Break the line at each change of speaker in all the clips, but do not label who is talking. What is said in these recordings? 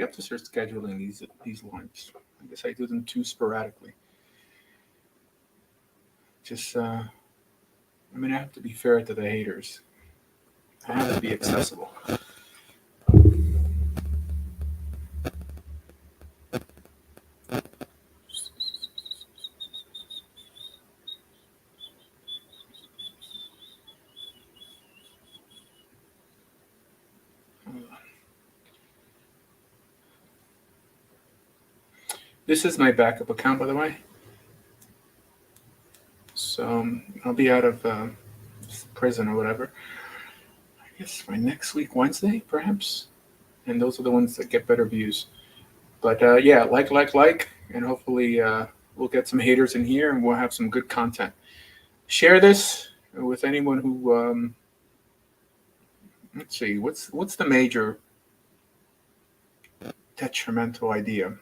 have to start scheduling these lines. I guess I do them too sporadically. Just, I have to be fair to the haters. I have to be accessible. This is my backup account, by the way. So I'll be out of prison or whatever. I guess by next week, Wednesday, perhaps. And those are the ones that get better views. But yeah, like, and hopefully we'll get some haters in here and we'll have some good content. Share this with anyone who, let's see, what's the major detrimental idea?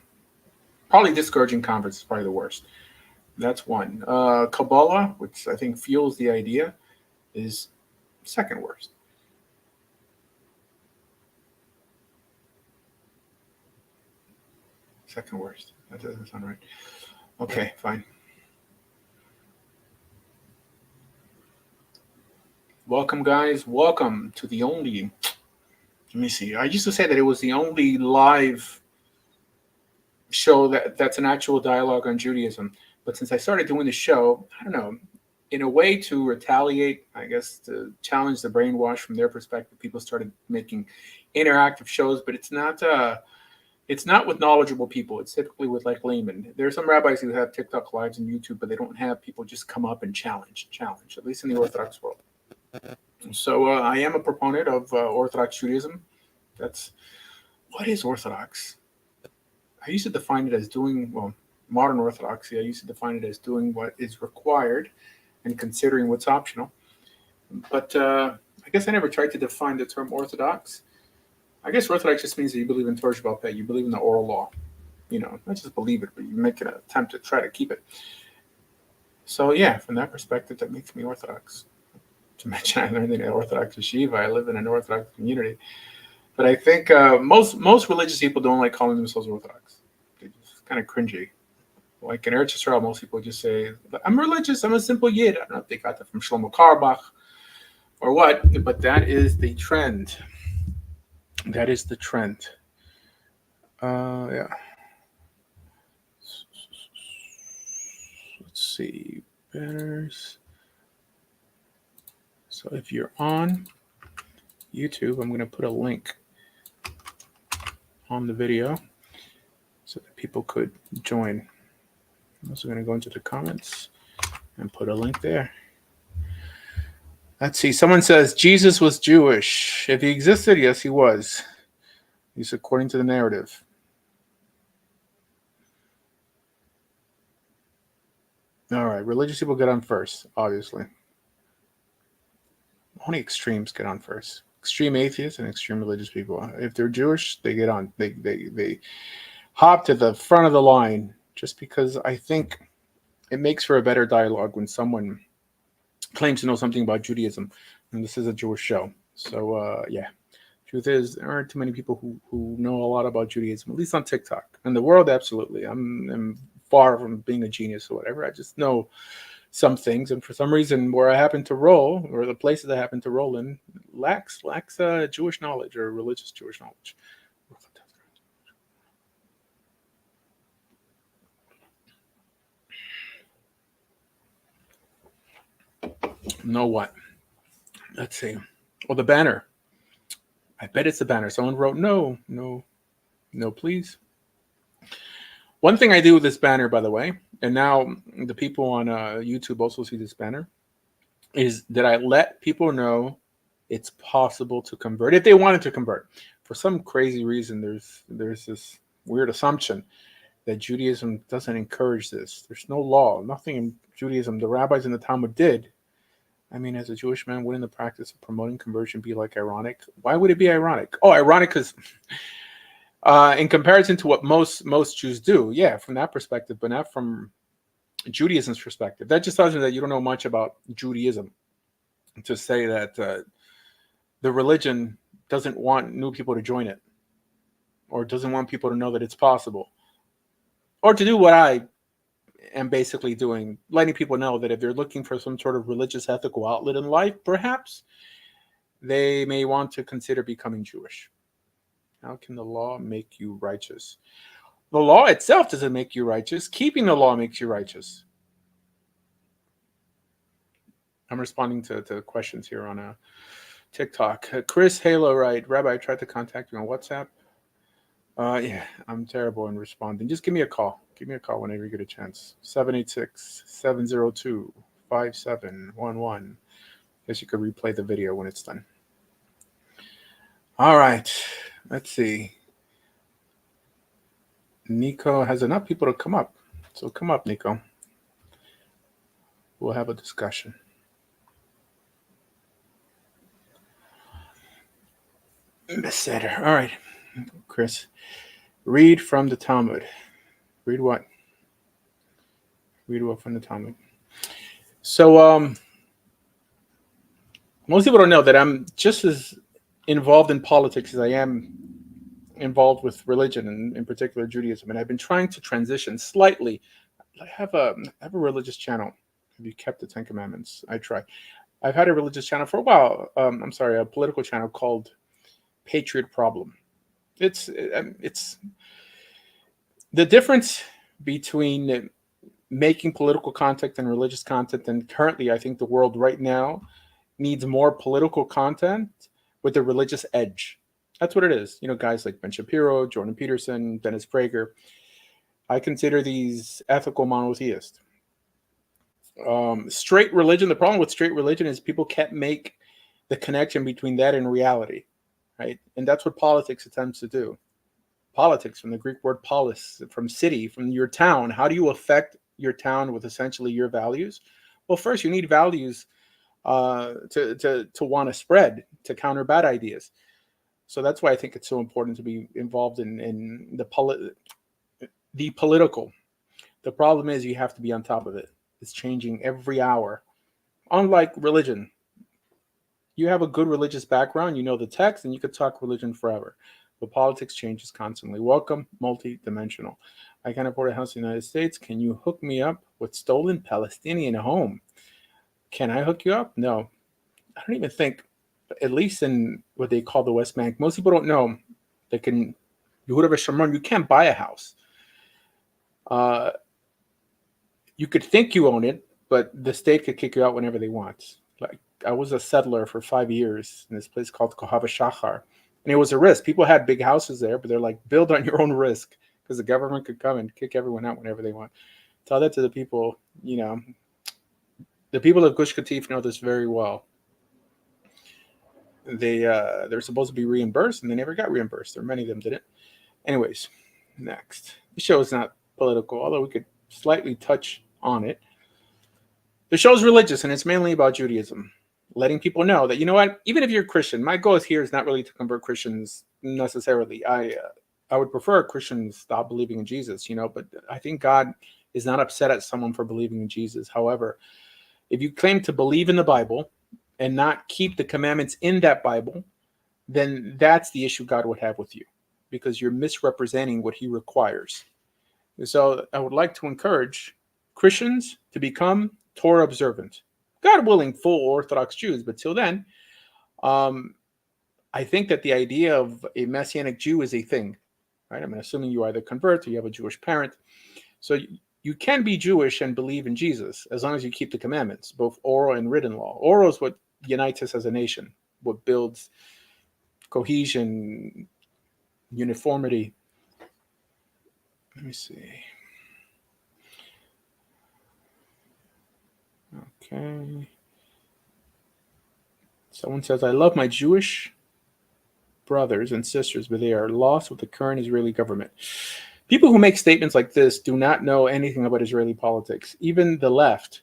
Probably discouraging converts is probably the worst. That's one. Kabbalah, which I think fuels the idea, is second worst. Second worst. That doesn't sound right. Okay, fine. Welcome, guys. Welcome to the only, let me see. I used to say that it was the only live show that's an actual dialogue on Judaism. But since I started doing the show, I don't know, in a way to retaliate, I guess, to challenge the brainwash from their perspective, people started making interactive shows, but it's not with knowledgeable people. It's typically with like laymen. There are some rabbis who have TikTok lives and YouTube, but they don't have people just come up and challenge, at least in the Orthodox world. So I am a proponent of Orthodox Judaism. What is Orthodox? I used to define it as modern Orthodoxy. I used to define it as doing what is required and considering what's optional. But I guess I never tried to define the term Orthodox. I guess Orthodox just means that you believe in Torah Judaism, you believe in the oral law. Not just believe it, but you make an attempt to try to keep it. So yeah, from that perspective, that makes me Orthodox. To mention, I learned in an Orthodox yeshiva. I live in an Orthodox community. But I think most religious people don't like calling themselves Orthodox. They're just kind of cringy. Like in Eretz Yisrael, most people just say, I'm religious, I'm a simple Yid. I don't know if they got that from Shlomo Carlebach or what, but that is the trend. That is the trend. Yeah. Let's see. Banners. So if you're on YouTube, I'm going to put a link on the video so that people could join. I'm also going to go into the comments and put a link there. Let's see. Someone says Jesus was Jewish. If he existed, yes, he was. He's according to the narrative. All right. Religious people get on first, obviously. Only extremes get on first. Extreme atheists and extreme religious people. If they're Jewish, they get on. They hop to the front of the line just because I think it makes for a better dialogue when someone claims to know something about Judaism. And this is a Jewish show. So, yeah. Truth is, there aren't too many people who know a lot about Judaism, at least on TikTok. In the world, absolutely. I'm far from being a genius or whatever. I just know some things, and for some reason, where I happen to roll, or the places I happen to roll in, lacks Jewish knowledge or religious Jewish knowledge. Know what? Let's see. Well, the banner. I bet it's the banner. Someone wrote no, please. One thing I do with this banner, by the way, and now the people on YouTube also see this banner, is that I let people know it's possible to convert if they wanted to convert. For some crazy reason, there's this weird assumption that Judaism doesn't encourage this. There's no law, nothing in Judaism. The rabbis in the Talmud did. I mean, as a Jewish man, wouldn't the practice of promoting conversion be like ironic? Why would it be ironic? Oh, ironic because in comparison to what most Jews do, yeah, from that perspective, but not from Judaism's perspective. That just tells me that you don't know much about Judaism to say that the religion doesn't want new people to join it. or doesn't want people to know that it's possible, or to do what I am basically doing, letting people know that if they're looking for some sort of religious ethical outlet in life, perhaps they may want to consider becoming Jewish. How can the law make you righteous? The law itself doesn't make you righteous. Keeping the law makes you righteous. I'm responding to questions here on TikTok. Chris Halo, right? Rabbi, I tried to contact you on WhatsApp. Yeah, I'm terrible in responding. Just give me a call. Give me a call whenever you get a chance. 786-702-5711. Guess you could replay the video when it's done. All right. Let's see. Nico has enough people to come up. So come up, Nico. We'll have a discussion. Beseder. All right, Chris. Read from the Talmud. Read what? Read what from the Talmud. So, most people don't know that I'm just as involved in politics as I am involved with religion, and in particular Judaism. And I've been trying to transition slightly. I have a religious channel. Have you kept the Ten Commandments? I try. I've had a religious channel for a while. A political channel called Patriot Problem. It's the difference between making political content and religious content. And currently, I think the world right now needs more political content with a religious edge. That's what it is. You know, guys like Ben Shapiro, Jordan Peterson, Dennis Prager. I consider these ethical monotheists. Straight religion, the problem with straight religion is people can't make the connection between that and reality, right? And that's what politics attempts to do. Politics, from the Greek word polis, from city, from your town. How do you affect your town with essentially your values? Well, first you need values to want to spread, to counter bad ideas. So that's why I think it's so important to be involved in the political. The problem is you have to be on top of it. It's changing every hour. Unlike religion, you have a good religious background, you know the text, and you could talk religion forever. But politics changes constantly. Welcome, multi-dimensional. I can't afford a house in the United States. Can you hook me up with stolen Palestinian home? Can I hook you up? No. I don't even think, at least in what they call the West Bank, most people don't know that you can't buy a house. You could think you own it, but the state could kick you out whenever they want. Like, I was a settler for 5 years in this place called Kohava Shachar. And it was a risk. People had big houses there, but they're like, build on your own risk, because the government could come and kick everyone out whenever they want. Tell that to the people, you know. The people of Gush Katif know this very well. They're supposed to be reimbursed, and they never got reimbursed. There many of them didn't. Anyways, next. The show is not political, although we could slightly touch on it. The show is religious, and it's mainly about Judaism. Letting people know that, you know what, even if you're a Christian, my goal here is not really to convert Christians necessarily. I would prefer Christians stop believing in Jesus, you know, but I think God is not upset at someone for believing in Jesus. However, if you claim to believe in the Bible and not keep the commandments in that Bible, then that's the issue God would have with you, because you're misrepresenting what he requires. So I would like to encourage Christians to become Torah observant. God willing, full Orthodox Jews, but till then, I think that the idea of a messianic Jew is a thing, right? I'm assuming you either convert or you have a Jewish parent. So you can be Jewish and believe in Jesus as long as you keep the commandments, both oral and written law. Oral is what unites us as a nation, what builds cohesion, uniformity. Let me see. Okay. Someone says, I love my Jewish brothers and sisters, but they are lost with the current Israeli government. People who make statements like this do not know anything about Israeli politics. Even the left,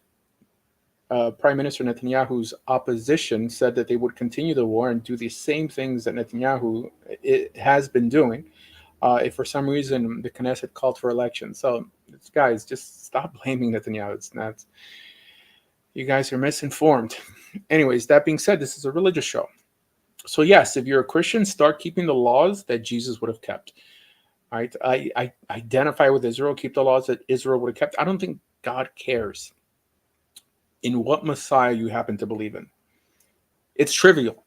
Prime Minister Netanyahu's opposition said that they would continue the war and do the same things that Netanyahu has been doing if for some reason the Knesset called for elections. So, guys, just stop blaming Netanyahu. It's not. You guys are misinformed. Anyways, that being said, this is a religious show. So yes, if you're a Christian, start keeping the laws that Jesus would have kept. right? I identify with Israel, keep the laws that Israel would have kept. I don't think God cares in what Messiah you happen to believe in. It's trivial.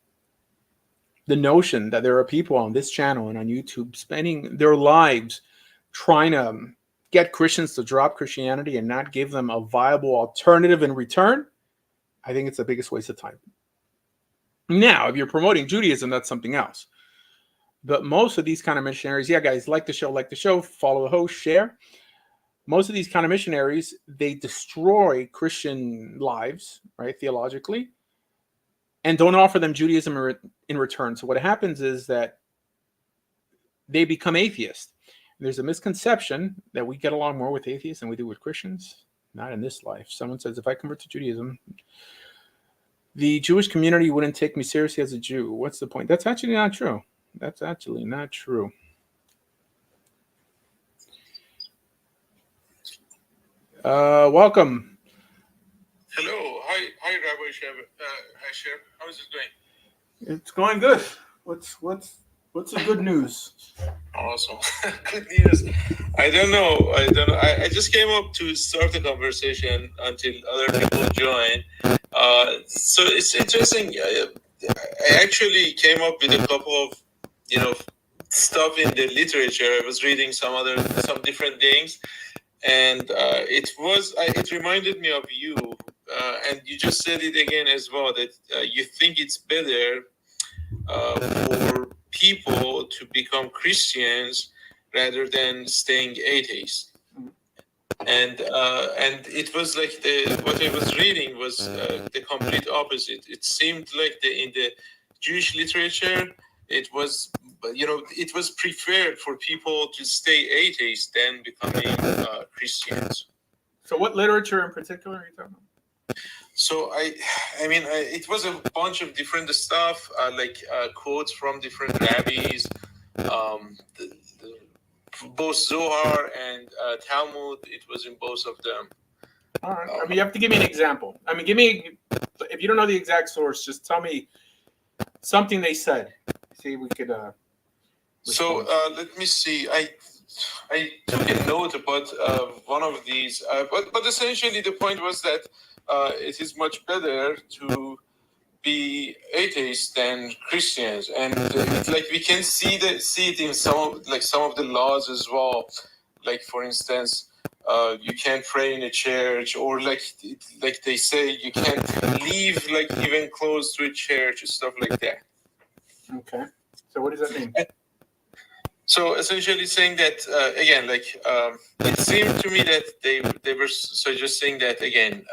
The notion that there are people on this channel and on YouTube spending their lives trying to get Christians to drop Christianity and not give them a viable alternative in return, I think it's the biggest waste of time. Now, if you're promoting Judaism, that's something else. But most of these kind of missionaries, yeah, guys, like the show, follow the host, share. Most of these kind of missionaries, they destroy Christian lives, right, theologically, and don't offer them Judaism in return. So what happens is that they become atheists. There's a misconception that we get along more with atheists than we do with Christians. Not in this life. Someone says, if I convert to Judaism, the Jewish community wouldn't take me seriously as a Jew. What's the point? That's actually not true. That's actually not true. Welcome.
Hello. Hi, Rabbi Shep. Hi, Shep. How is it going?
It's going good. What's the good news?
Awesome. Good news. I don't know. I just came up to start the conversation until other people join. So it's interesting. I actually came up with a couple of, stuff in the literature. I was reading some different things, and it reminded me of you. And you just said it again as well, that you think it's better for people to become Christians rather than staying atheists. And it was like what I was reading was the complete opposite. It seemed like in the Jewish literature, it was preferred for people to stay atheists than becoming Christians.
So what literature in particular are you talking about?
So it was a bunch of different stuff, quotes from different rabbis, both Zohar and Talmud. It was in both of them.
All right. You have to give me an example. If you don't know the exact source, just tell me something they said. See if we could.
So let me see. I took a note about one of these, but essentially the point was that it is much better to be atheists than Christians, and we can see it in some of the laws as well. Like for instance, you can't pray in a church, or like they say you can't leave even close to a church, stuff like that.
Okay. So what does that mean?
So essentially saying that again, it seemed to me that they were suggesting that again,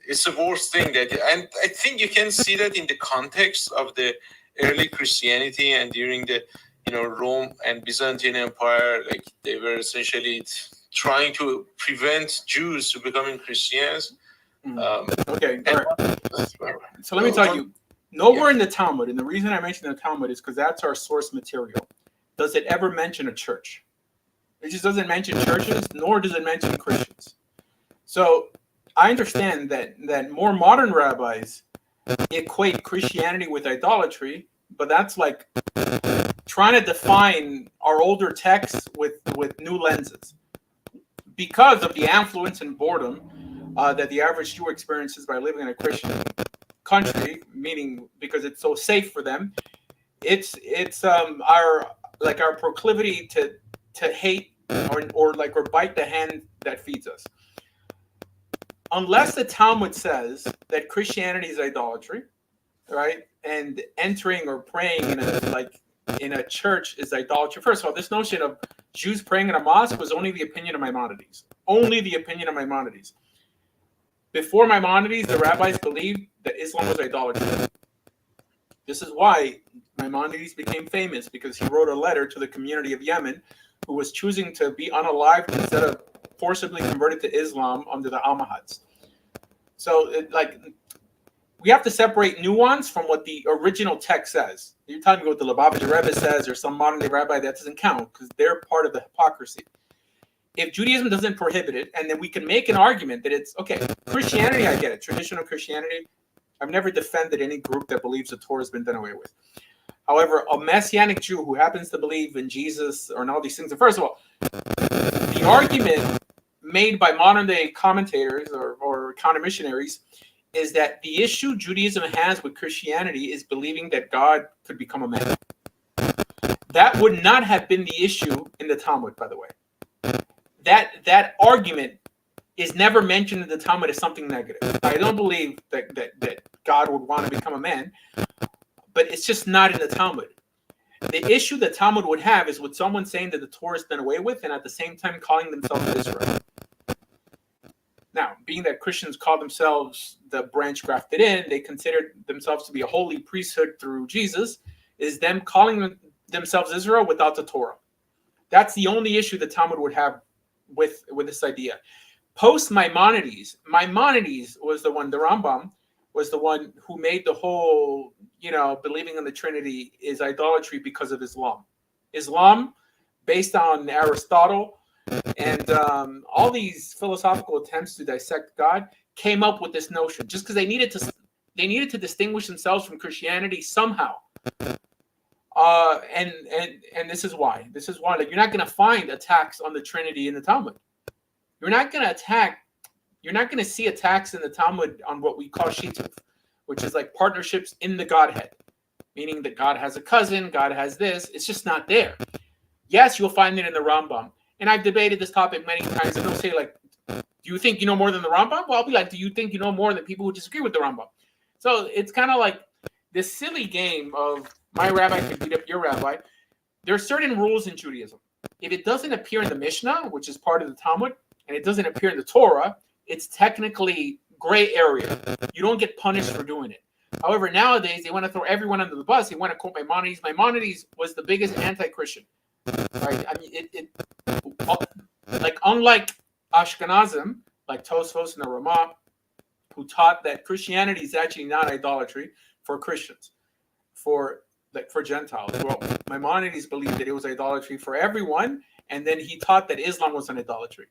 it's the worst thing and I think you can see that in the context of the early Christianity and during the Rome and Byzantine Empire, they were essentially trying to prevent Jews from becoming Christians.
Okay, all right. So let me tell you, nowhere in the Talmud, and the reason I mention the Talmud is because that's our source material. Does it ever mention a church? It just doesn't mention churches, nor does it mention Christians. So I understand that more modern rabbis equate Christianity with idolatry, but that's like trying to define our older texts with new lenses. Because of the affluence and boredom that the average Jew experiences by living in a Christian country, meaning because it's so safe for them, it's our proclivity to hate or bite the hand that feeds us. Unless the Talmud says that Christianity is idolatry, right? And entering or praying in a church is idolatry. First of all, this notion of Jews praying in a mosque was only the opinion of Maimonides. Only the opinion of Maimonides. Before Maimonides, the rabbis believed that Islam was idolatry. This is why Maimonides became famous, because he wrote a letter to the community of Yemen who was choosing to be unalived instead of forcibly converted to Islam under the Almohads. So, we have to separate nuance from what the original text says. You're telling me what the Lubavitcher Rebbe says or some modern-day rabbi, that doesn't count because they're part of the hypocrisy. If Judaism doesn't prohibit it, and then we can make an argument that it's, okay, Christianity, I get it, traditional Christianity, I've never defended any group that believes the Torah has been done away with. However, a messianic Jew who happens to believe in Jesus or in all these things, and first of all, the argument made by modern day commentators or counter missionaries is that the issue Judaism has with Christianity is believing that God could become a man. That would not have been the issue in the Talmud, by the way. That argument is never mentioned in the Talmud as something negative. I don't believe that God would want to become a man, but it's just not in the Talmud. The issue the Talmud would have is with someone saying that the Torah is done away with and at the same time calling themselves Israel. Now, being that Christians call themselves the branch grafted in, they consider themselves to be a holy priesthood through Jesus, is them calling themselves Israel without the Torah. That's the only issue the Talmud would have with this idea. Post Maimonides was the one, the Rambam was the one who made the whole, believing in the Trinity is idolatry because of Islam. Islam, based on Aristotle and all these philosophical attempts to dissect God, came up with this notion just because they needed to distinguish themselves from Christianity somehow. And this is why. Like, you're not going to find attacks on the Trinity in the Talmud. You're not going to see attacks in the Talmud on what we call shituf, which is like partnerships in the Godhead, meaning that God has a cousin, God has this. It's just not there. Yes, you'll find it in the Rambam. And I've debated this topic many times, and they'll say, like, do you think you know more than the Rambam? Well, I'll be like, do you think you know more than people who disagree with the Rambam? So it's kind of like this silly game of my rabbi can beat up your rabbi. There are certain rules in Judaism. If it doesn't appear in the Mishnah, which is part of the Talmud, and it doesn't appear in the Torah, it's technically gray area. You don't get punished for doing it. However, nowadays, they want to throw everyone under the bus. They want to quote Maimonides. Maimonides was the biggest anti-Christian. Right? I mean, like, unlike Ashkenazim, like Tosfos and the Ramah, who taught that Christianity is actually not idolatry for Christians, for Gentiles. Well, Maimonides believed that it was idolatry for everyone, and then he taught that Islam was an idolatry.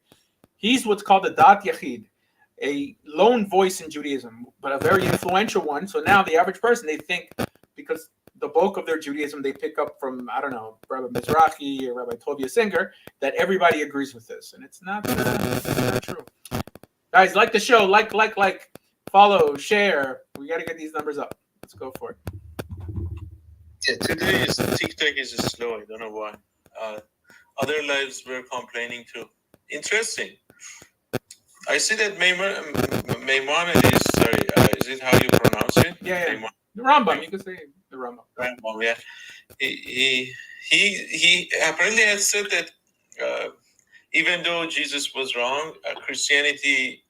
He's what's called a Dat Yachid, a lone voice in Judaism, but a very influential one. So now the average person, they think, because the bulk of their Judaism they pick up from, I don't know, Rabbi Mizrahi or Rabbi Tovia Singer, that everybody agrees with this. And it's not true. Guys, like the show, like, follow, share. We got to get these numbers up. Let's go for it.
Yeah, today TikTok is slow. I don't know why. Other lives were complaining too. Interesting. I see that Maimonides, sorry, is it how you pronounce it?
Yeah. The Rambam, you can say the Rambam.
Rambam, yeah. He apparently has said that even though Jesus was wrong, Christianity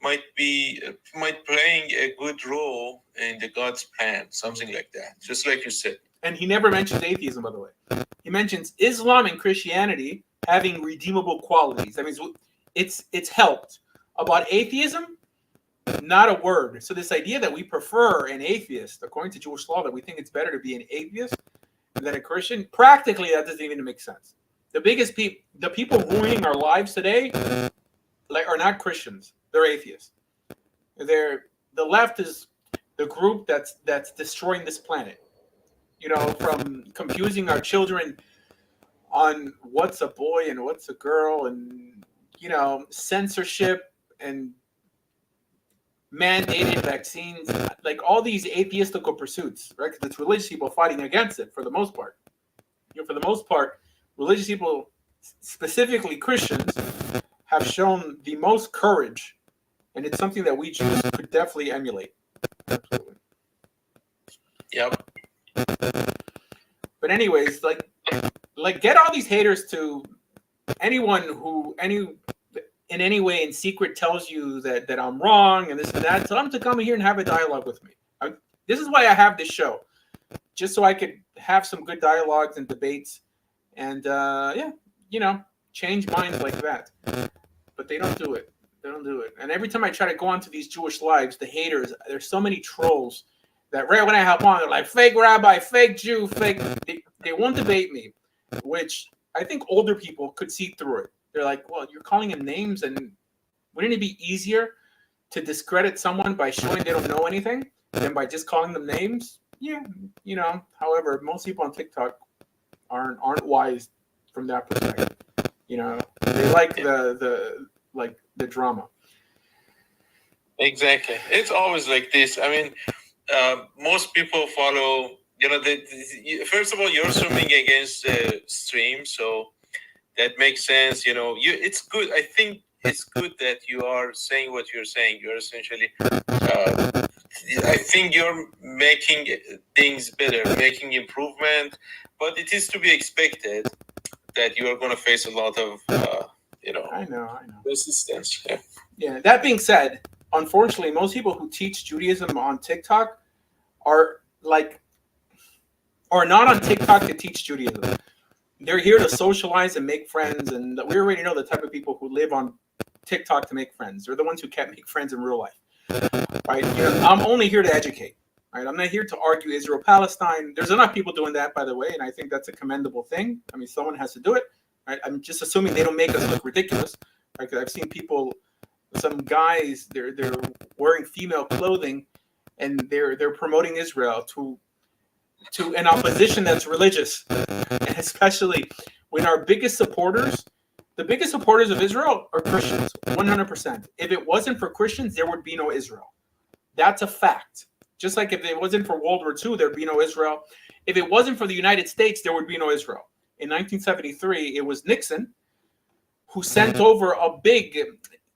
might playing a good role in the God's plan, something like that. Just like you said.
And he never mentions atheism, by the way. He mentions Islam and Christianity having redeemable qualities. That means it's helped. About atheism, not a word. So this idea that we prefer an atheist, according to Jewish law, that we think it's better to be an atheist than a Christian, practically that doesn't even make sense. The people ruining our lives today, are not Christians. They're atheists. The left is the group that's destroying this planet. From confusing our children on what's a boy and what's a girl, and censorship and mandated vaccines, like all these atheistical pursuits, right? Because it's religious people fighting against it for the most part. For the most part, religious people, specifically Christians, have shown the most courage, and it's something that we Jews could definitely emulate. Absolutely.
Yep.
But anyways, like get all these haters to anyone who in any way in secret tells you that I'm wrong and this and that. Tell them to come here and have a dialogue with me. This is why I have this show, just so I could have some good dialogues and debates, and change minds like that. But they don't do it. And every time I try to go onto these Jewish lives, the haters, there's so many trolls that right when I hop on, they're like, fake rabbi, fake Jew, fake. They won't debate me, which I think older people could see through it. They're like, well, you're calling them names, and wouldn't it be easier to discredit someone by showing they don't know anything than by just calling them names? Yeah, however, most people on TikTok aren't wise from that perspective. They like the drama.
Exactly. It's always like this. I mean, most people follow. First of all, you're swimming against the stream, so that makes sense. It's good. I think it's good that you are saying what you're saying. You're essentially, I think you're making things better, making improvement, but it is to be expected that you are going to face a lot of,
I know.
resistance. Yeah.
Yeah. That being said, unfortunately, most people who teach Judaism on TikTok are not on TikTok to teach Judaism. They're here to socialize and make friends, and we already know the type of people who live on TikTok to make friends. They're the ones who can't make friends in real life, right? I'm only here to educate, right? I'm not here to argue Israel-Palestine. There's enough people doing that, by the way, and I think that's a commendable thing. I mean, someone has to do it, right? I'm just assuming they don't make us look ridiculous, right? Because I've seen people, some guys, they're wearing female clothing, and they're promoting Israel to an opposition that's religious, and especially when our biggest supporters, the biggest supporters of Israel are Christians, 100%. If it wasn't for Christians, there would be no Israel. That's a fact. Just like if it wasn't for World War II, there'd be no Israel. If it wasn't for the United States, there would be no Israel. In 1973, it was Nixon who sent over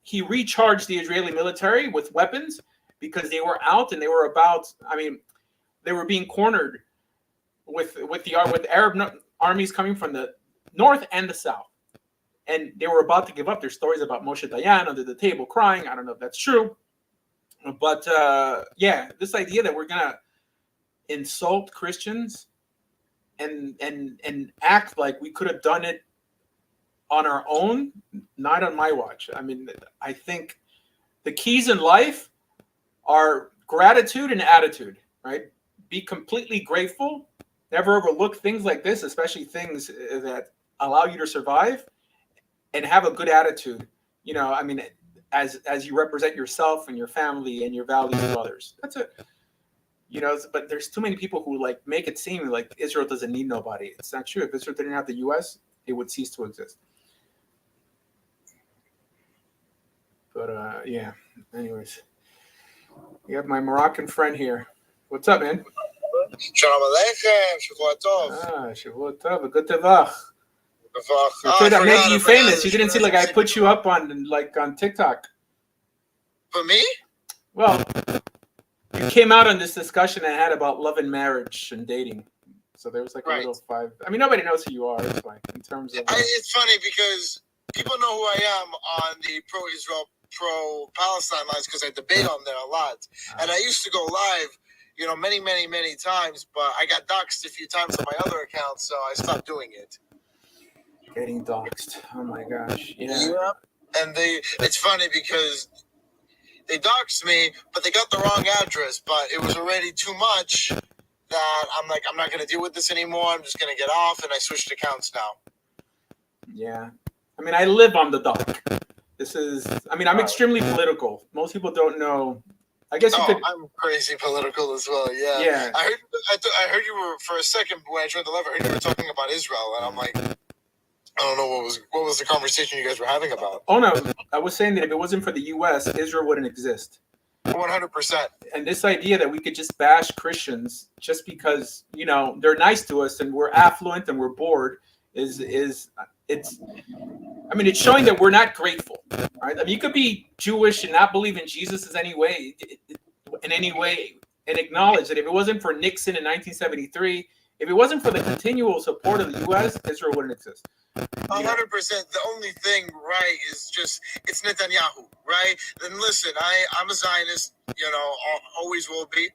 he recharged the Israeli military with weapons because they were out and they were they were being cornered with Arab armies coming from the north and the south, and they were about to give up. There's stories about Moshe Dayan under the table crying. I don't know if that's true, but this idea that we're gonna insult Christians and act like we could have done it on our own, not on my watch. I mean, I think the keys in life are gratitude and attitude, right? Be completely grateful. Never overlook things like this, especially things that allow you to survive, and have a good attitude. As you represent yourself and your family and your values to others. That's it. But there's too many people who make it seem like Israel doesn't need nobody. It's not true. If Israel didn't have the U.S., it would cease to exist. But anyways, we have my Moroccan friend here. What's up, man?
Shalom Aleichem, Shavua Tov.
Shavua Tov, good tevach. I'm making you famous. You didn't see I put you up on TikTok.
For me?
Well, you came out on this discussion I had about love and marriage and dating. So there was a little 5. I mean, nobody knows who you are. It's in terms of.
It's funny because people know who I am on the pro-Israel, pro-Palestine lines because I debate on there a lot, and I used to go live. Many, many, many times, but I got doxxed a few times on my other account, so I stopped doing it.
Getting doxxed. Oh my gosh. Yeah.
And it's funny because they doxxed me, but they got the wrong address, but it was already too much that I'm not going to deal with this anymore. I'm just going to get off, and I switched accounts now.
Yeah. I mean, I live on the dock. I'm extremely political. Most people don't know. I guess you could.
I'm crazy political as well. Yeah.
Yeah.
I heard you were for a second when I joined the live. I heard you were talking about Israel, and I'm like, I don't know what was the conversation you guys were having about.
Oh no, I was saying that if it wasn't for the U.S., Israel wouldn't exist.
100%.
And this idea that we could just bash Christians just because they're nice to us and we're affluent and we're bored it's showing that we're not grateful. Right? I mean, you could be Jewish and not believe in Jesus in any way, and acknowledge that if it wasn't for Nixon in 1973, if it wasn't for the continual support of the U.S., Israel wouldn't exist.
100%. The only thing right is just it's Netanyahu, right? Then listen, I'm a Zionist, always will be,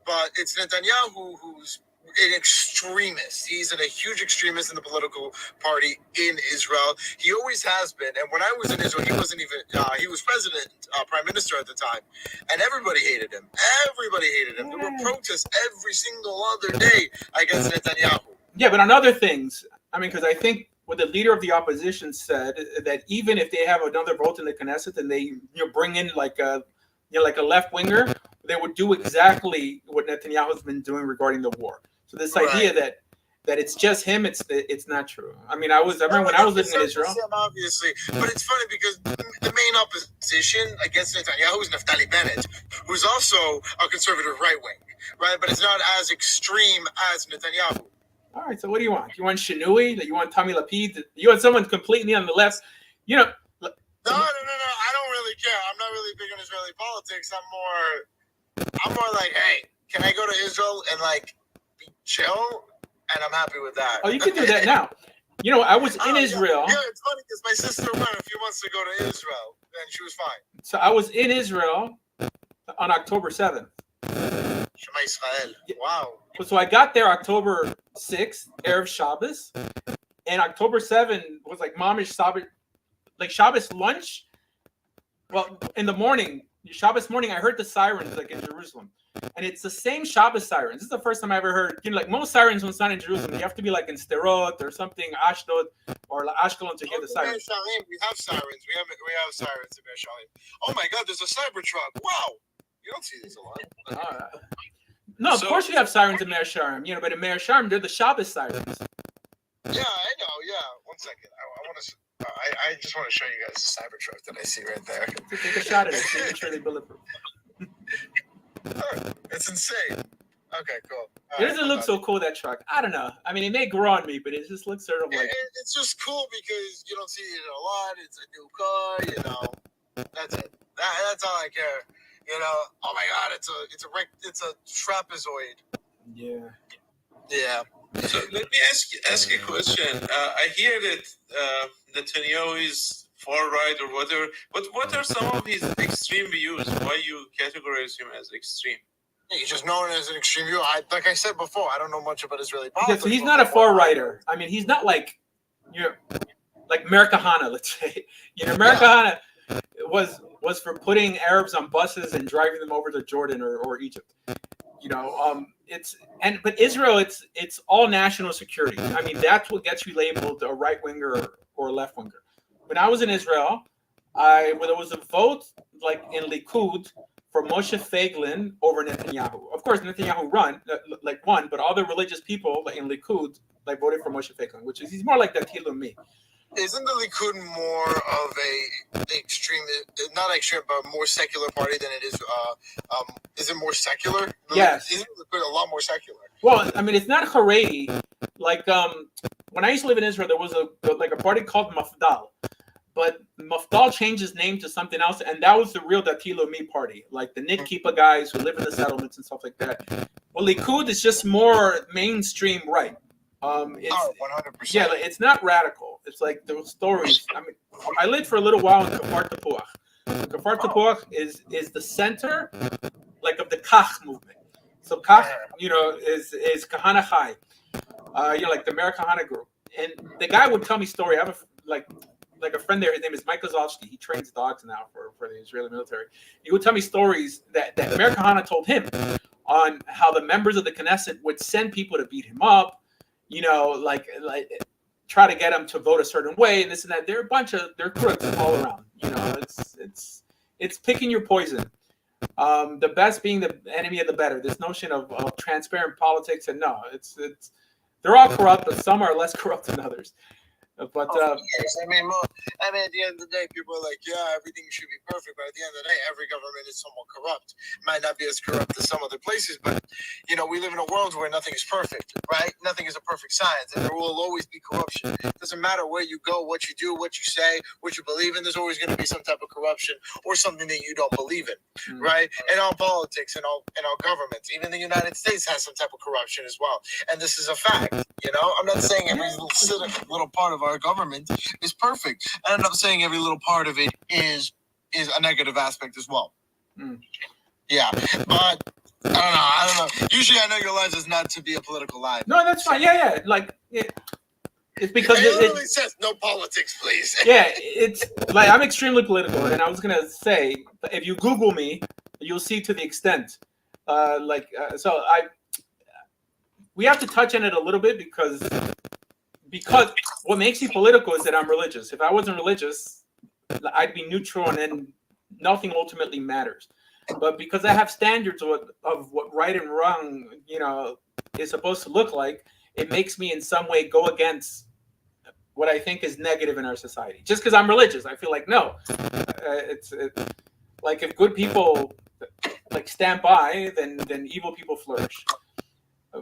but it's Netanyahu who's an extremist. He's a huge extremist in the political party in Israel. He always has been. And when I was in Israel, he wasn't even, he was president, prime minister at the time. And everybody hated him. There were protests every single other day against Netanyahu.
Yeah, but on other things, because I think what the leader of the opposition said, that even if they have another vote in the Knesset and they bring in like a left winger, they would do exactly what Netanyahu's been doing regarding the war. So this idea that it's just him, it's not true. I mean, I remember when I was living in Israel.
Obviously, but it's funny because the main opposition against Netanyahu is Naftali Bennett, who's also a conservative right wing, right? But it's not as extreme as Netanyahu.
All right, so what do you want? You want Shinui? You want Tommy Lapid? You want someone completely on the left? You know.
No. I don't really care. I'm not really big on Israeli politics. I'm more like, hey, can I go to Israel and like be chill? And I'm happy with that.
Oh, you can do that now. You know, I was in Israel.
Yeah, it's funny because my sister went a few months ago to Israel, and she was fine.
So I was in Israel on October 7th.
Shema Israel. Wow.
So I got there October 6th, Erev Shabbos, and October 7th was like Mamish Shabbos, like Shabbos lunch. Well, in the morning, Shabbos morning, I heard the sirens like in Jerusalem. And it's the same Shabbos sirens. This is the first time I ever heard, you know, like most sirens when it's not in Jerusalem, you have to be like in Sderot or something, Ashdod or Ashkelon to hear the sirens.
We have sirens. We have sirens in Meir Shalim. Oh my God, there's a Cybertruck. Wow. You don't see these a lot.
No, of course you have sirens in Meir Shalim, you know, but in Meir Shalim, they're the Shabbos sirens.
Yeah, I know. Yeah. 1 second. I just want to show you guys the Cybertruck that I see right there.
Take a shot at it. Make sure they bulletproof.
It's insane. Okay, cool.
It doesn't look so cool, that truck. I don't know. I mean, it may grow on me, but it just looks sort of like...
It's just cool because you don't see it a lot. It's a new car, you know. That's it. That's all I care. You know, oh my God, it's a trapezoid.
Yeah.
Yeah.
So let me ask you a question. I hear that Netanyahu is far right or whatever, but what are some of his extreme views? Why you categorize him as extreme?
He's just known as an extreme view. Like I said before, I don't know much about Israeli politics.
Yeah, so he's not a far righter. I mean, he's not like, you know, like Americana, let's say. You know, Americana was for putting Arabs on buses and driving them over to Jordan or Egypt. You know, but Israel, it's all national security. I mean, that's what gets you labeled a right winger or a left winger. When I was in Israel, when there was a vote like in Likud for Moshe Feiglin over Netanyahu. Of course, Netanyahu won, but all the religious people in Likud voted for Moshe Feiglin, which is he's more like that Hilumi.
Isn't the Likud more of a extreme, not extreme, but more secular party than it is? Is it more secular?
Yes.
Isn't Likud a lot more secular?
Well, I mean, it's not Haredi. Like when I used to live in Israel, there was a party called Mafdal, but Mafdal changed his name to something else, and that was the real Dati Lomi party, like the Nitkipa guys who live in the settlements and stuff like that. Well, Likud is just more mainstream right. It's,
100%.
Yeah, like, it's not radical. It's like those stories. I mean, I lived for a little while in Kfar Tapuach. Kfar Tapuach is the center, like, of the Kach movement. So Kach, you know, is Kahana Chai, you know, like the Mer Kahana group. And the guy would tell me story. I have a friend there. His name is Mike Kozlowski. He trains dogs now for the Israeli military. He would tell me stories that Mer Kahana told him on how the members of the Knesset would send people to beat him up. You know, like try to get them to vote a certain way and this and that. They're crooks all around. You know, it's picking your poison. The best being the enemy of the better. This notion of transparent politics, and no, it's they're all corrupt, but some are less corrupt than others. But
yes. I mean, at the end of the day, people are like, yeah, everything should be perfect. But at the end of the day, every government is somewhat corrupt. Might not be as corrupt as some other places, but you know, we live in a world where nothing is perfect, right? Nothing is a perfect science, and there will always be corruption. It doesn't matter where you go, what you do, what you say, what you believe in. There's always going to be some type of corruption or something that you don't believe in, right? In all politics, in all governments, even the United States has some type of corruption as well, and this is a fact. You know, I'm not saying every little part of our government is perfect, and I'm not saying every little part of it is a negative aspect as well. Yeah, but I don't know. Usually, I know your lives is not to be a political live.
No, that's fine. Yeah. Like it's because
it literally says no politics, please.
Yeah, it's like I'm extremely political, and I was gonna say if you Google me, you'll see to the extent. We have to touch on it a little bit because what makes me political is that I'm religious. If I wasn't religious, I'd be neutral and then nothing ultimately matters. But because I have standards of what right and wrong, is supposed to look like, it makes me in some way go against what I think is negative in our society. Just because I'm religious, I feel like no, it's like if good people like stand by, then evil people flourish.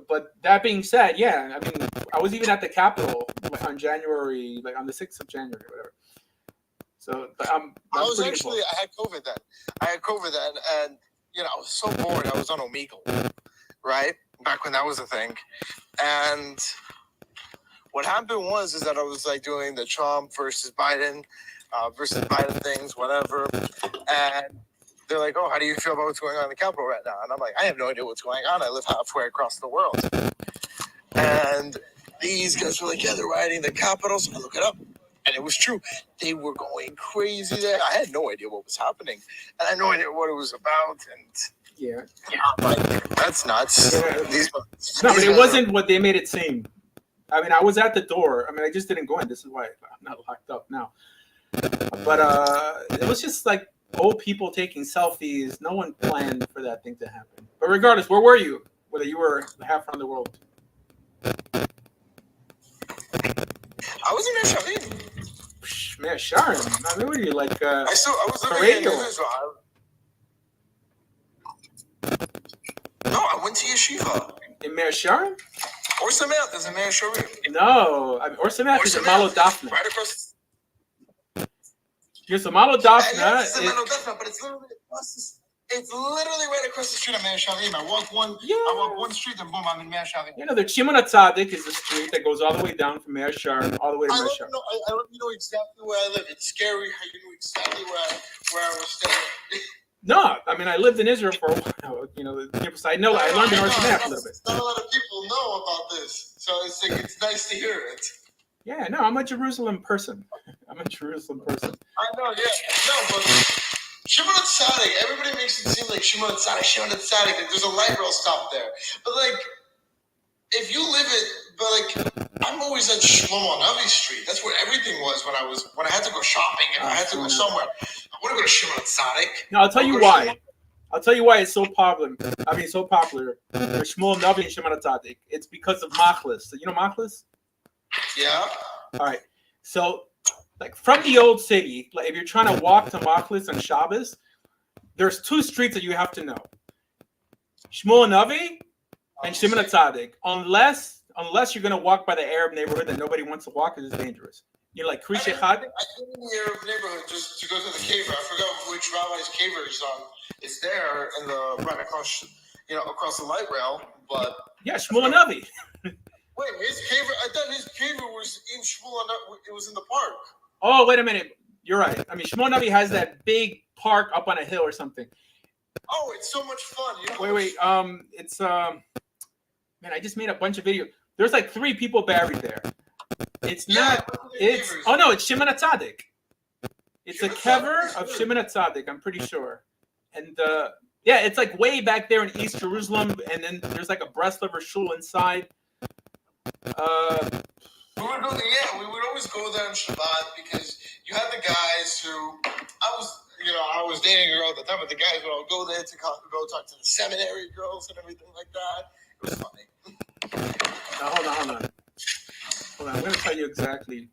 But that being said, yeah, I mean, I was even at the Capitol on January, like on the 6th of January, whatever. So
I was actually, I had COVID then. And I was so bored. I was on Omegle, right? Back when that was a thing. And what happened is that I was like doing the Trump versus Biden things, whatever. And they're like, oh, how do you feel about what's going on in the Capitol right now? And I'm like, I have no idea what's going on. I live halfway across the world. And these guys were like, yeah, they're rioting the Capitol. So I look it up. And it was true. They were going crazy there. I had no idea what was happening. And I had no idea what it was about. And
yeah,
like, that's nuts.
Yeah. No, but it wasn't what they made it seem. I mean, I was at the door. I mean, I just didn't go in. This is why I'm not locked up now. But it was just like old people taking selfies. No one planned for that thing to happen. But regardless, where were you? Whether you were half around the world.
I was in Sharon.
Man, Sharon. I mean, what are you like?
I was living in Israel. No, I went to yeshiva.
In Meir Sharon?
Or Samanth is in Meir Sharim.
No, I mean, or Samanth is in Malo Daphne.
Right across.
Yes, Malo Daphne.
It's Malo Daphne, but it's literally right across the street of Meir Sharim. I walk one street and boom, I'm in Meir Sharim.
The Shimon HaTzadik is the street that goes all the way down from Meir Sharon all the way to Meir Sharon.
I let you know exactly where I live. It's scary how you knew exactly where I was staying.
No, I mean I lived in Israel for a while. I know I learned in North America a little bit.
Not a lot of people know about this, so it's nice to hear it.
Yeah, no, I'm a Jerusalem person. I know,
yeah. No, but Shimon HaTzadik, everybody makes it seem like Shimon HaTzadik, like there's a light rail stop there. But like, if you live it, but like, I'm always at Shlomo Navi Street. That's where everything was when I had to go shopping, if I had to go somewhere. I want to go to Shimon HaTzadik.
No, I'll tell you why. I'll tell you why it's so popular. So popular. The Shmuel Navi and Shimon HaTzadik. It's because of Machlis. You know Machlis?
Yeah.
All right. So, like from the old city, like if you're trying to walk to Machlis on Shabbos, there's two streets that you have to know: Shmuel Navi and Shimon HaTzadik. Unless you're gonna walk by the Arab neighborhood that nobody wants to walk, because it's dangerous. You're like Krish Echad.
I came in the Arab neighborhood just to go to the caver. I forgot which rabbi's caver is on. It's there in the right across, across the light rail. But
yeah, Shmuel Navi.
Wait, his caver. I thought his caver was in Shmuel. It was in the park.
Oh, wait a minute. You're right. I mean, Shmuel Navi has that big park up on a hill or something.
Oh, it's so much fun.
Wait. It's man, I just made a bunch of videos. There's like 3 people buried there. It's not. It's no. It's Shimon HaTzadik. It's a kever of Shimon HaTzadik. I'm pretty sure. And yeah, it's like way back there in East Jerusalem, and then there's like a Breslover shul inside.
We would always go there on Shabbat because you had the guys who I was dating a girl at the time, but the guys would all go there to go talk to the seminary girls and everything like that. It was funny.
Now, hold on. I'm going to tell you exactly.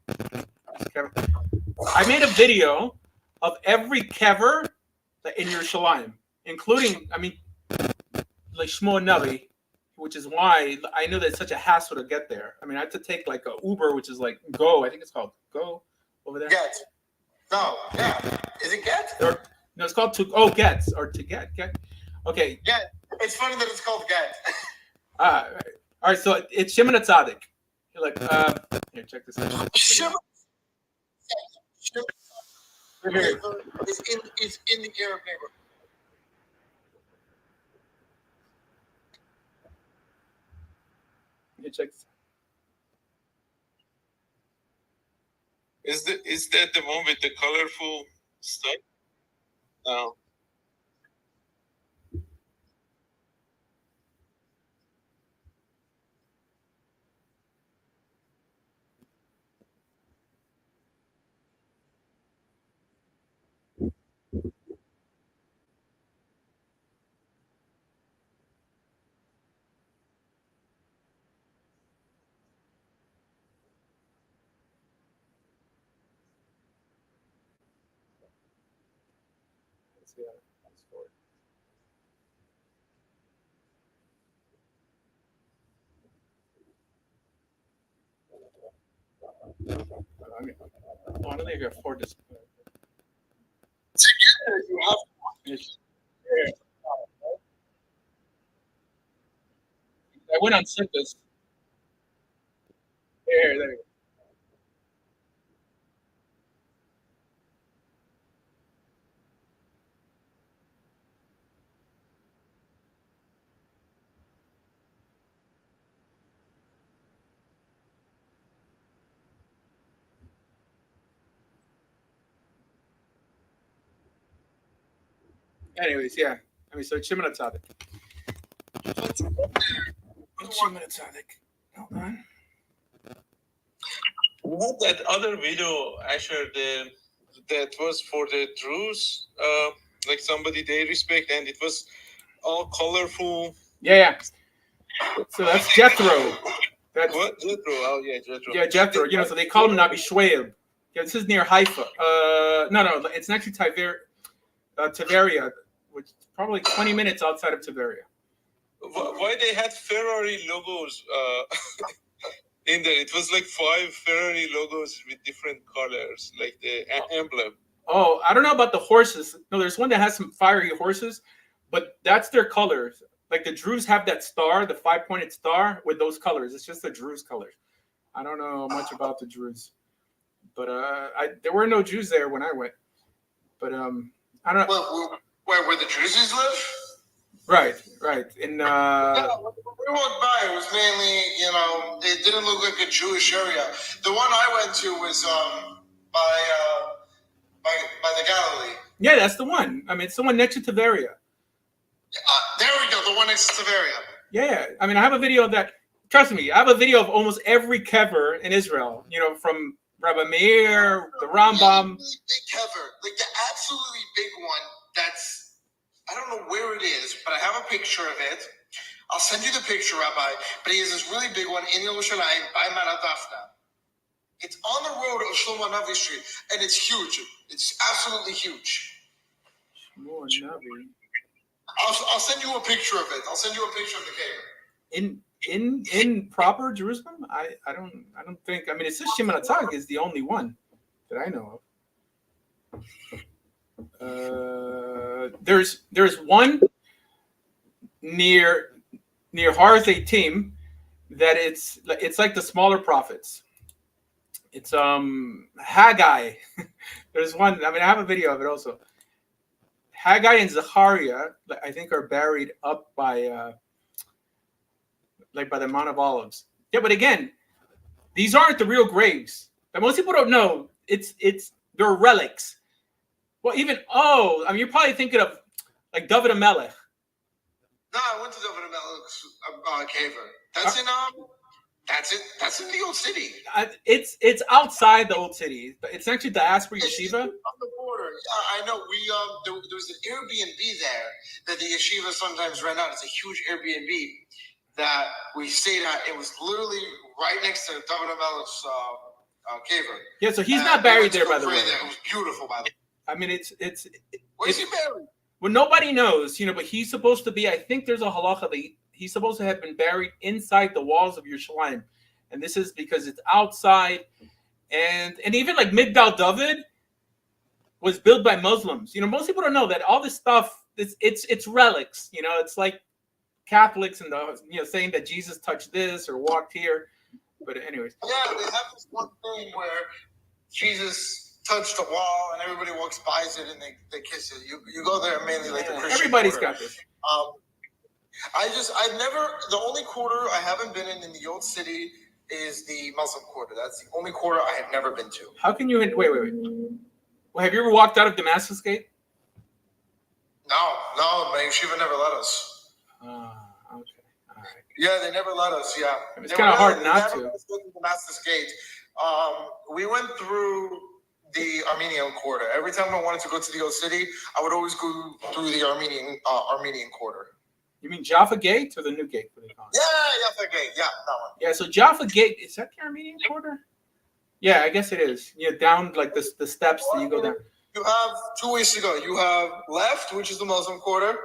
I made a video of every kever in Yerushalayim, including, like Shmuel Navi, which is why I knew that it's such a hassle to get there. I mean, I had to take like a Uber, which is like Go. I think it's called Go over there.
Get. No, yeah. Is it Get?
No, it's called Get. Get. Okay.
Get. It's funny that it's called Get.
All right. So it's Shimon HaTzadik. You're like, here, check this out.
Shimon.
Here.
It's in the Arab neighborhood.
Here, check this out.
Is that the one with the colorful stuff? No.
Yeah, that's for it. I mean, I don't think I can afford this.
You have
It's- I went on Simpas. There you go. Anyways, yeah. I mean, so Shimon Tzadik. Shimon Tzadik. Hold on.
What that other video, Asher, that was for the Druze, like somebody they respect, and it was all colorful.
Yeah. So that's Jethro. That's
What? Jethro? Oh, yeah, Jethro.
yeah, Jethro. You know, so they call him Nabi Shweib. Yeah, this is near Haifa. No, it's next to Tiberia, which is probably 20 minutes outside of Tiberia.
Why they had Ferrari logos in there? It was like 5 Ferrari logos with different colors, like the emblem.
Oh, I don't know about the horses. No, there's one that has some fiery horses, but that's their colors. Like the Druze have that star, the 5-pointed star with those colors. It's just the Druze colors. I don't know much about the Druze, but there were no Jews there when I went. But I don't know.
well, where the Druzes live?
Right. In
Yeah, when we walked by, it was mainly, it didn't look like a Jewish area. The one I went to was by the Galilee.
yeah, that's the one. I mean, it's the one next to Tiberia.
There we go, the one next to Tiberia.
Yeah. I mean, I have a video of that. Trust me, I have a video of almost every kever in Israel. You know, from Rabbi Meir, the Rambam.
Big kever, like the absolutely big one. That's, I don't know where it is, but I have a picture of it. I'll send you the picture, Rabbi. But he has this really big one in Yerushalayim by Maradafna. It's on the road of Shlomo Navi Street, and it's huge. It's absolutely huge.
Shmuel Navi.
I'll send you a picture of it. I'll send you a picture of the cave.
In proper Jerusalem, I don't think. I mean, it says Shimon Tzadik is the only one that I know of. There's one near Har 18 that it's like the smaller prophets. It's Haggai. There's one. I mean, I have a video of it also. Haggai and Zechariah, I think, are buried up by the Mount of Olives. Yeah, but again, these aren't the real graves. And most people don't know. They're relics. Well, I mean, you're probably thinking of like David Amelech.
No, I went to David Amelech's caver. That's in the old city.
It's outside the old city. It's actually diaspora yeshiva.
On the border. Yeah, I know. There was an Airbnb there that the yeshiva sometimes rent out. It's a huge Airbnb that we stayed at. It was literally right next to David Amelech's caver.
Yeah, so he's not buried there, by the way.
It was beautiful, by the way.
I mean,
Where's he buried?
Well, nobody knows, but he's supposed to be. I think there's a halacha that he's supposed to have been buried inside the walls of Yerushalayim, and this is because it's outside, and even like Migdal David was built by Muslims. Most people don't know that all this stuff it's relics. It's like Catholics and saying that Jesus touched this or walked here. But anyways,
yeah, they have this one thing where Jesus touched the wall and everybody walks by it and they kiss it. You go there mainly like the Christian
everybody's
quarter.
got this.
The only quarter I haven't been in the old city is the Muslim quarter. That's the only quarter I have never been to.
How can you wait? Well, have you ever walked out of Damascus Gate?
No, my yeshiva never let us.
Okay, all right.
Yeah, they never let us. Yeah,
it's kind of hard not to.
Damascus Gate. We went through the Armenian quarter. Every time I wanted to go to the old city, I would always go through the Armenian quarter.
You mean Jaffa Gate or the new gate?
Yeah, Jaffa Gate. Yeah, that one.
Yeah, so Jaffa Gate, is that the Armenian quarter? Yeah, I guess it is. Down like the steps that you go down.
You have two ways to go. You have left, which is the Muslim quarter,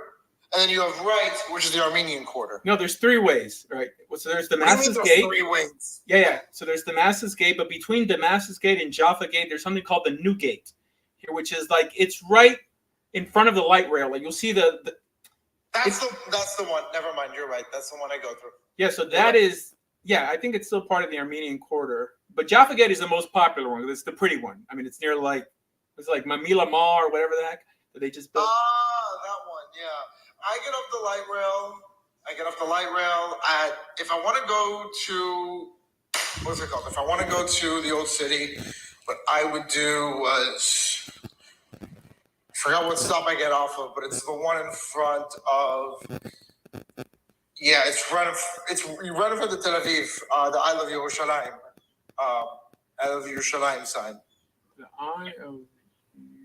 and then you have right, which is the Armenian quarter.
No, there's three ways, right? So there's
What do you mean
Damascus
there's
Gate.
3 ways?
Yeah. So there's Damascus Gate, but between Damascus Gate and Jaffa Gate, there's something called the New Gate here, which is like it's right in front of the light rail. Like you'll see
That's the one. Never mind. You're right. That's the one I go through.
Yeah, so that is, I think it's still part of the Armenian quarter. But Jaffa Gate is the most popular one. It's the pretty one. I mean, it's near it's like Mamila Mall or whatever the heck that they just built.
Ah, that one. Yeah. I get off the light rail. If I want to go to, what's it called? If I want to go to the old city, what I would do was, I forgot what stop I get off of, but it's the one in front of, it's right in front of Tel Aviv, the I Love Yerushalayim, I Love Yerushalayim sign.
The Eye of,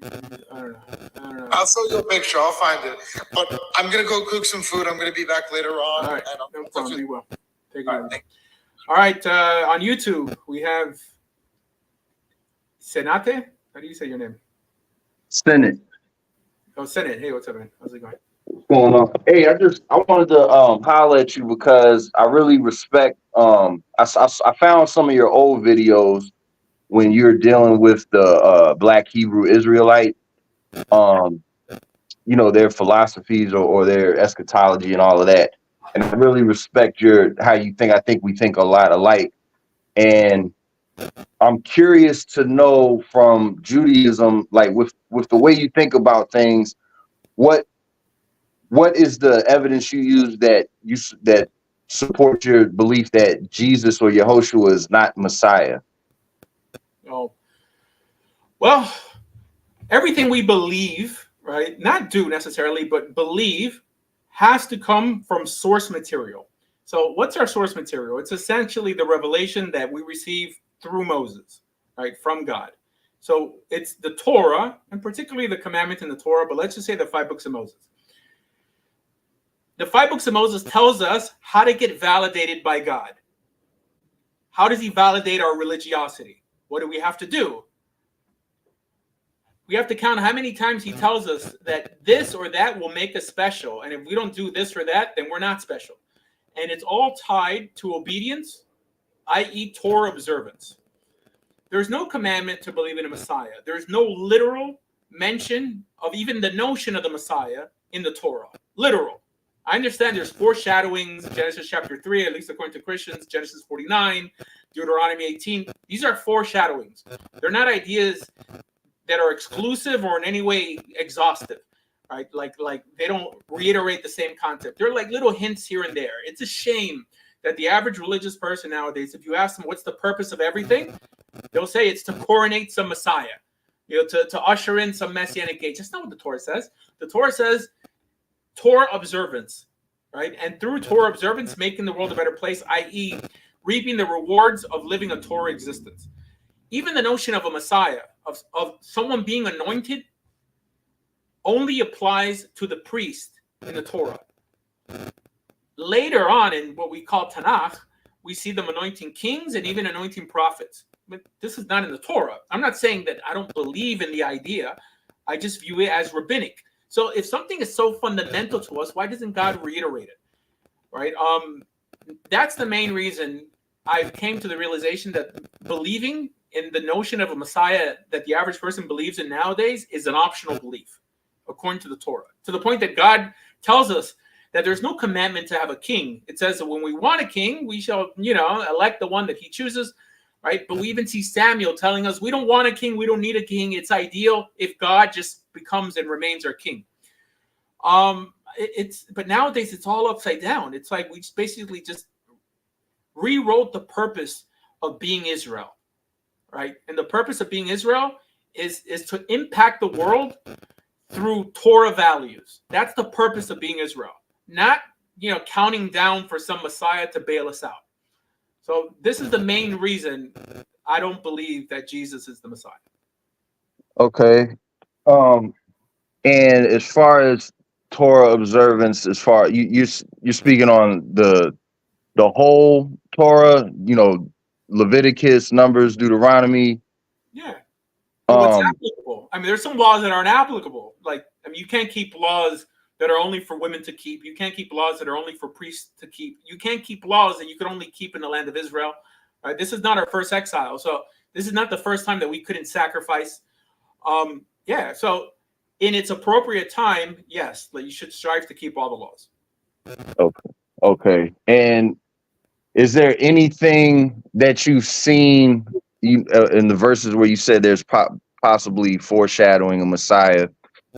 I don't know.
I'll show you a picture. I'll find it. But I'm going to go cook some food. I'm going to be back later on.
All right.
And
No problem. Be well. Take
All
care.
right,
All right. On YouTube, we have Senate. How do you say your name?
Senate.
Oh, Senate. Hey, what's up, man? How's it going?
What's going on? Hey, I wanted to holler at you because I really respect I found some of your old videos when you're dealing with the Black Hebrew Israelite, their philosophies or their eschatology and all of that. And I really respect how you think. I think we think a lot alike. And I'm curious to know from Judaism, like with the way you think about things, what is the evidence you use that supports your belief that Jesus or Yehoshua is not Messiah?
Oh, well, everything we believe, right? Not do necessarily, but believe has to come from source material. So what's our source material? It's essentially the revelation that we receive through Moses, right? From God. So it's the Torah, and particularly the commandment in the Torah, but let's just say the 5 books of Moses. The 5 books of Moses tells us how to get validated by God. How does he validate our religiosity? What do we have to do? We have to count how many times he tells us that this or that will make us special. And if we don't do this or that, then we're not special. And it's all tied to obedience, i.e. Torah observance. There's no commandment to believe in a Messiah. There's no literal mention of even the notion of the Messiah in the Torah. Literal. I understand there's foreshadowings, Genesis chapter 3, at least according to Christians, Genesis 49, Deuteronomy 18. These are foreshadowings. They're not ideas that are exclusive or in any way exhaustive, right? Like they don't reiterate the same concept. They're like little hints here and there. It's a shame that the average religious person nowadays, if you ask them what's the purpose of everything, they'll say it's to coronate some Messiah, to usher in some messianic age. That's not what the Torah says. The Torah says Torah observance, right? And through Torah observance, making the world a better place, i.e. reaping the rewards of living a Torah existence. Even the notion of a Messiah, of someone being anointed, only applies to the priest in the Torah. Later on in what we call Tanakh, we see them anointing kings and even anointing prophets. But this is not in the Torah. I'm not saying that I don't believe in the idea. I just view it as rabbinic. So if something is so fundamental to us, why doesn't God reiterate it? Right? That's the main reason I came to the realization that believing in the notion of a Messiah that the average person believes in nowadays is an optional belief, according to the Torah. To the point that God tells us that there's no commandment to have a king. It says that when we want a king, we shall, elect the one that he chooses, right? But we even see Samuel telling us we don't want a king, we don't need a king. It's ideal if God just becomes and remains our king. But nowadays it's all upside down. It's like we basically just rewrote the purpose of being Israel, right? And the purpose of being Israel is to impact the world through Torah values. That's the purpose of being Israel, not counting down for some Messiah to bail us out. So this is the main reason I don't believe that Jesus is the Messiah.
Okay. And as far as Torah observance, you're speaking on the whole Torah, Leviticus, Numbers, Deuteronomy.
Yeah. What's applicable? I mean, there's some laws that aren't applicable. Like, I mean, you can't keep laws that are only for women to keep. You can't keep laws that are only for priests to keep. You can't keep laws that you can only keep in the land of Israel. Right? This is not our first exile. So this is not the first time that we couldn't sacrifice. Yeah. So in its appropriate time, yes, you should strive to keep all the laws.
Okay. And is there anything that you've seen in the verses where you said there's possibly foreshadowing a Messiah?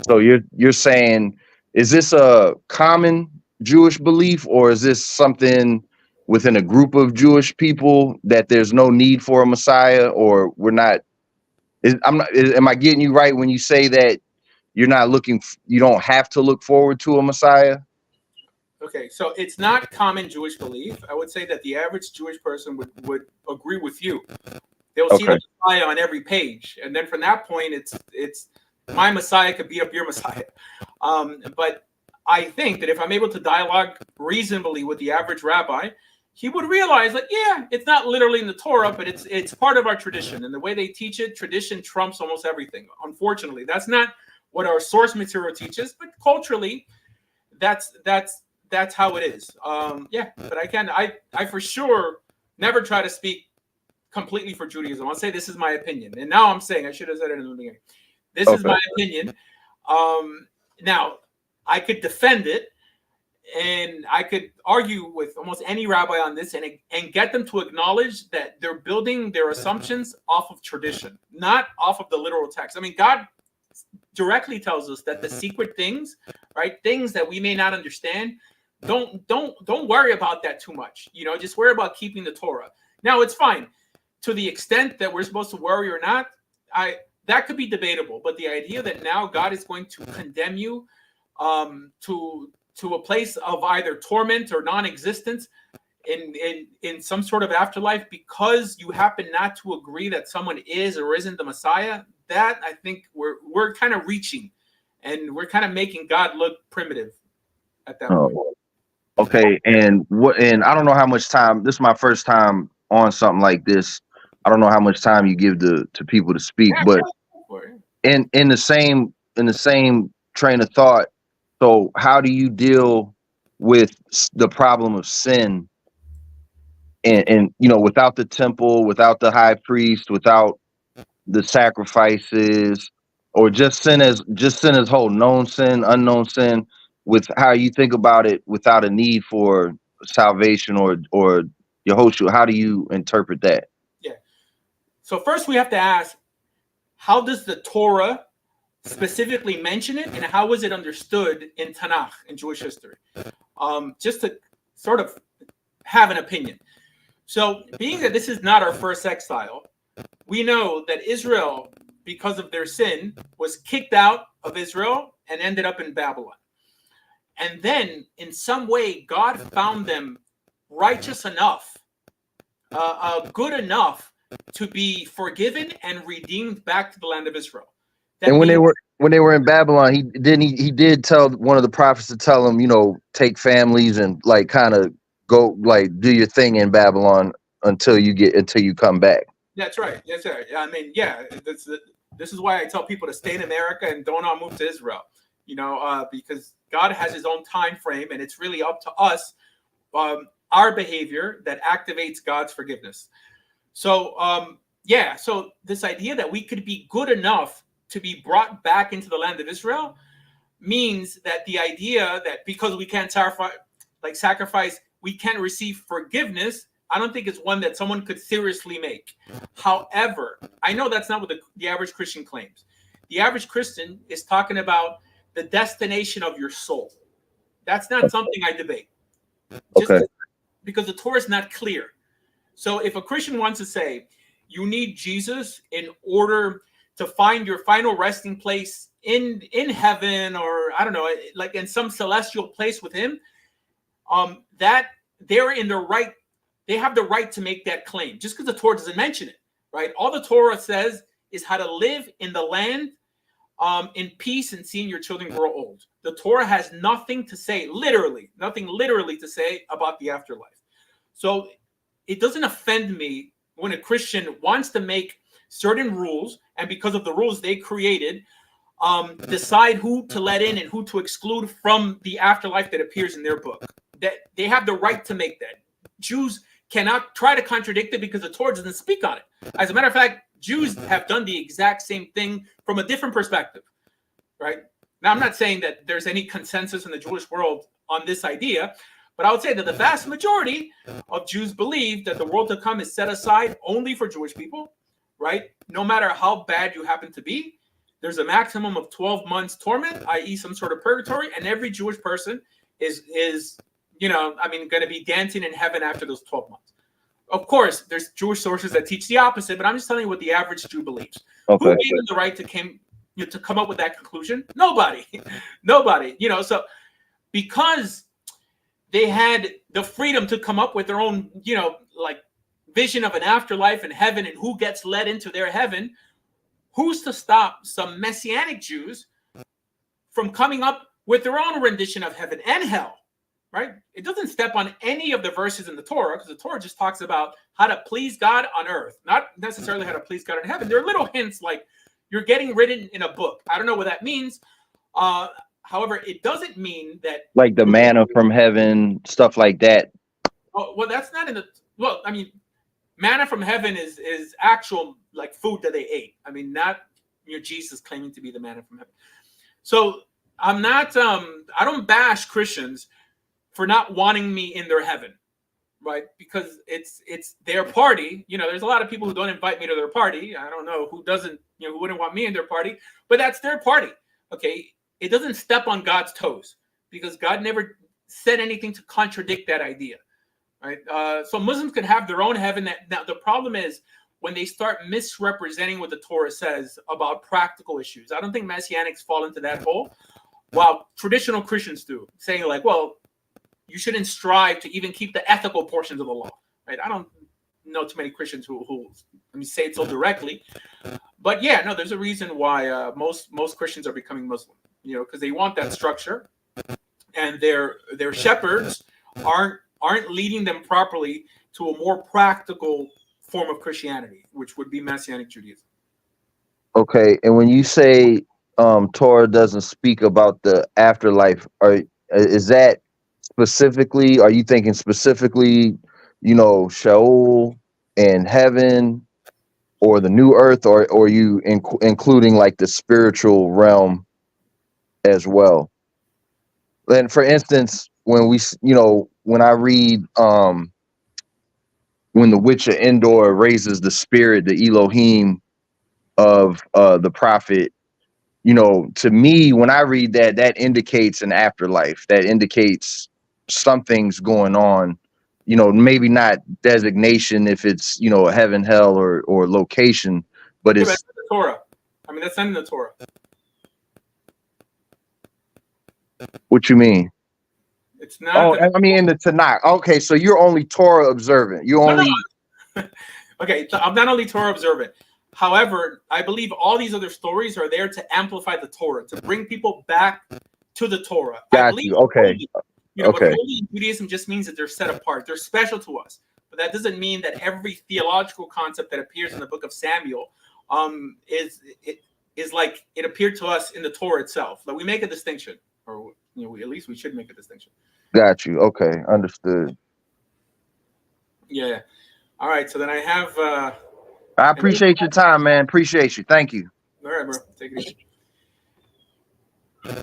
So you're saying, is this a common Jewish belief, or is this something within a group of Jewish people that there's no need for a Messiah, or we're not? Am I getting you right when you say that you're not looking? You don't have to look forward to a Messiah.
Okay, so it's not common Jewish belief. I would say that the average Jewish person would agree with you. They'll see the Messiah on every page, and then from that point, it's my Messiah could beat up your Messiah. But I think that if I'm able to dialogue reasonably with the average rabbi, he would realize that, yeah, it's not literally in the Torah, but it's part of our tradition, and the way they teach it, tradition trumps almost everything. Unfortunately, that's not what our source material teaches, but culturally, that's how it is. Yeah, but I for sure never try to speak completely for Judaism. I'll say this is my opinion, and now I'm saying I should have said it in the beginning. This is my opinion. Now I could defend it, and I could argue with almost any rabbi on this, and get them to acknowledge that they're building their assumptions off of tradition, not off of the literal text. I mean, God directly tells us that the secret things, right, things that we may not understand, don't worry about that too much. Just worry about keeping the Torah. Now, it's fine to the extent that we're supposed to worry or not. That could be debatable, but the idea that now God is going to condemn you to a place of either torment or non-existence in some sort of afterlife because you happen not to agree that someone is or isn't the Messiah, that I think we're kind of reaching, and we're kind of making God look primitive at that point.
Okay, and I don't know how much time. This is my first time on something like this. I don't know how much time you give to people to speak, but in the same train of thought. So how do you deal with the problem of sin? And without the temple, without the high priest, without the sacrifices, or just sin as whole, known sin, unknown sin, with how you think about it without a need for salvation or Yehoshua. How do you interpret that?
Yeah. So first we have to ask, how does the Torah specifically mention it, and how was it understood in Tanakh, in Jewish history? Just to sort of have an opinion. So being that this is not our first exile, we know that Israel, because of their sin, was kicked out of Israel and ended up in Babylon. And then in some way, God found them righteous enough, good enough to be forgiven and redeemed back to the land of Israel.
And when they were in Babylon, he did tell one of the prophets to tell them, take families and kind of go do your thing in Babylon until you come back.
That's right. That's right. I mean, yeah, this is why I tell people to stay in America and don't all move to Israel. Because God has his own time frame, and it's really up to us, our behavior, that activates God's forgiveness. So, so this idea that we could be good enough to be brought back into the land of Israel means that the idea that because we can't sacrifice, we can't receive forgiveness, I don't think it's one that someone could seriously make. However, I know that's not what the average Christian claims. The average Christian is talking about the destination of your soul. That's not something I debate. Because the Torah is not clear. So if a Christian wants to say you need Jesus in order to find your final resting place in heaven, or I don't know, like in some celestial place with him, that they're in the right. They have the right to make that claim just because the Torah doesn't mention it, right? All the Torah says is how to live in the land in peace and seeing your children grow old. The Torah has nothing to say, nothing literally to say about the afterlife. So it doesn't offend me when a Christian wants to make certain rules, and because of the rules they created, decide who to let in and who to exclude from the afterlife that appears in their book. That they have the right to make that. Jews cannot try to contradict it because the Torah doesn't speak on it. As a matter of fact, Jews have done the exact same thing from a different perspective, right? Now, I'm not saying that there's any consensus in the Jewish world on this idea, but I would say that the vast majority of Jews believe that the world to come is set aside only for Jewish people, right? No matter how bad you happen to be, there's a maximum of 12 months torment, i.e. some sort of purgatory, and every Jewish person is going to be dancing in heaven after those 12 months. Of course, there's Jewish sources that teach the opposite, but I'm just telling you what the average Jew believes.
Okay.
Who gave them the right to come up with that conclusion? Nobody. Nobody. So because they had the freedom to come up with their own, vision of an afterlife and heaven and who gets led into their heaven, who's to stop some messianic Jews from coming up with their own rendition of heaven and hell, right? It doesn't step on any of the verses in the Torah, because the Torah just talks about how to please God on earth, not necessarily how to please God in heaven. There are little hints like you're getting written in a book. I don't know what that means. However, it doesn't mean that
Like the manna from heaven, stuff like that.
Oh, well, that's not in the. Well, I mean, manna from heaven is actual like food that they ate. I mean, not Jesus claiming to be the manna from heaven. So I'm not. I don't bash Christians for not wanting me in their heaven, right? Because it's their party. There's a lot of people who don't invite me to their party. I don't know who doesn't. Who wouldn't want me in their party? But that's their party. Okay, it doesn't step on God's toes because God never said anything to contradict that idea. Right? So Muslims can have their own heaven. Now, the problem is when they start misrepresenting what the Torah says about practical issues. I don't think Messianics fall into that hole, while traditional Christians do, saying like, well, you shouldn't strive to even keep the ethical portions of the law. Right? I don't know too many Christians who let me say it so directly. But yeah, no, there's a reason why most Christians are becoming Muslim, because they want that structure, and their shepherds aren't leading them properly to a more practical form of Christianity, which would be Messianic Judaism.
Okay, and when you say Torah doesn't speak about the afterlife, is that specifically? Are you thinking specifically, Sheol and heaven, or the new earth, or are you including like the spiritual realm as well? And for instance, when when I read when the witch of Endor raises the spirit, the Elohim of the prophet, to me, when I read that, that indicates an afterlife. That indicates something's going on. Maybe not designation if it's a heaven, hell, or location, but it's
that's the Torah. I mean, that's not in the Torah.
What you mean?
It's not.
Oh, I mean in the Tanakh. Okay, so you're only Torah observant. You only.
No. Okay, so I'm not only Torah observant. However, I believe all these other stories are there to amplify the Torah, to bring people back to the Torah.
Got you. Okay.
But holy in Judaism just means that they're set apart. They're special to us. But that doesn't mean that every theological concept that appears in the book of Samuel is like it appeared to us in the Torah itself. Like we make a distinction, or at least we should make a distinction.
Got you. Okay, understood.
Yeah. All right. So then I have.
I appreciate your time, man. Appreciate you. Thank you.
All right, bro. Take it easy.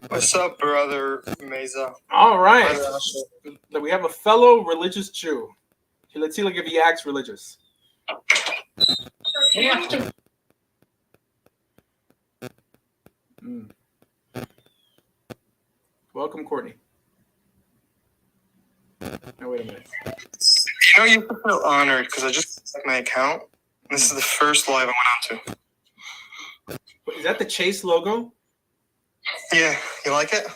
What's up, brother Meza?
All right. We have a fellow religious Jew. Okay, let's see if he acts religious. Welcome, Courtney. No, wait a minute.
You feel honored because I just checked my account. This is the first live I went on to.
Is that the Chase logo?
Yeah, you like it?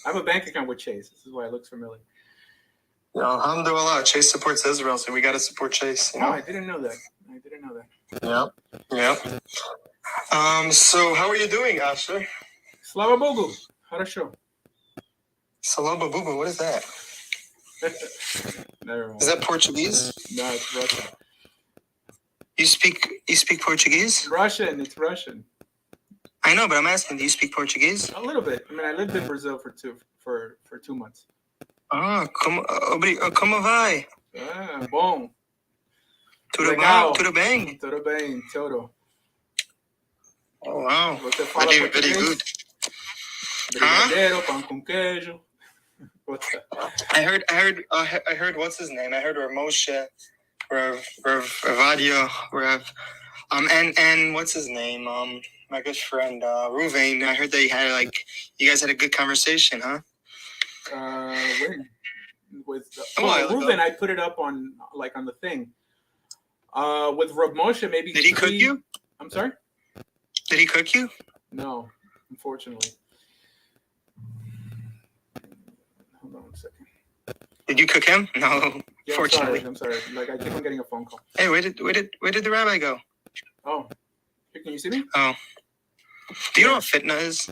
I have a bank account with Chase. This is why it looks familiar.
Alhamdulillah, Chase supports Israel, so we got to support Chase.
No, I didn't know that.
Yep. So how are you doing, Asher?
Slava Bogu. Хорошо.
Slava Bogu, what is that?
Never mind.
Is that Portuguese?
No, it's Russian.
You speak Portuguese?
Russian. It's Russian.
I know, but I'm asking, do you speak Portuguese?
A little bit. I mean, I lived in Brazil for 2 months.
Ah, como vai?
Ah, bom.
Tudo
Legal.
bem? Tudo bem?
Tudo bem, tudo.
Oh, wow.
Você fala
Very
português?
good.
Brigadeiro, pão com queijo. What's that?
I heard. What's his name? I heard Ramosha, Ravadio, and what's his name? My good friend Ruvain. I heard they had you guys had a good conversation, huh?
When? With
A while ago.
Ruben, I put it up on the thing. With Rav Moshe, maybe.
Did he cook you?
I'm sorry?
Did he cook you?
No, unfortunately. Hold on 1 second.
Did you cook him? No,
Yeah,
fortunately.
I'm sorry. I keep on getting a phone call.
Hey, where did the rabbi go?
Oh, here, can you see me?
Oh, do you know what fitna is?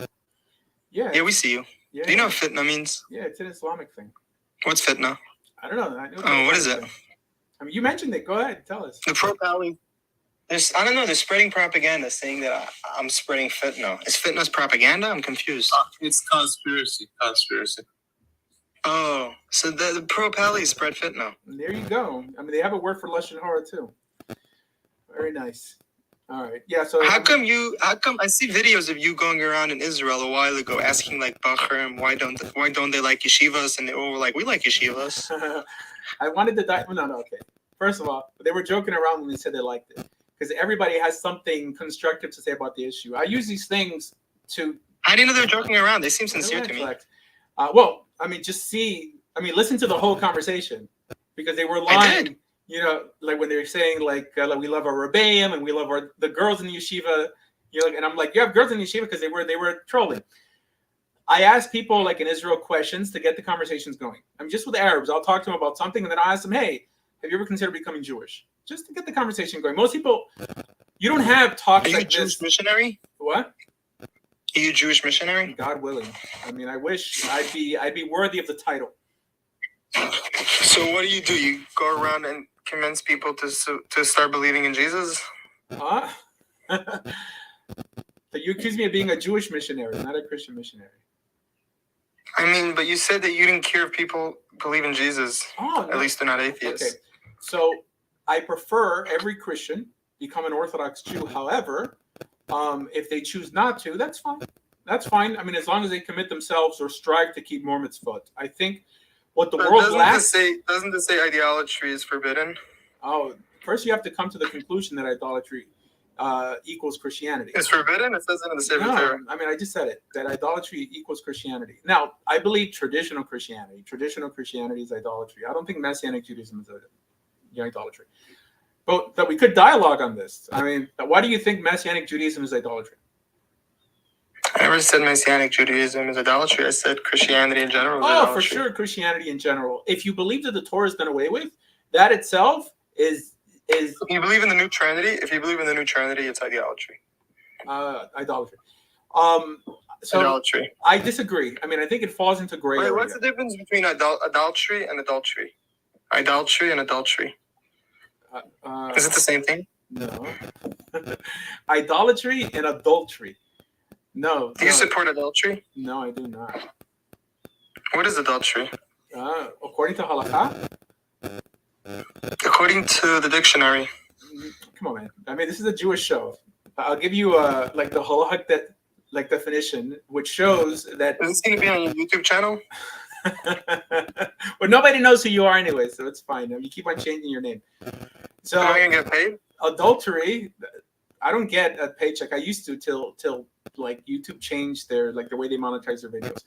Yeah.
Yeah, we see you.
Yeah.
Do you know what fitna means?
Yeah, it's an Islamic thing.
What's fitna?
I don't know. I know
Oh, what is it?
I mean, you mentioned it. Go ahead, tell us.
The pro-Pali. I don't know. They're spreading propaganda saying that I'm spreading fitna. Is fitna's propaganda? I'm confused.
It's conspiracy.
Oh, so the pro-Pali spread fitna.
There you go. I mean, they have a word for lashon hara too. Very nice. All right. Yeah. So
How come I see videos of you going around in Israel a while ago asking Bachrim why don't they like yeshivas, and they were like, we like yeshivas.
I wanted to die. No, okay. First of all, they were joking around when they said they liked it because everybody has something constructive to say about the issue. I use these things to.
I didn't know they were joking around. They seem sincere to me.
Well, I mean, listen to the whole conversation because they were lying.
I did.
You know, like when they were saying we love our rebbeim and we love the girls in the yeshiva. And I'm like, you have girls in the yeshiva because they were trolling. I ask people in Israel questions to get the conversations going. I mean, just with the Arabs, I'll talk to them about something and then I'll ask them, hey, have you ever considered becoming Jewish? Just to get the conversation going. Most people, you don't have talks
Are you
like
a Jewish
this.
missionary?
What?
Are you a Jewish missionary?
God willing. I mean, I wish I'd be worthy of the title.
So what do? You go around and convince people to start believing in Jesus?
Huh? So you accuse me of being a Jewish missionary, not a Christian missionary.
I mean, but you said that you didn't care if people believe in Jesus.
Oh, no.
At least they're not atheists.
Okay. So I prefer every Christian become an Orthodox Jew. However, if they choose not to, that's fine. That's fine. I mean, as long as they commit themselves or strive to keep more mitzvot. I think what the world lacks.
Doesn't this say idolatry is forbidden?
Oh, first you have to come to the conclusion that idolatry equals Christianity.
It's forbidden? It says it in the Sefer Torah.
I mean, I just said it, that idolatry equals Christianity. Now, I believe traditional Christianity is idolatry. I don't think messianic Judaism is idolatry. But that we could dialogue on this. I mean, why do you think messianic Judaism is idolatry?
I never said messianic Judaism is idolatry. I said Christianity in general is idolatry.
For sure, Christianity in general. If you believe that the Torah is done away with, that itself is
If you believe in the new Trinity, it's idolatry.
Idolatry.
Idolatry.
I disagree. I mean, I think it falls into gray area.
What's the difference between adultery and adultery? Idolatry and adultery. Is it the same thing?
No. Idolatry and adultery. No.
Do you support adultery?
No, I do not.
What is adultery?
According to halakha?
According to the dictionary.
Come on, man. I mean, this is a Jewish show. I'll give you the halakha definition, which shows that.
Is this going to be on your YouTube channel?
Well, nobody knows who you are anyway, so it's fine. You keep on changing your name. So
am I going to get paid?
Adultery, I don't get a paycheck. I used to till YouTube changed the way they monetize their videos.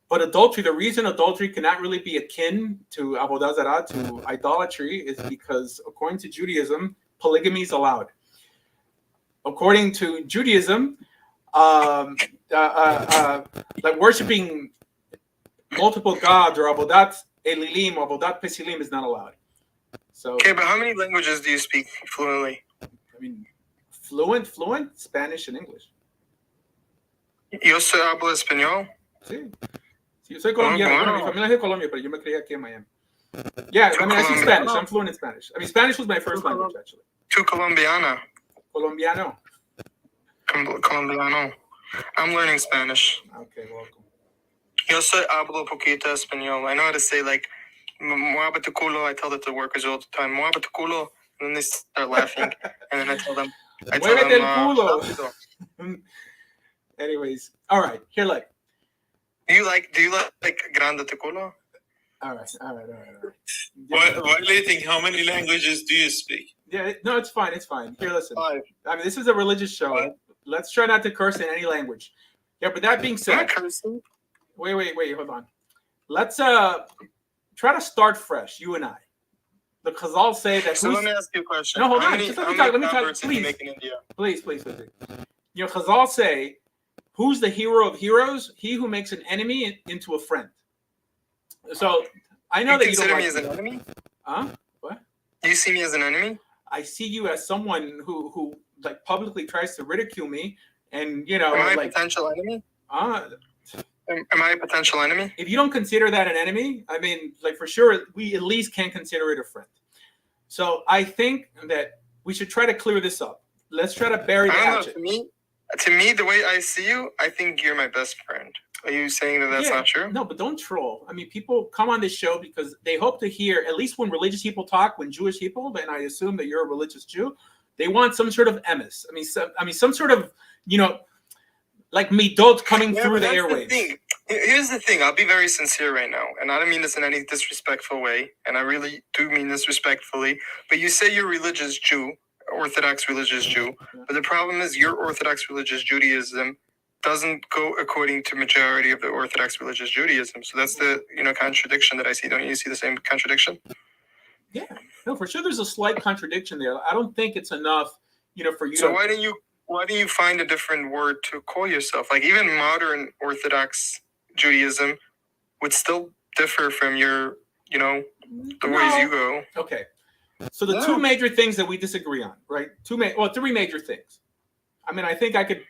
But adultery, the reason adultery cannot really be akin to avodah zarah, to idolatry, is because according to Judaism, polygamy is allowed. According to Judaism, worshiping multiple gods or avodat elilim or avodat pesilim is not allowed. So
okay, but how many languages do you speak fluently?
I mean, fluent, Spanish and English.
Yo se hablo español.
Sí. Sí, yo soy colombiano. Bueno, mi familia es de Colombia, pero yo me crié aquí en Miami. Yeah, I mean, I speak Spanish. I'm fluent in Spanish. I mean, Spanish was my first language, actually.
Tu colombiana.
Colombiano.
Colombiano. I'm learning Spanish.
Okay, welcome.
Yo soy hablo poquito español. I know how to say like muévete tu culo. I tell that to workers all the time. Muévete tu culo. And then they start laughing. And then I tell them,
Muévete el culo.
rápido.
Anyways, all right. Here, like.
Do you like grande tu culo?
All right.
Violating how many languages do you speak?
Yeah, no, it's fine. Here, listen.
5.
I mean, this is a religious show.
5.
Let's try not to curse in any language. Yeah, but that being
Am I
said,
cursing?
wait, hold on. Let's try to start fresh, you and I. The Chazal say that.
So let me ask you a question.
No, hold
How
on.
many,
Just
how
let
many
me talk,
converts did you
please.
make in India?
Please. You know, Chazal say, who's the hero of heroes? He who makes an enemy into a friend. So I know
You
that you don't
consider
like
me as an enemy?
Huh? What?
Do you see me as an enemy?
I see you as someone who like publicly tries to ridicule me, and you know,
Am I a
like,
potential enemy? Am I a potential enemy?
if you don't consider that an enemy, I mean, like for sure, we at least can consider it a friend. So I think that we should try to clear this up. Let's try to bury the
I don't
hatchet.
know. To me, the way I see you, I think you're my best friend. Are you saying that that's
Yeah,
not true?
No, but don't troll. I mean, people come on this show because they hope to hear, at least when religious people talk, when Jewish people, and I assume that you're a religious Jew, they want some sort of emes. I mean, some sort of, you know, like midot coming through the airwaves.
Here's the thing. I'll be very sincere right now, and I don't mean this in any disrespectful way, and I really do mean this respectfully. But you say you're a religious Jew, Orthodox religious Jew, but the problem is your Orthodox religious Judaism doesn't go according to majority of the Orthodox religious Judaism. So that's the contradiction that I see. Don't you see the same contradiction?
Yeah, no, for sure. There's a slight contradiction there. I don't think it's enough, you know, for you.
So why don't you find a different word to call yourself? Like even modern Orthodox Judaism would still differ from your, you know, the ways you go.
Okay. So the two major things that we disagree on, right? Three major things. I mean, I think I could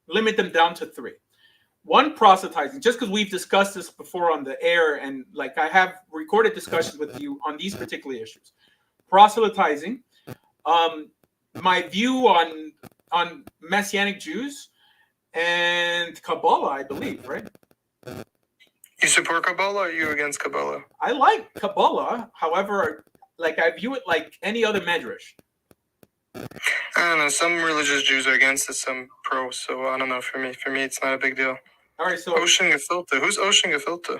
limit them down to 3. One, proselytizing, just because we've discussed this before on the air, and like I have recorded discussions with you on these particular issues. Proselytizing, my view on messianic Jews, and Kabbalah, I believe, right?
You support Kabbalah, or are you against Kabbalah?
I like Kabbalah, however, like I view it like any other medrash.
I don't know. Some religious Jews are against it, some pro. So I don't know. For me, it's not a big deal.
All right, so
Ocean gefilte. Who's ocean gefilte?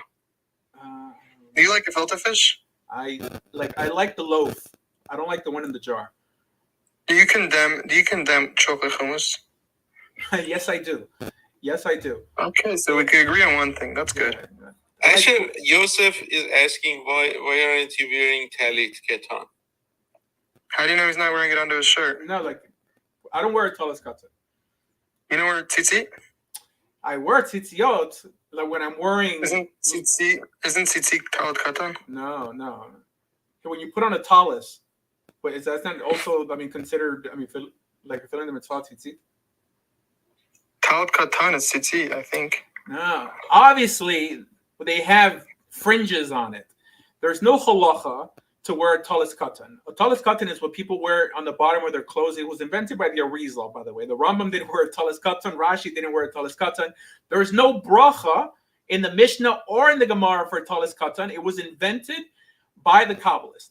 Do you like gefilte fish?
I like the loaf. I don't like the one in the jar.
Do you condemn chocolate hummus?
Yes, I do.
Okay, so we can agree on one thing. That's good.
Yeah.
Actually, Joseph is asking why aren't you wearing talit ketan?
How do you know he's not wearing it under his shirt?
No, like I don't wear a talis katan.
You know where tzitzit?
I wear tzitziot like when I'm wearing.
Isn't tzitzit talit katan?
No. When you put on a talis, but is that not also? I mean, considered? I mean, like filling the mitzvah tzitzit.
Talit katan is tzitzit, I think.
No, obviously they have fringes on it. There's no halacha to wear a talis katan. A talis katan is what people wear on the bottom of their clothes. It was invented by the Arizal, by the way. The Rambam didn't wear a talis katan. Rashi didn't wear a talis katan. There is no bracha in the Mishnah or in the Gemara for a talis katan. It was invented by the Kabbalists.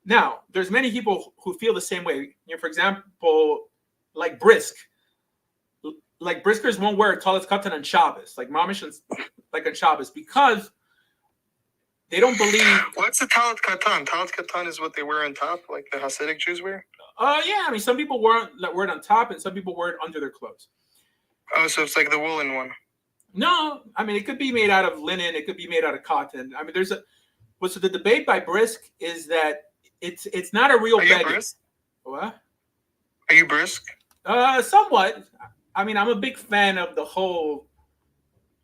Now, there's many people who feel the same way. You know, for example, like Brisk. Like Briskers won't wear a talis katan on Shabbos, like Mamish, like on Shabbos, because they don't believe.
What's the talit katan? Talit katan is what they wear on top, like the Hasidic Jews wear?
Yeah. I mean, some people wear it on top, and some people wear it under their clothes.
Oh, so it's like the woolen one.
No, I mean, it could be made out of linen. It could be made out of cotton. I mean, so the debate by Brisk is that it's not a real
Are you
begging.
brisk?
What?
Are you brisk?
Somewhat. I mean, I'm a big fan of the whole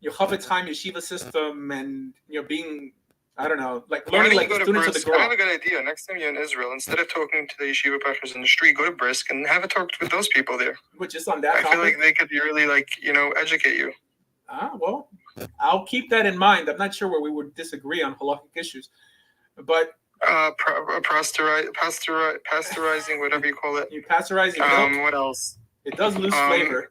Chofetz Chaim yeshiva system, and being, I don't know, like learning like the students of the
I have a
girl.
good idea. Next time you're in Israel, instead of talking to the yeshiva pashers in the street, go to Brisk and have a talk with those people there.
Which is on that
I
topic.
feel like they could really, educate you.
Well, I'll keep that in mind. I'm not sure where we would disagree on halakhic issues. But
pasteurizing, whatever you call it.
you pasteurize your milk.
What else?
It does lose flavor.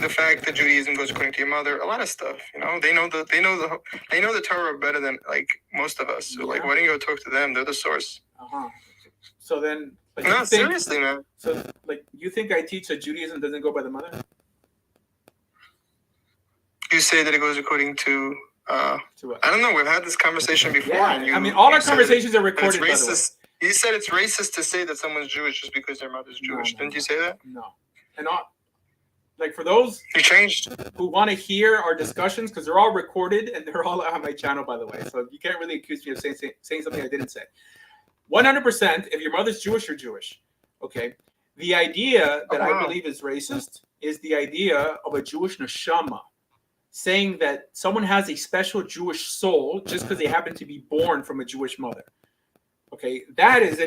The fact that Judaism goes according to your mother, a lot of stuff. They know the Torah better than like most of us. So like, why don't you go talk to them? They're the source.
So then, like,
no, seriously, man.
So like, you think I teach that Judaism doesn't go by the mother?
You say that it goes according to. I don't know. We've had this conversation before.
Yeah,
and
all our conversations are recorded. By the way.
You said it's racist to say that someone's Jewish just because their mother's Jewish. Didn't you say that?
No. And like for those
you changed
who want to hear our discussions, because they're all recorded and they're all on my channel, by the way. So you can't really accuse me of saying something I didn't say. 100%. If your mother's Jewish, you're Jewish. Okay. The idea that I believe is racist is the idea of a Jewish neshama, saying that someone has a special Jewish soul just because they happen to be born from a Jewish mother. Okay, that is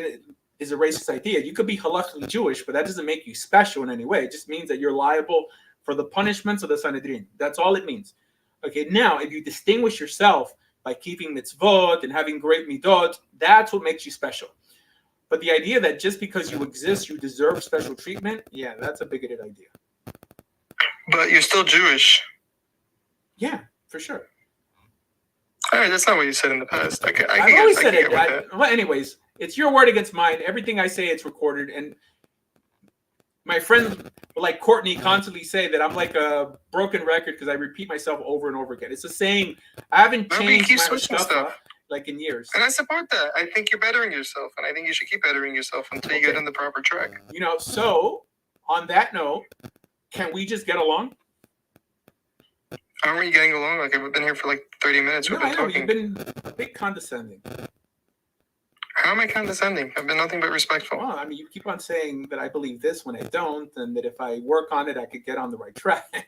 a racist idea. You could be halakhically Jewish, but that doesn't make you special in any way. It just means that you're liable for the punishments of the Sanhedrin. That's all it means. Okay, now if you distinguish yourself by keeping mitzvot and having great midot, that's what makes you special. But the idea that just because you exist, you deserve special treatment, yeah, that's a bigoted idea.
But you're still Jewish.
Yeah, for sure.
All right, that's not what you said in the past.
I've always said it. Well, anyways, it's your word against mine. Everything I say, it's recorded. And my friends like Courtney constantly say that I'm like a broken record because I repeat myself over and over again. It's a saying. I haven't changed my stuff like in years.
And I support that. I think you're bettering yourself, and I think you should keep bettering yourself until you get on the proper track.
So on that note, can we just get along?
Aren't we getting along? Like, we've been here for like 30 minutes. We've been talking.
You've been a bit condescending.
How am I condescending? I've been nothing but respectful.
Well, you keep on saying that I believe this when I don't, and that if I work on it, I could get on the right track.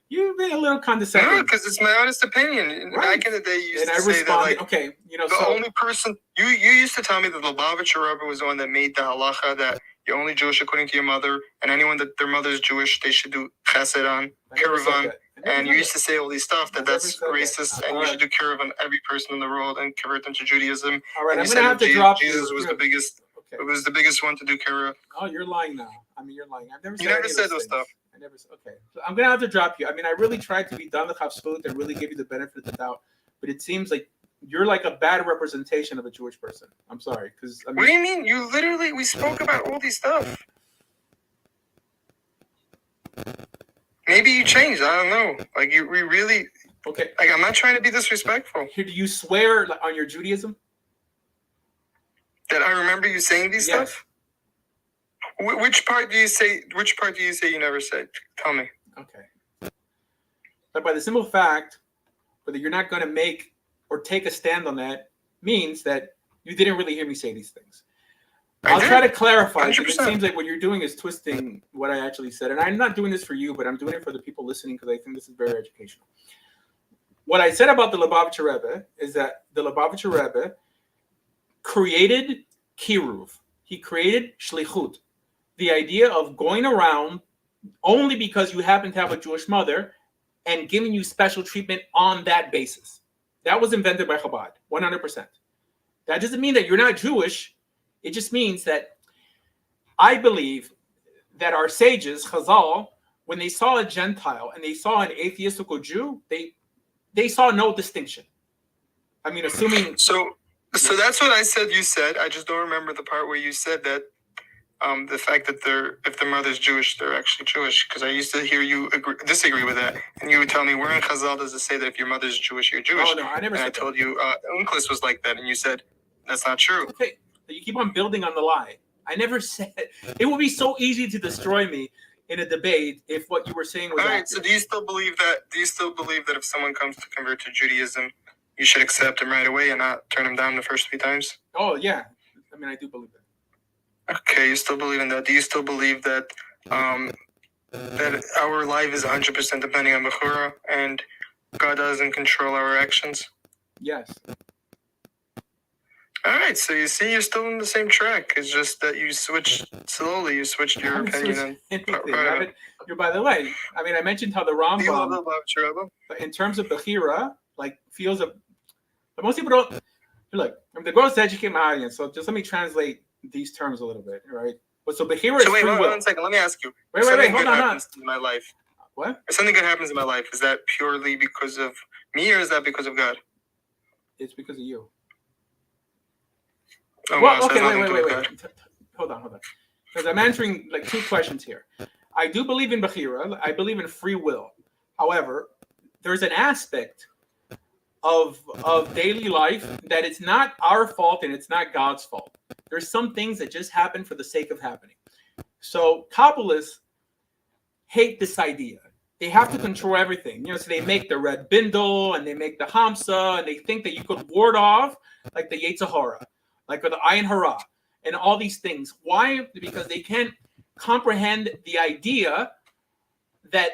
You've been a little condescending.
No, because it's my honest opinion. Right. Back in the day, you used to say that, like,
okay,
the only person you used to tell me that the Lubavitcher Rebbe was the one that made the halacha that you're only Jewish according to your mother, and anyone that their mother's Jewish, they should do chesed on, kiravan. And you used to say all these stuff that's racist, and you should do kiruv on every person in the world and convert them to Judaism.
All right,
and
I'm gonna have to drop you.
Jesus was the biggest. Okay. It was the biggest one to do kiruv.
Oh, you're lying now. You're lying. I've never said.
You never said those stuff.
I never. Okay, so I'm gonna have to drop you. I really tried to be done with Chafsfut and really give you the benefit of the doubt, but it seems like you're like a bad representation of a Jewish person. I'm sorry, because
what do you mean? We spoke about all these stuff. Maybe you changed. I don't know. Like, we really...
Okay.
Like, I'm not trying to be disrespectful.
Do you swear on your Judaism?
That I remember you saying these stuff? Which part do you say you never said? Tell me.
Okay. But by the simple fact whether you're not going to make or take a stand on that means that you didn't really hear me say these things. I'll try to clarify, because it seems like what you're doing is twisting what I actually said. And I'm not doing this for you, but I'm doing it for the people listening because I think this is very educational. What I said about the Lubavitcher Rebbe is that the Lubavitcher Rebbe created kiruv. He created shlichut, the idea of going around only because you happen to have a Jewish mother and giving you special treatment on that basis. That was invented by Chabad, 100%. That doesn't mean that you're not Jewish. It just means that I believe that our sages, Chazal, when they saw a Gentile and they saw an atheistical Jew, they saw no distinction. Assuming...
So that's what I said you said. I just don't remember the part where you said that the fact that if their mother's Jewish, they're actually Jewish. Because I used to hear you disagree with that. And you would tell me, where in Chazal does it say that if your mother's Jewish, you're Jewish?
Oh, no, I never said that.
And I told you, Unclus was like that. And you said, that's not true.
Okay. You keep on building on the lie. I never said it would be so easy to destroy me in a debate if what you were saying was accurate.
So do you still believe that if someone comes to convert to Judaism, you should accept him right away and not turn him down the first 3 times?
Oh yeah, I do believe that.
Okay, you still believe in that? Do you still believe that that our life is 100% depending on Bechura and God doesn't control our actions?
Yes.
All right, so you see, you're still on the same track. It's just that you switched slowly. You switched your opinion.
By the way, I mentioned how the Rambam, in terms of Bechira, feels But most people don't. Look, I'm the gross educate my audience, so just let me translate these terms a little bit, right? But so Behira is
So wait,
free will.
one second. Let me ask you.
Wait, hold on.
Happens in my life.
What?
If something good happens in my life, is that purely because of me, or is that because of God?
It's because of you.
Oh,
well,
wow,
okay,
so
wait. Hold on. Because I'm answering like two questions here. I do believe in Behira. I believe in free will. However, there's an aspect of daily life that it's not our fault and it's not God's fault. There's some things that just happen for the sake of happening. So Kabbalists hate this idea. They have to control everything. So they make the red bindle and they make the hamsa and they think that you could ward off like the Yetzer Hara, like the Ayin Hara, and all these things. Why? Because they can't comprehend the idea that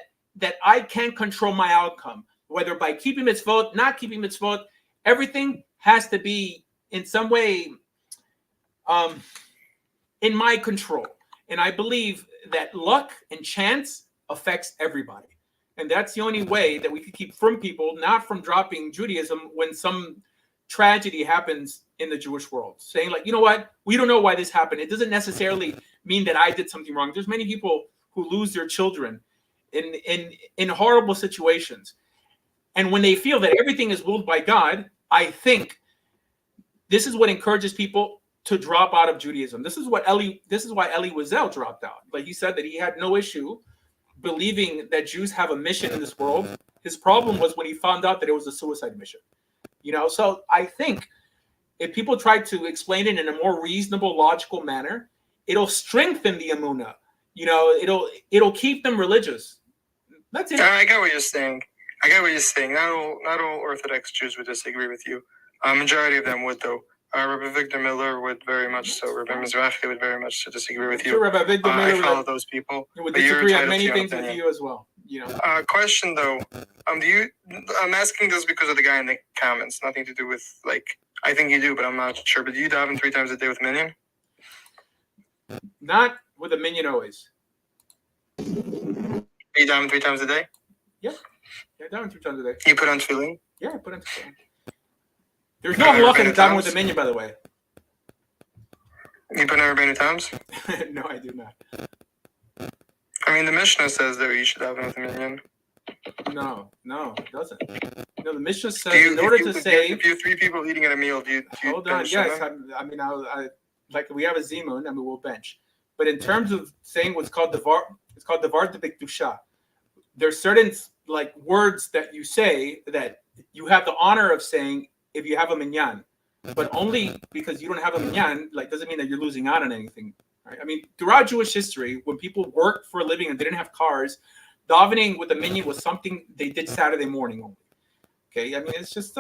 I can't control my outcome, whether by keeping mitzvot, not keeping mitzvot. Everything has to be in some way in my control. And I believe that luck and chance affects everybody. And that's the only way that we could keep from people not from dropping Judaism when some tragedy happens in the Jewish world. Saying like, you know what? We don't know why this happened. It doesn't necessarily mean that I did something wrong. There's many people who lose their children in horrible situations. And when they feel that everything is willed by God, I think this is what encourages people to drop out of Judaism. This is why Elie Wiesel dropped out. Like he said that he had no issue believing that Jews have a mission in this world. His problem was when he found out that it was a suicide mission. So I think if people try to explain it in a more reasonable, logical manner, it'll strengthen the emunah. It'll keep them religious. That's it.
I get what you're saying. Not all Orthodox Jews would disagree with you. Majority of them would, though. Rabbi Victor Miller would very much so. Rabbi Mizrahi would very much so disagree with you.
Sure, Rabbi Victor Miller
I follow those people.
Would disagree on many things with you as well.
Question though, I'm asking this because of the guy in the comments. Nothing to do with I think you do, but I'm not sure. But do you daven 3 times a day with a minyan?
Not with a minyan always.
Are you daven 3 times a day?
Yeah, daven 3 times a day.
You put on tefillin?
Yeah, I put on tefillin. There's no halacha in daven with a minyan, by the way.
You put on Rabbeinu times?
No, I do not.
I mean, the Mishnah says that you should daven with a minyan.
No, it doesn't. The Mishnah says if
you have 3 people eating at a meal, do you
hold on? Yes, I like we have a zimun and we'll bench. But in terms of saying what's called davar, it's called davar debikdusha. There's certain words that you say that you have the honor of saying if you have a minyan, but only because you don't have a minyan, doesn't mean that you're losing out on anything. Right? I mean, throughout Jewish history, when people worked for a living and didn't have cars, davening with a minyan was something they did Saturday morning only. Okay, I mean, it's just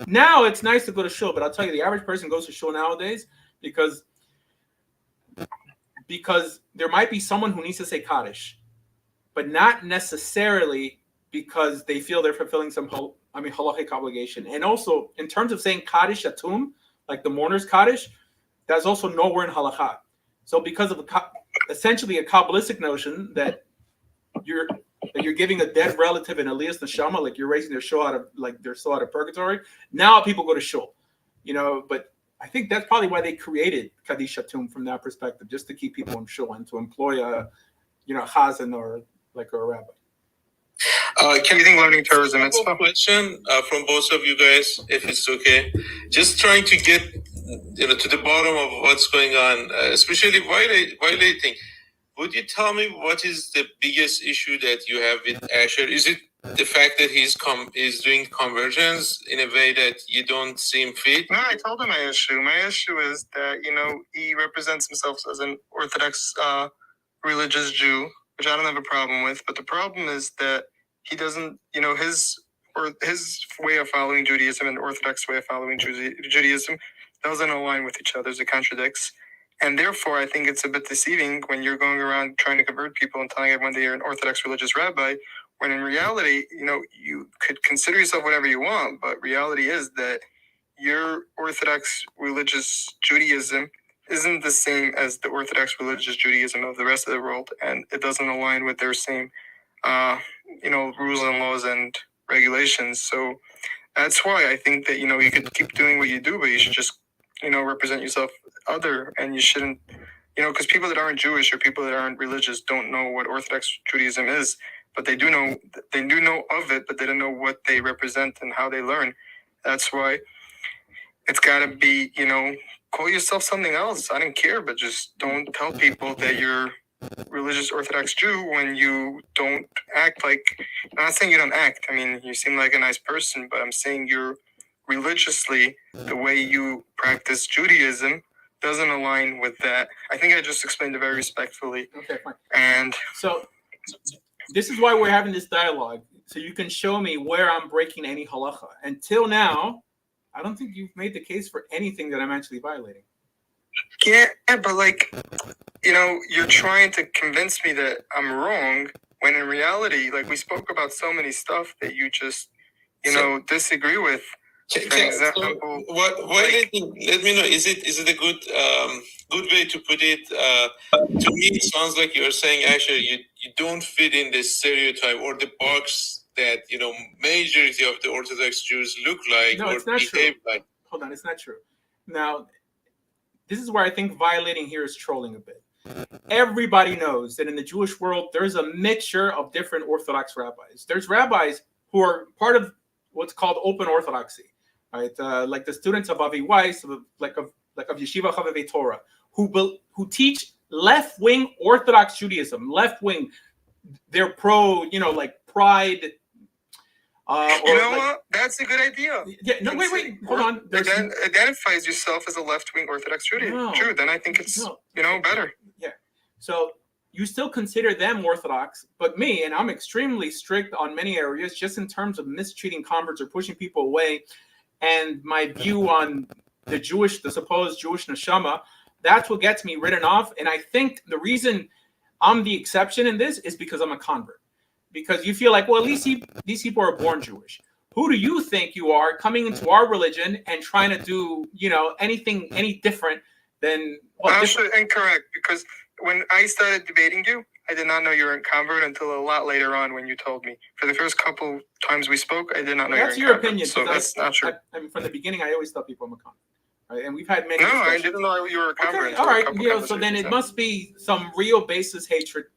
now it's nice to go to shul, but I'll tell you, the average person goes to shul nowadays because there might be someone who needs to say Kaddish, but not necessarily because they feel they're fulfilling some halachic obligation. And also, in terms of saying Kaddish Atum, like the mourner's Kaddish, that's also nowhere in halakha. So because of essentially a Kabbalistic notion that you're giving a dead relative an aliyas neshama, like you're raising their soul out of purgatory. Now people go to shul, but I think that's probably why they created Kaddish Atum from that perspective, just to keep people in shul and to employ a chazan or a rabbi.
Can you think learning Torah is a mitzvah?
Question from both of you guys, if it's okay. Just trying to get to the bottom of what's going on, especially violating. Would you tell me what is the biggest issue that you have with Asher? Is it the fact that he's doing conversions in a way that you don't seem fit?
No, I told him my issue. My issue is that he represents himself as an Orthodox religious Jew, which I don't have a problem with. But the problem is that he doesn't, his way of following Judaism and the Orthodox way of following Judaism doesn't align with each other. It contradicts. And therefore, I think it's a bit deceiving when you're going around trying to convert people and telling everyone that you're an Orthodox religious rabbi, when in reality, you could consider yourself whatever you want, but reality is that your Orthodox religious Judaism isn't the same as the Orthodox religious Judaism of the rest of the world, and it doesn't align with their same, rules and laws and regulations. So That's why I think that, you could keep doing what you do, but you should just, represent yourself other, and you shouldn't, because people that aren't Jewish or people that aren't religious don't know what Orthodox Judaism is, but they do know of it, but they don't know what they represent and how they learn. That's why it's got to be, call yourself something else. I don't care, but just don't tell people that you're religious Orthodox Jew when you don't act like. I'm not saying you don't act. I mean, you seem like a nice person, but I'm saying you're religiously, the way you practice Judaism doesn't align with that. I think I just explained it very respectfully.
Okay, fine.
And
so this is why we're having this dialogue, so you can show me where I'm breaking any halacha. Until now, I don't think you've made the case for anything that I'm actually violating.
Yeah, but you're trying to convince me that I'm wrong, when in reality, we spoke about so many stuff that you just, disagree with. For example,
let me know. Is it a good way to put it? To me, it sounds like you're saying actually you don't fit in the stereotype or the box that majority of the Orthodox Jews look like or behave like.
Hold on, it's not true. Now, this is where I think violating here is trolling a bit. Everybody knows that in the Jewish world, there's a mixture of different Orthodox rabbis. There's rabbis who are part of what's called open Orthodoxy, right? Like the students of Avi Weiss, of Yeshiva Chavevei Torah, who teach left-wing Orthodox Judaism. Left-wing, they're pro, pride.
What? That's a good idea.
Yeah. No, wait. Hold on.
Identifies yourself as a left-wing Orthodox Judaism.
No.
True. Then I think it's better.
Yeah. So you still consider them Orthodox, but me, and I'm extremely strict on many areas, just in terms of mistreating converts or pushing people away, and my view on the supposed Jewish neshama. That's what gets me written off. And I think the reason I'm the exception in this is because I'm a convert. Because you feel like, well, at least these people are born Jewish. Who do you think you are coming into our religion and trying to do, anything any different than? Well,
actually incorrect, because when I started debating you, I did not know you were a convert until a lot later on when you told me. For the first couple times we spoke, I did not know you were a convert.
That's your opinion.
So that's not true.
I mean, from the beginning, I always tell people I'm a convert. Right? And we've had many.
No, I didn't know you were a convert.
Okay, all right. So then it must be some real basis hatred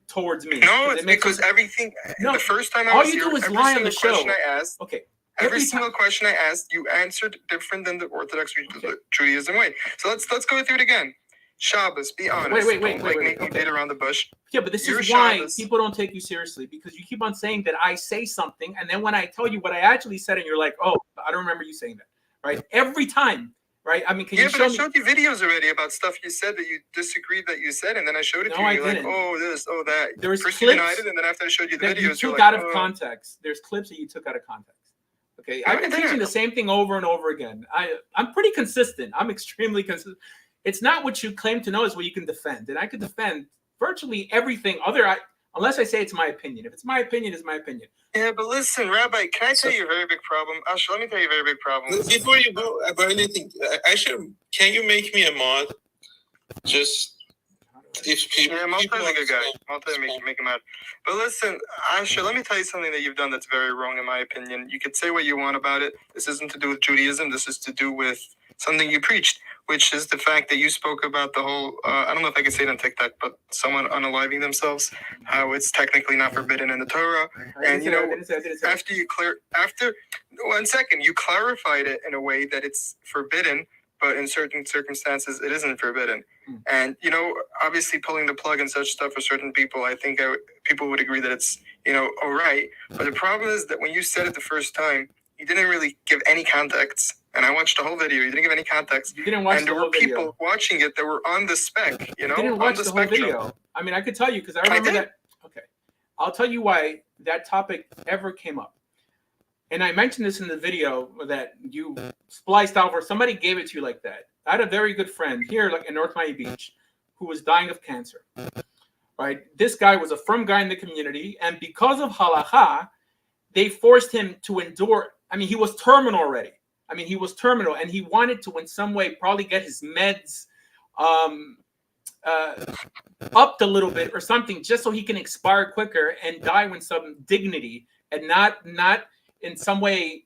towards me.
No, it's because everything. No, the first time I
all
was
you
here,
do is lie on the show.
Every single question I asked, you answered different than the Orthodox Judaism way. So let's go through it again. Shabbos, be honest.
Wait.
Make me beat around the bush.
Yeah, but this is why people don't take you seriously, because you keep on saying that I say something, and then when I tell you what I actually said, and you're like, oh, I don't remember you saying that, right? Every time. Right? I mean, can you show me?
I showed you videos already about stuff you said that you disagreed that you said, and then I showed it to you. You're like, oh, this, oh, that.
There's
first
clips
you denied it, and then after I showed you the videos,
you took out of context. There's clips that you took out of context. Okay, I've been teaching the same thing over and over again. I'm pretty consistent. I'm extremely consistent. It's not what you claim to know is what you can defend, and I could defend virtually everything unless I say it's my opinion. If it's my opinion, it's my opinion.
Yeah, but listen, Rabbi, can I tell you a very big problem? Ash, let me tell you a very big problem.
Before you go about anything, can you make me a mod? Just if people.
Yeah, Malta's a good guy. Malta make him mad. But listen, Asher, let me tell you something that you've done that's very wrong in my opinion. You could say what you want about it. This isn't to do with Judaism. This is to do with something you preached, which is the fact that you spoke about the whole, I don't know if I can say it on TikTok, but someone unaliving themselves, how it's technically not forbidden in the Torah. And, after you clarified it in a way that it's forbidden, but in certain circumstances, it isn't forbidden. And, obviously pulling the plug and such stuff for certain people, I think people would agree that it's, all right. But the problem is that when you said it the first time, you didn't really give any context. And I watched the whole video. You didn't give any context.
You didn't watch the whole video.
And there were people watching it that were on the spec,
You didn't watch the whole video. I mean, I could tell you because I remember that. Okay. I'll tell you why that topic ever came up. And I mentioned this in the video that you spliced out where somebody gave it to you like that. I had a very good friend here like in North Miami Beach who was dying of cancer. Right? This guy was a firm guy in the community. And because of halacha, they forced him to endure. I mean, he was terminal already. And he wanted to, in some way, probably get his meds upped a little bit or something, just so he can expire quicker and die with some dignity and not in some way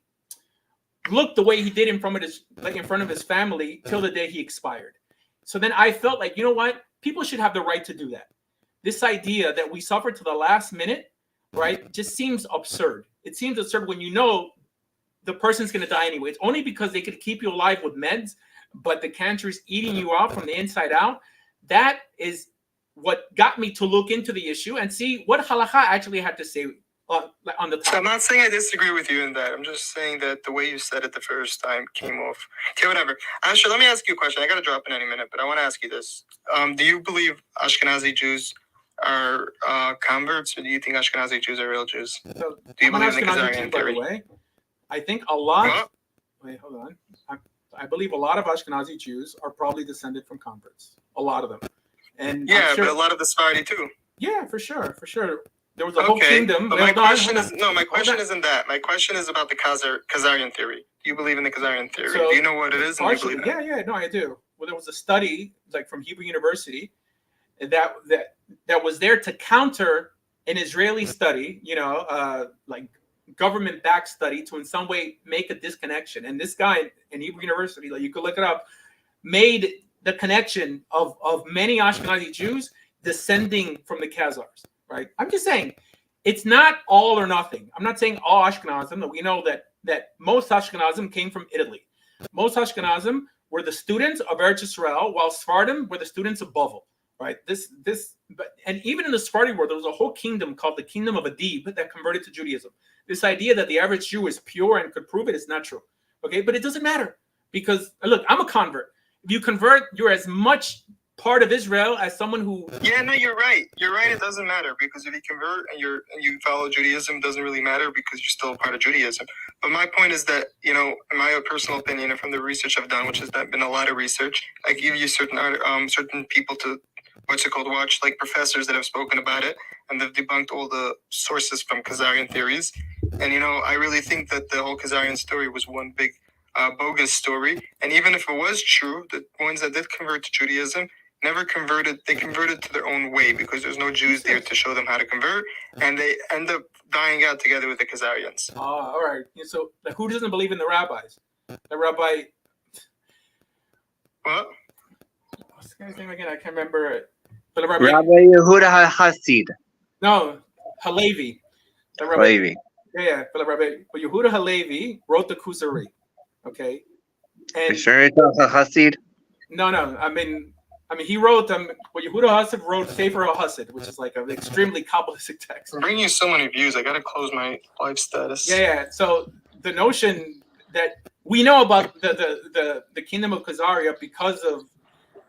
looked the way he did in front of his family till the day he expired. So then I felt like, you know what? People should have the right to do that. This idea that we suffer to the last minute, right, just seems absurd. It seems absurd when you know the person's going to die anyway. It's only because they could keep you alive with meds, but the cancer is eating you out from the inside out. That is what got me to look into the issue and see what halakha actually had to say on the topic.
So I'm not saying I disagree with you in that. I'm just saying that the way you said it the first time came off. Okay, whatever. Asher, let me ask you a question. I got to drop in any minute, but I want to ask you this. Do you believe Ashkenazi Jews are converts, or do you think Ashkenazi Jews are real Jews?
So,
Do you believe in the
Ashkenazi
Kazarian
Jew, by the
theory?
way. I think a lot.
What?
Wait, hold on. I believe a lot of Ashkenazi Jews are probably descended from converts. A lot of them. And
Yeah,
I'm sure,
but a lot of the Sephardi too.
yeah, for sure. There was a whole
Okay,
kingdom.
but
Wait,
my
hold on,
question
hold
is
on.
no. My question
on.
isn't that. My question is about the Kazarian theory. Do you believe in the Kazarian theory?
So,
do you know what it is? And do you
Partially,
believe
yeah, no, I do. Well, there was a study like from Hebrew University that was there to counter an Israeli study, like government-backed study, to in some way make a disconnection. And this guy in Hebrew University, like you could look it up, made the connection of many Ashkenazi Jews descending from the Khazars. Right? I'm just saying, it's not all or nothing. I'm not saying all Ashkenazim. We know that most Ashkenazim came from Italy. Most Ashkenazim were the students of Eretz Yisrael, while Sephardim were the students of Bavel. Right? And even in the Sephardi world, there was a whole kingdom called the Kingdom of Adib that converted to Judaism. This idea that the average Jew is pure and could prove it is not true. Okay, but it doesn't matter because look, I'm a convert. If you convert, you're as much part of Israel as someone who.
Yeah, no, you're right. You're right. It doesn't matter because if you convert and you follow Judaism, it doesn't really matter because you're still a part of Judaism. But my point is that, in my personal opinion and from the research I've done, which has been a lot of research, I give you certain people to watch, like professors that have spoken about it, and they've debunked all the sources from Kazarian theories. And, I really think that the whole Kazarian story was one big bogus story. And even if it was true, the ones that did convert to Judaism never converted. They converted to their own way because there's no Jews there to show them how to convert. And they end up dying out together with the Kazarians.
All right. So who doesn't believe in the rabbis? The rabbi.
What?
What's the guy's name again? I can't remember it. But the
Rabbi Yehuda Hasid.
No, Halevi. The rabbi.
Halevi.
Yeah. But Yehuda Halevi wrote the Kuzari. Okay. And
You sure it's a Hasid?
no. I mean, he wrote Yehuda Hasid wrote Sefer HaHasid, which is like an extremely Kabbalistic text.
I'm bringing you so many views. I gotta close my live status.
Yeah. So the notion that we know about the kingdom of Khazaria because of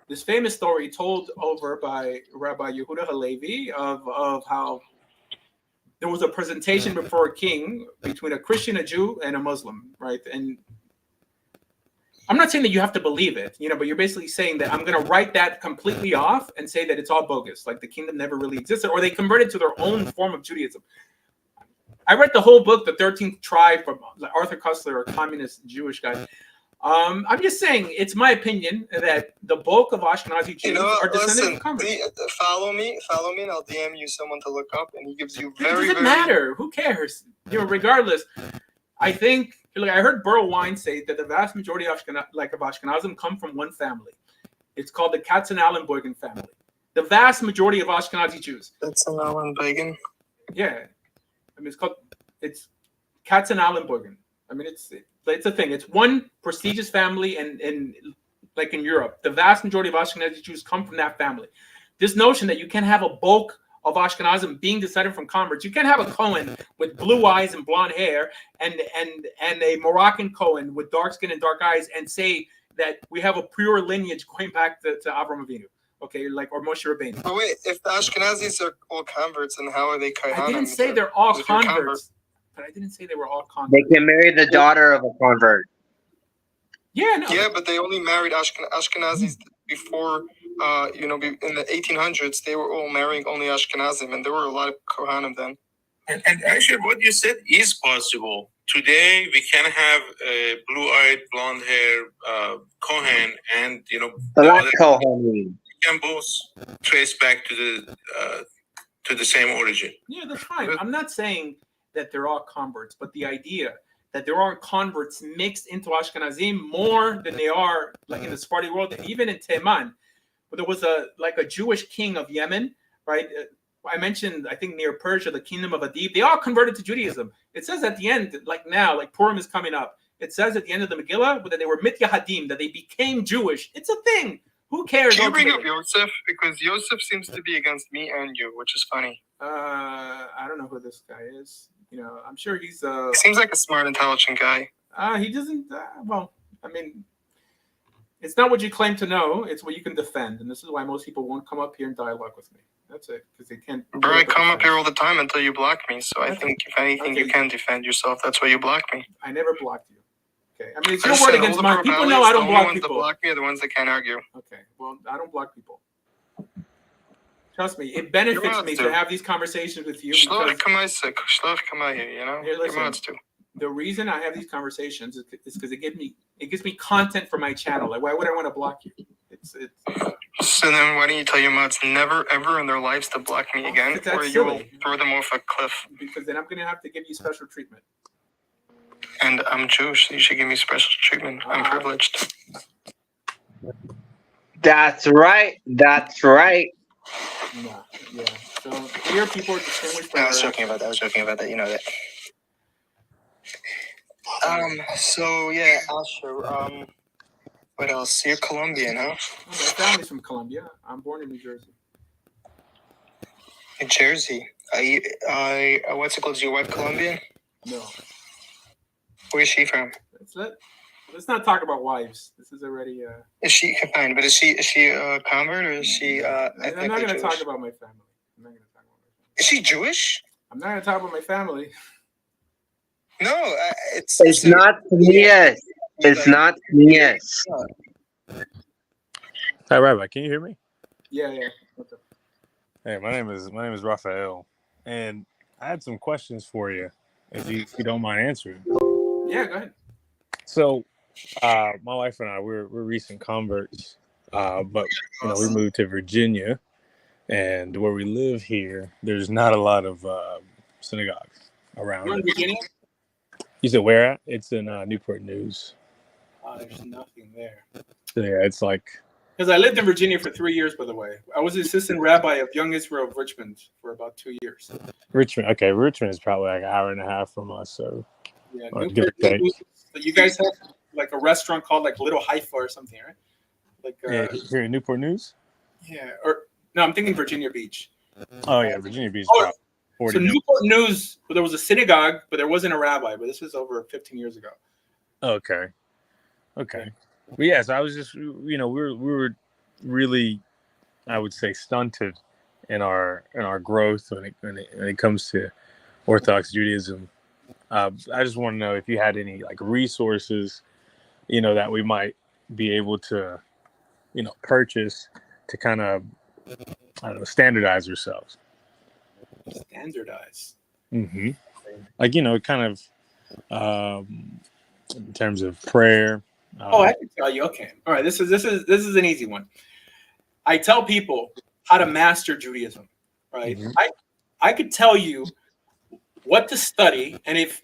this famous story told over by Rabbi Yehuda Halevi of how there was a presentation before a king between a Christian, a Jew, and a Muslim, right? And I'm not saying that you have to believe it, but you're basically saying that I'm going to write that completely off and say that it's all bogus, like the kingdom never really existed, or they converted to their own form of Judaism. I read the whole book, The 13th Tribe, from Arthur Koestler, a communist Jewish guy. I'm just saying, it's my opinion that the bulk of Ashkenazi Jews are descended from converts.
Follow me, and I'll DM you someone to look up, and he gives you
It doesn't matter. Who cares? Regardless, I think. Look, I heard Burl Wine say that the vast majority of Ashkenazim come from one family. It's called the Katzenallenbogen family. The vast majority of Ashkenazi Jews.
That's an Allenbogen.
Yeah, I mean it's Katzenallenbogen. I mean it's a thing. It's one prestigious family, and like in Europe, the vast majority of Ashkenazi Jews come from that family. This notion that you can have a bulk of Ashkenazim being descended from converts. You can't have a Cohen with blue eyes and blonde hair and a Moroccan Cohen with dark skin and dark eyes and say that we have a pure lineage going back to Avraham Avinu, okay, or Moshe Rabbeinu.
But wait, if the Ashkenazis are all converts, then how are they Kaihanim?
I didn't say they're all converts, but I didn't say they were all converts.
They can marry the daughter of a convert.
Yeah, no.
Yeah, but they only married Ashkenazis before. In the 1800s, they were all marrying only Ashkenazim, and there were a lot of Kohanim then.
And actually, what you said is possible. Today, we can have a blue-eyed, blonde-hair Kohen, and
Black Kohanim.
can both trace back to the same origin.
Yeah, that's fine. I'm not saying that they're all converts, but the idea that there are converts mixed into Ashkenazim more than they are like in the Sephardi world, and even in Teman. But there was a Jewish king of Yemen, right? I mentioned, I think near Persia, the kingdom of Adib. They all converted to Judaism. It says at the end, like now, like Purim is coming up. It says at the end of the Megillah that they were mityahadim, that they became Jewish. It's a thing. Who cares?
Can you bring up Yosef? Because Yosef seems to be against me and you, which is funny.
I don't know who this guy is. You know, I'm sure he's.
He seems like a smart, intelligent guy.
He doesn't. Well, I mean, it's not what you claim to know. It's what you can defend, and this is why most people won't come up here and dialogue with me. That's it, because they can't.
Bro, I come up here all the time until you block me. So I think if anything, you can defend yourself. That's why you block me.
I never blocked you. Okay, I mean, it's your word against mine. People know I don't block people. The ones that block
me are the ones that can't argue.
Okay, well, I don't block people. Trust me, it benefits me to have these conversations with you.
You know?
Here, listen, the reason I have these conversations is because it gives me content for my channel. Like, why would I want to block you?
So then why don't you tell your mods never ever in their lives to block me again, or you will throw them off a cliff?
Because then I'm going to have to give you special treatment.
And I'm Jewish, so you should give me special treatment. I'm privileged.
That's right. That's right.
No, yeah. So here people are distinguished by.
I was joking about that. You know that. So yeah, Asher. What else? You're Colombian, huh?
My family's from Colombia. I'm born in New Jersey.
New Jersey. What's it called? Is your wife Colombian?
No.
Where's she from?
Let's not talk about wives. This is already.
Is she fine? But is she a convert or is she ethnically
I'm not going to
Jewish?
talk about my family.
Is she Jewish?
I'm not going to talk about my family.
No, it's
not yes. It's not yes.
Hi, Rabbi. Can you hear me?
Yeah. What's up?
Hey, my name is Raphael, and I had some questions for you, if you don't mind answering.
Yeah, go ahead.
So, my wife and I, we're recent converts, but we moved to Virginia, and where we live here, there's not a lot of synagogues around.
You're in Virginia?
You said where at? It's in Newport News.
Oh, there's nothing there.
So, yeah, it's like.
Because I lived in Virginia for 3 years, by the way. I was the assistant rabbi of Young Israel of Richmond for about 2 years.
Richmond. Okay, Richmond is probably like an hour and a half from us. So,
yeah, you guys have like a restaurant called like Little Haifa or something, right? Like
here in Newport News.
Yeah, or no, I'm thinking Virginia Beach.
Oh yeah, Virginia Beach.
Oh, so Newport News, there was a synagogue, but there wasn't a rabbi. But this was over 15 years ago.
Okay. But yeah, so I was just, we were really, I would say, stunted in our growth when it comes to Orthodox Judaism. I just want to know if you had any like resources, that we might be able to, purchase to kind of, I don't know, standardize ourselves.
Standardize.
Mm-hmm. Like, kind of in terms of prayer.
I can tell you. Okay. All right. This is an easy one. I tell people how to master Judaism, right? Mm-hmm. I could tell you what to study, and if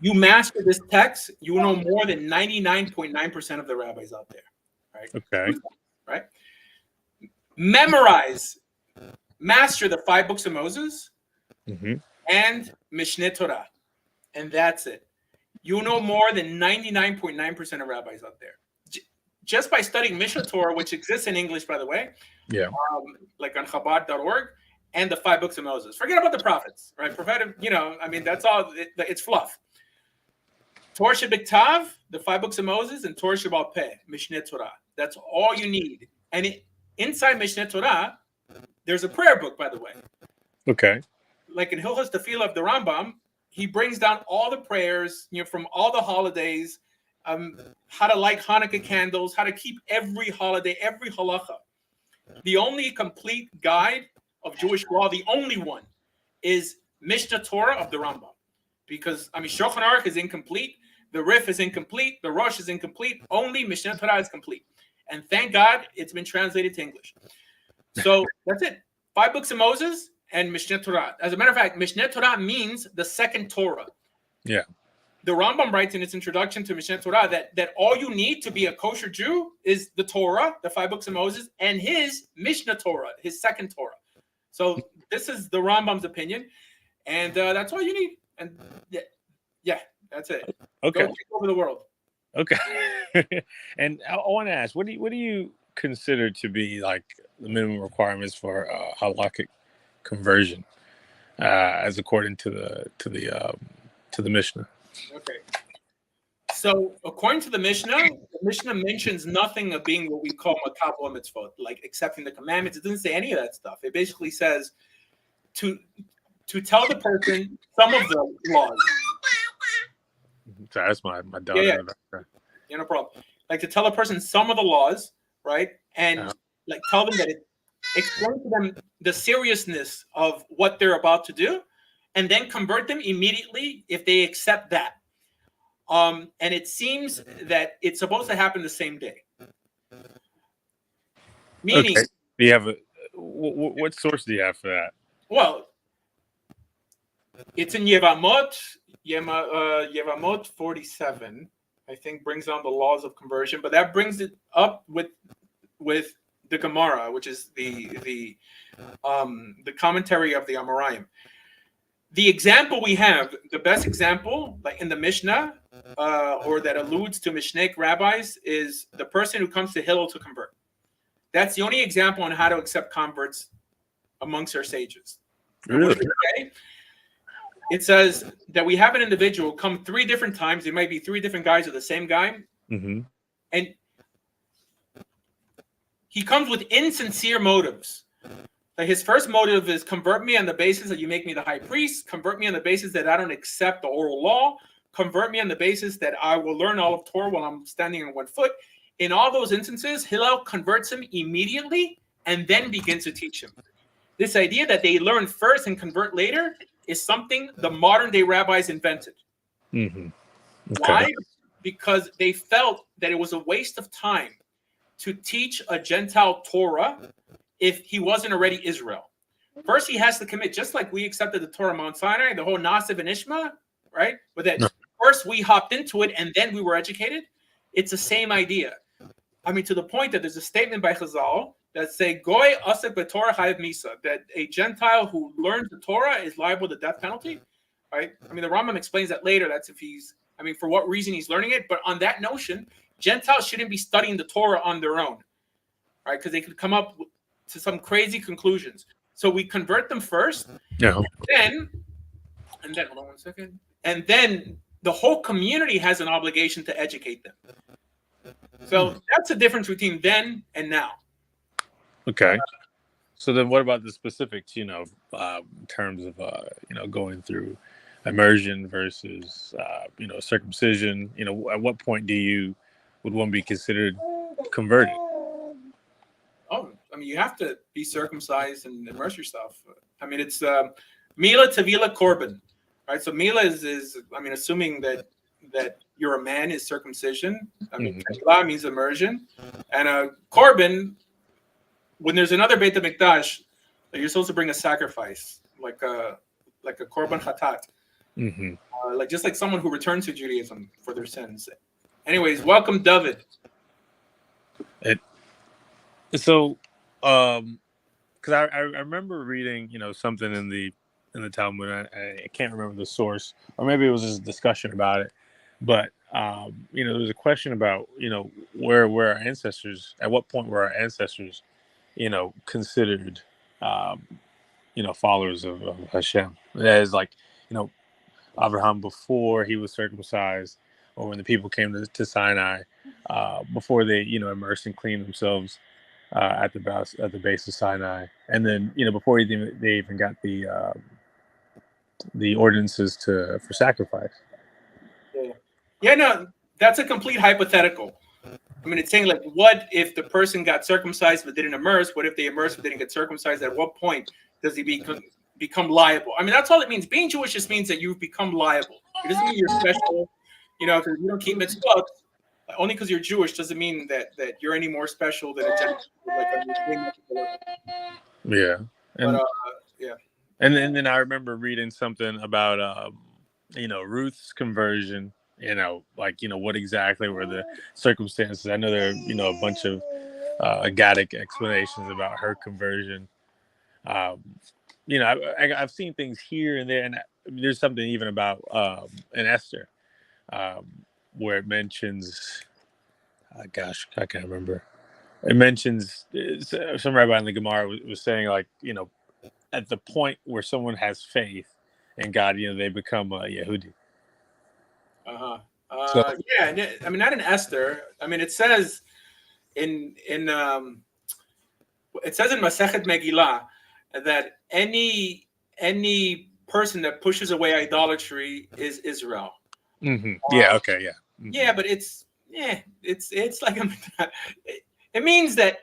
you master this text, you will know more than 99.9% of the rabbis out there, right?
Okay.
Right? Master the 5 books of Moses,
mm-hmm.
and Mishneh Torah, and that's it. You know more than 99.9% of rabbis out there. Just by studying Mishneh Torah, which exists in English, by the way.
Yeah.
Like on Chabad.org, and the 5 books of Moses. Forget about the prophets, right? Prophetic, that's all. It's fluff. Torah Shebiktav, the 5 books of Moses, and Torah Shebal Peh, Mishneh Torah. That's all you need. And inside Mishneh Torah, there's a prayer book, by the way.
Okay.
Like in Hilchos Tefillah of the Rambam, he brings down all the prayers, from all the holidays, how to light Hanukkah candles, how to keep every holiday, every halacha. The only complete guide of Jewish law, the only one, is Mishneh Torah of the Rambam. Because, Shulchan Aruch is incomplete, the Rif is incomplete, the Rosh is incomplete, only Mishneh Torah is complete. And thank God it's been translated to English. So that's it. 5 books of Moses and Mishneh Torah. As a matter of fact, Mishneh Torah means the second Torah.
Yeah.
The Rambam writes in its introduction to Mishneh Torah that all you need to be a kosher Jew is the Torah, the 5 books of Moses, and his Mishneh Torah, his second Torah. So this is the Rambam's opinion, and that's all you need. And yeah, that's it.
Okay.
Go take over the world.
Okay. And I want to ask, what do you consider to be like the minimum requirements for halakhic conversion, as according to the Mishnah?
Okay. So according to the Mishnah mentions nothing of being what we call makabel mitzvot, like accepting the commandments. It doesn't say any of that stuff. It basically says to tell the person some of the laws.
So that's my daughter.
Yeah. Yeah, no problem. Like to tell a person some of the laws, right? And like tell them that explain to them the seriousness of what they're about to do, and then convert them immediately if they accept that. And it seems that it's supposed to happen the same day. Meaning,
okay. Do you have what source do you have for that?
Well, it's in Yevamot 47. I think brings down the laws of conversion, but that brings it up with the Gemara, which is the commentary of the Amoraim. The example we have, the best example, like in the Mishnah, or that alludes to Mishnaic rabbis, is the person who comes to Hillel to convert. That's the only example on how to accept converts amongst our sages.
Really?
It says that we have an individual come 3 different times. It might be 3 different guys or the same guy.
Mm-hmm.
And he comes with insincere motives. Like his first motive is convert me on the basis that you make me the high priest. Convert me on the basis that I don't accept the oral law. Convert me on the basis that I will learn all of Torah while I'm standing on 1 foot. In all those instances, Hillel converts him immediately and then begins to teach him. This idea that they learn first and convert later is something the modern day rabbis invented.
Mm-hmm. Okay.
Why? Because they felt that it was a waste of time to teach a Gentile Torah if he wasn't already Israel. First, he has to commit, just like we accepted the Torah Mount Sinai, the whole Nasiv and Ishma, right? But that first we hopped into it and then we were educated. It's the same idea. I mean, to the point that there's a statement by Chazal that say Goy asek b'Torah chayav misa, that a Gentile who learns the Torah is liable to the death penalty, right? I mean, the Rambam explains that later. That's if he's, I mean, for what reason he's learning it. But on that notion, Gentiles shouldn't be studying the Torah on their own, right? Because they could come up to some crazy conclusions. So we convert them first, and then hold on 1 second, and then the whole community has an obligation to educate them. So that's the difference between then and now. Okay.
So then what about the specifics, in terms of, going through immersion versus, circumcision? At what point would one be considered converted?
Oh, I mean, you have to be circumcised and immerse yourself. I mean, it's Mila Tavila Korban, right? So Mila is I mean, assuming that you're a man is circumcision. I mean, Tavila means immersion. And Korban, when there's another Beit HaMikdash, you're supposed to bring a sacrifice, like a Korban Chatat.
Mm-hmm.
Just like someone who returns to Judaism for their sins. Anyways, welcome, David.
So, because I remember reading, something in the Talmud. I can't remember the source, or maybe it was just a discussion about it. But there was a question about, where our ancestors, at what point were our ancestors, considered, followers of Hashem. That is like, Abraham before he was circumcised, or when the people came to Sinai, before they, immersed and cleaned themselves at the base of Sinai, and then before they even got the ordinances for sacrifice.
Yeah, no, that's a complete hypothetical. I mean, it's saying like, what if the person got circumcised but didn't immerse? What if they immersed but didn't get circumcised? At what point does he become liable? I mean, that's all it means. Being Jewish just means that you become liable. It doesn't mean you're special, because you don't keep mitzvot. Only because you're Jewish doesn't mean that you're any more special than a Gentile.
Yeah.
But, yeah.
And then I remember reading something about Ruth's conversion. What exactly were the circumstances? I know there are a bunch of agadic explanations about her conversion. I've seen things here and there, and there's something even about in Esther, where it mentions, gosh, I can't remember. It mentions some rabbi in the Gemara was saying, like, at the point where someone has faith in God, they become a Yehudi.
Yeah, I mean, not in Esther. I mean, it says in Masechet Megillah that any person that pushes away idolatry is Israel.
Mm-hmm. Yeah. Okay. Yeah. Mm-hmm.
Yeah, but it's like it means that,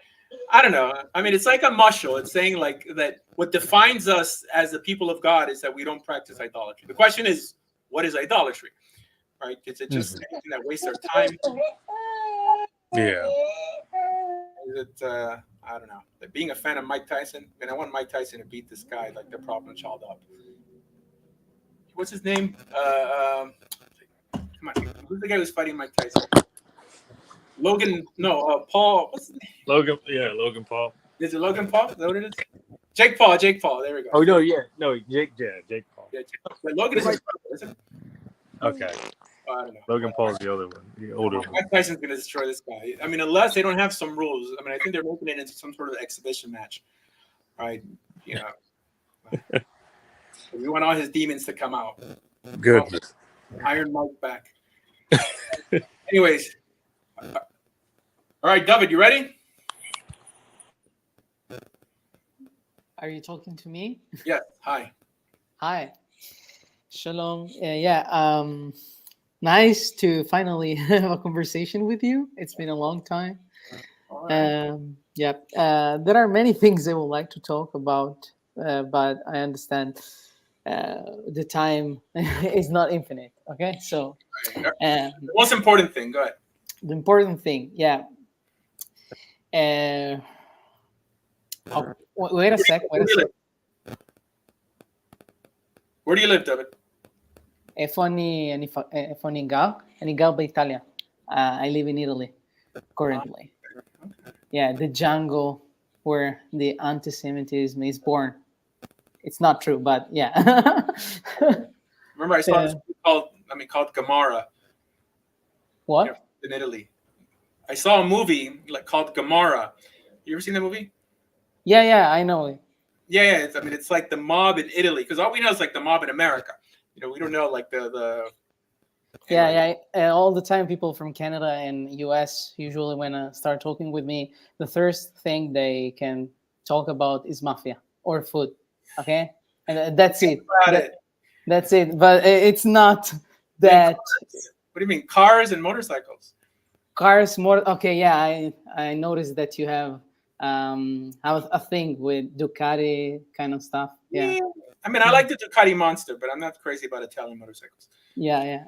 I don't know. I mean, it's like a mushal. It's saying like that what defines us as the people of God is that we don't practice idolatry. The question is, what is idolatry? Right? Is it just anything that wastes our time?
Yeah.
Is it, I don't know. Like being a fan of Mike Tyson, and I want Mike Tyson to beat this guy like the problem child up. What's his name? Come on. Who's the guy who's fighting Mike Tyson? Paul. What's his name?
Logan. Yeah, Logan Paul.
Is it Logan Paul? Is that what it is? Jake Paul. There we go.
Oh no, yeah, no, Jake Paul.
Yeah, but Logan is his brother, isn't it?
Okay.
Oh, I don't know.
Logan Paul's the other one, the older one.
Mike Tyson's gonna destroy this guy. I mean, unless they don't have some rules. I mean, I think they're making it into some sort of exhibition match, right? We want all his demons to come out.
Good.
Iron Mike back. Anyways, all right, David, you ready?
Are you talking to me?
Yes. Hi.
Hi. Shalom. Nice to finally have a conversation with you. It's been a long time.
Right.
There are many things I would like to talk about, but I understand the time is not infinite. Okay, so
The most important thing. Go ahead.
the important thing, wait a sec.
Where do you live, David?
איפה אני גר? אני גר באיטליה. I live in Italy currently. Yeah, the jungle where the anti-Semitism is born. It's not true, but yeah.
Remember, I saw this movie called Gomorrah.
What?
In Italy. I saw a movie called Gomorrah. You ever seen that movie?
Yeah, I know it.
Yeah. It's like the mob in Italy, because all we know is like the mob in America. We don't know like the.
Yeah. All the time, people from Canada and US usually when start talking with me, the first thing they can talk about is mafia or food. Okay, and that's it. That's it. But it's not that.
What do you mean, cars and motorcycles?
Cars, more. Okay, yeah. I noticed that you have a thing with Ducati kind of stuff. Yeah.
I mean, I like the Ducati Monster, but I'm not crazy about Italian motorcycles.
Yeah.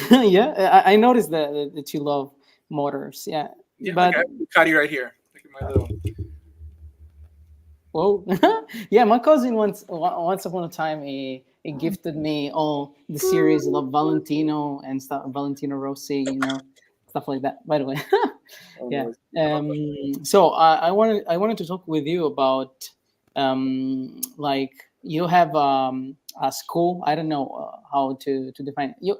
Yeah, I noticed that you love motors. Yeah, but
I have Ducati right here. Look at my little.
Whoa. Yeah, my cousin once upon a time he gifted me all the series of Valentino and stuff, Valentino Rossi, stuff like that. By the way, yeah. So I wanted to talk with you about like you have a school. I don't know how to define it.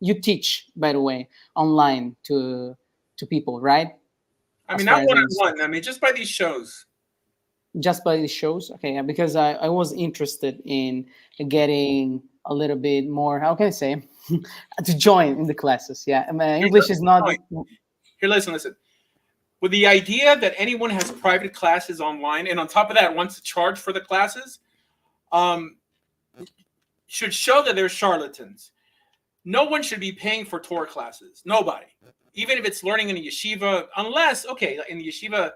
You teach, by the way, online to people, right?
I mean, not one-on-one. I mean, just by these shows.
Just by the shows, okay, because I was interested in getting a little bit more, how can I say, to join in the classes. Yeah, my English is not.
Here, listen. With the idea that anyone has private classes online, and on top of that wants to charge for the classes, should show that they're charlatans. No one should be paying for Torah classes. Nobody, even if it's learning in a yeshiva, unless in the yeshiva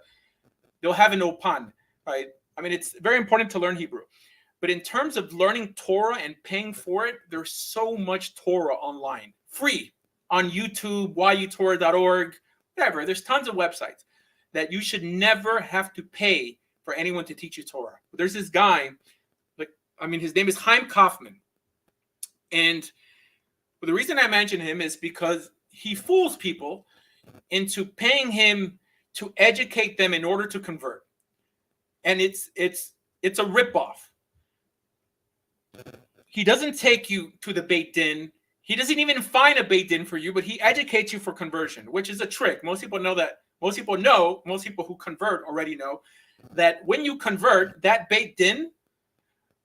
they'll have an opan. Right. I mean, it's very important to learn Hebrew. But in terms of learning Torah and paying for it, there's so much Torah online, free on YouTube, yutorah.org, whatever. There's tons of websites that you should never have to pay for anyone to teach you Torah. There's this guy, his name is Chaim Kaufman. And the reason I mention him is because he fools people into paying him to educate them in order to convert. And it's a ripoff. He doesn't take you to the Beit Din. He doesn't even find a Beit Din for you, but he educates you for conversion, which is a trick. Most people know that. Most people who convert already know that when you convert, that Beit Din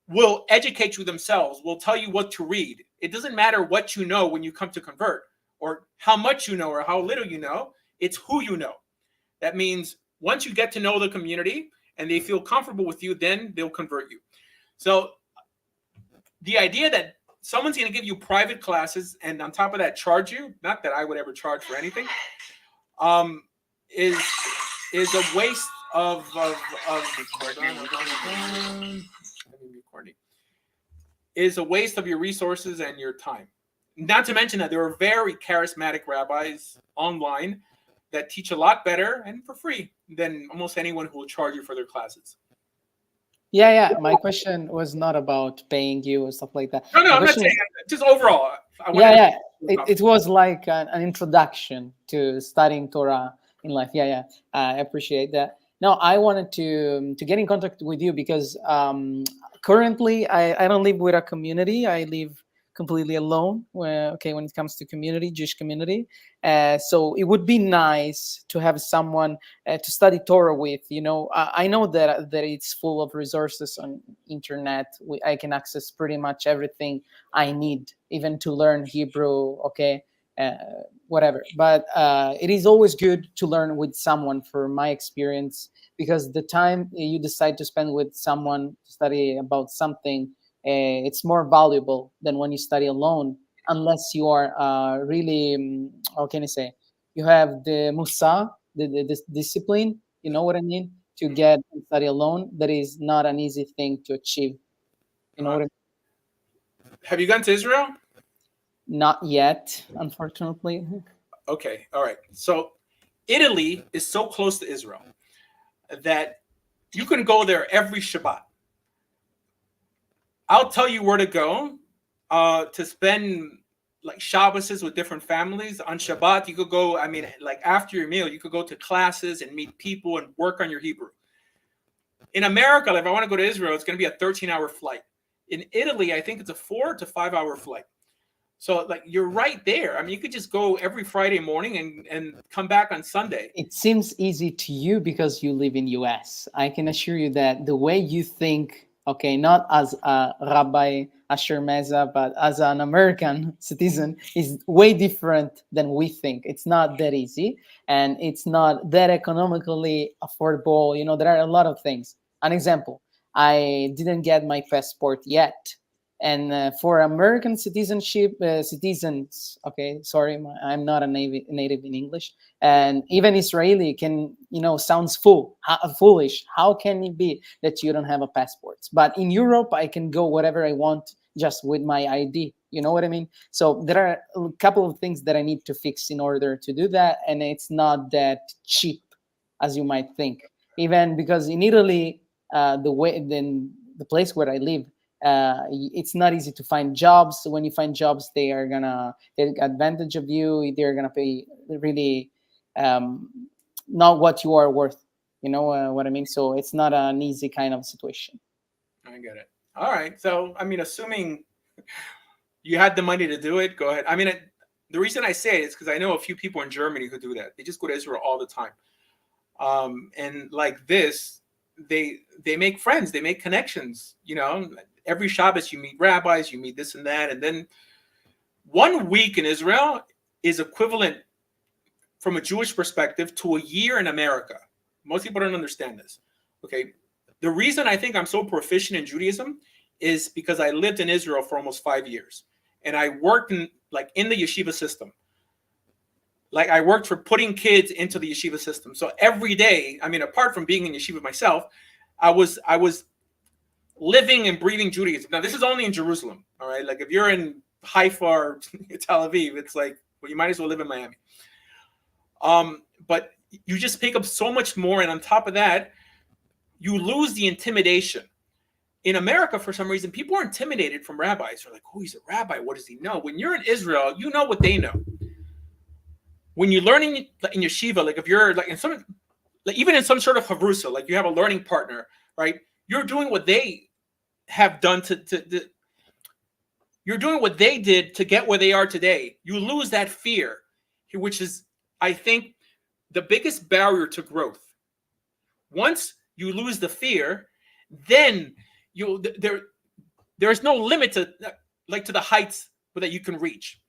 will educate you themselves, will tell you what to read. It doesn't matter what you know when you come to convert, or how much you know or how little you know. It's who you know. That means once you get to know the community and they feel comfortable with you, then they'll convert you. So the idea that someone's going to give you private classes and on top of that charge you, not that I would ever charge for anything, is a waste of is a waste of your resources and your time. Not to mention that there are very charismatic rabbis online that teach a lot better and for free than almost anyone who will charge you for their classes.
Yeah. My question was not about paying you or stuff like that.
No,
My
I'm not
question
saying just overall.
It was like an introduction to studying Torah in life. I appreciate that. Now, I wanted to get in contact with you because currently I don't live with a community. I live completely alone when it comes to Jewish community. So it would be nice to have someone to study Torah with. I know that it's full of resources on internet. I can access pretty much everything I need, even to learn Hebrew, whatever. But it is always good to learn with someone, for my experience, because the time you decide to spend with someone to study about something, it's more valuable than when you study alone, unless you are really, how can I say, you have the musa, the discipline, you know what I mean, to get and study alone. That is not an easy thing to achieve. You know what I mean?
Have you gone to Israel?
Not yet, unfortunately.
Okay, all right. So Italy is so close to Israel that you can go there every Shabbat. I'll tell you where to go to spend like Shabbos with different families. On Shabbat, you could go, like after your meal, you could go to classes and meet people and work on your Hebrew. In America, if I want to go to Israel, it's going to be a 13-hour flight. In Italy, I think it's a 4 to 5 hour flight. So like you're right there. You could just go every Friday morning and come back on Sunday.
It seems easy to you because you live in US. I can assure you that the way you think, not as a Rabbi Asher Meza, but as an American citizen, is way different than we think. It's not that easy, and it's not that economically affordable. There are a lot of things. An example, I didn't get my passport yet. And for American citizenship, citizens, I'm not a native in English, and even Israeli can, sounds foolish. How can it be that you don't have a passport? But in Europe, I can go wherever I want just with my ID. You know what I mean? So there are a couple of things that I need to fix in order to do that, and it's not that cheap as you might think. Even because in Italy, the place where I live, it's not easy to find jobs. So when you find jobs, they are gonna take advantage of you. They're gonna pay really not what you are worth. You know what I mean? So it's not an easy kind of situation.
I get it. All right. So assuming you had the money to do it, go ahead. The reason I say it is because I know a few people in Germany who do that. They just go to Israel all the time, and like this, they make friends, they make connections. Every Shabbos you meet rabbis, you meet this and that. And then 1 week in Israel is equivalent from a Jewish perspective to a year in America. Most people don't understand this. Okay. The reason I think I'm so proficient in Judaism is because I lived in Israel for almost 5 years. And I worked in the yeshiva system. Like I worked for putting kids into the yeshiva system. So every day, apart from being in yeshiva myself, I was living and breathing Judaism. Now, this is only in Jerusalem, all right? Like, if you're in Haifa or Tel Aviv, it's like, well, you might as well live in Miami. But you just pick up so much more, and on top of that, you lose the intimidation. in America, for some reason, people are intimidated from rabbis. They're like, oh, he's a rabbi. What does he know? When you're in Israel, you know what they know. When you're learning in yeshiva, like if you're like in some, like even in some sort of havrusa, like you have a learning partner, right? You're doing what they have done you're doing what they did to get where they are today. You lose that fear, which is, I think, the biggest barrier to growth. Once you lose the fear, then there's no limit to the heights that you can reach.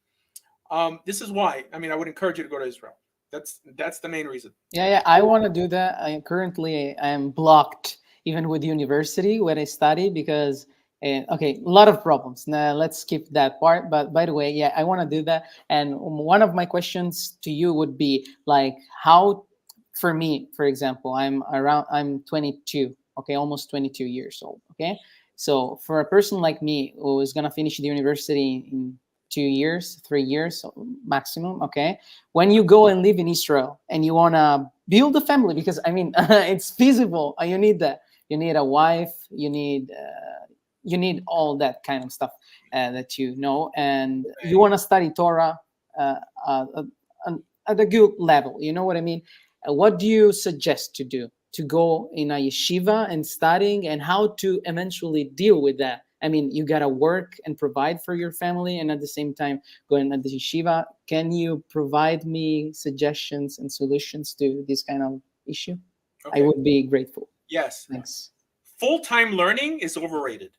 This is why, I mean, I would encourage you to go to Israel. That's the main reason.
Yeah, I want to do that. Currently I'm blocked even with university where I study because okay, a lot of problems. Now let's skip that part. But by the way, yeah, I want to do that. And one of my questions to you would be like, how, for me, for example, I'm 22. Okay, almost 22 years old. Okay, so for a person like me who is gonna finish the university in 2 years, 3 years maximum. Okay, when you go and live in Israel and you wanna build a family, because I mean it's feasible. You need that. You need a wife. You need all that kind of stuff that you know, and you want to study Torah at a good level. You know what I mean? What do you suggest to do? To go in a yeshiva and studying, and how to eventually deal with that? I mean, you gotta work and provide for your family, and at the same time going at the yeshiva. Can you provide me suggestions and solutions to this kind of issue? Okay. I would be grateful.
Yes.
Thanks.
Full-time learning is overrated.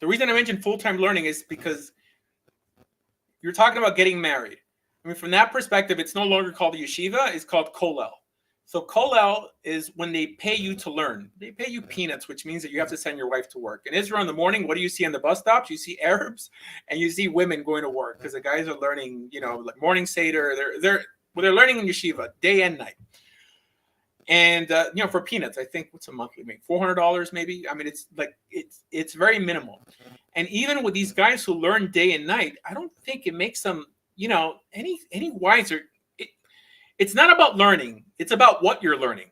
The reason I mentioned full-time learning is because you're talking about getting married. I mean, from that perspective, it's no longer called a yeshiva, it's called kollel. So kollel is when they pay you to learn. They pay you peanuts, which means that you have to send your wife to work. In Israel in the morning, what do you see on the bus stops? You see Arabs and you see women going to work because the guys are learning, like morning seder. They're learning in yeshiva day and night. And for peanuts, I think what's a monthly make? $400 maybe. I mean, it's very minimal. And even with these guys who learn day and night, I don't think it makes them any wiser. It's not about learning. It's about what you're learning.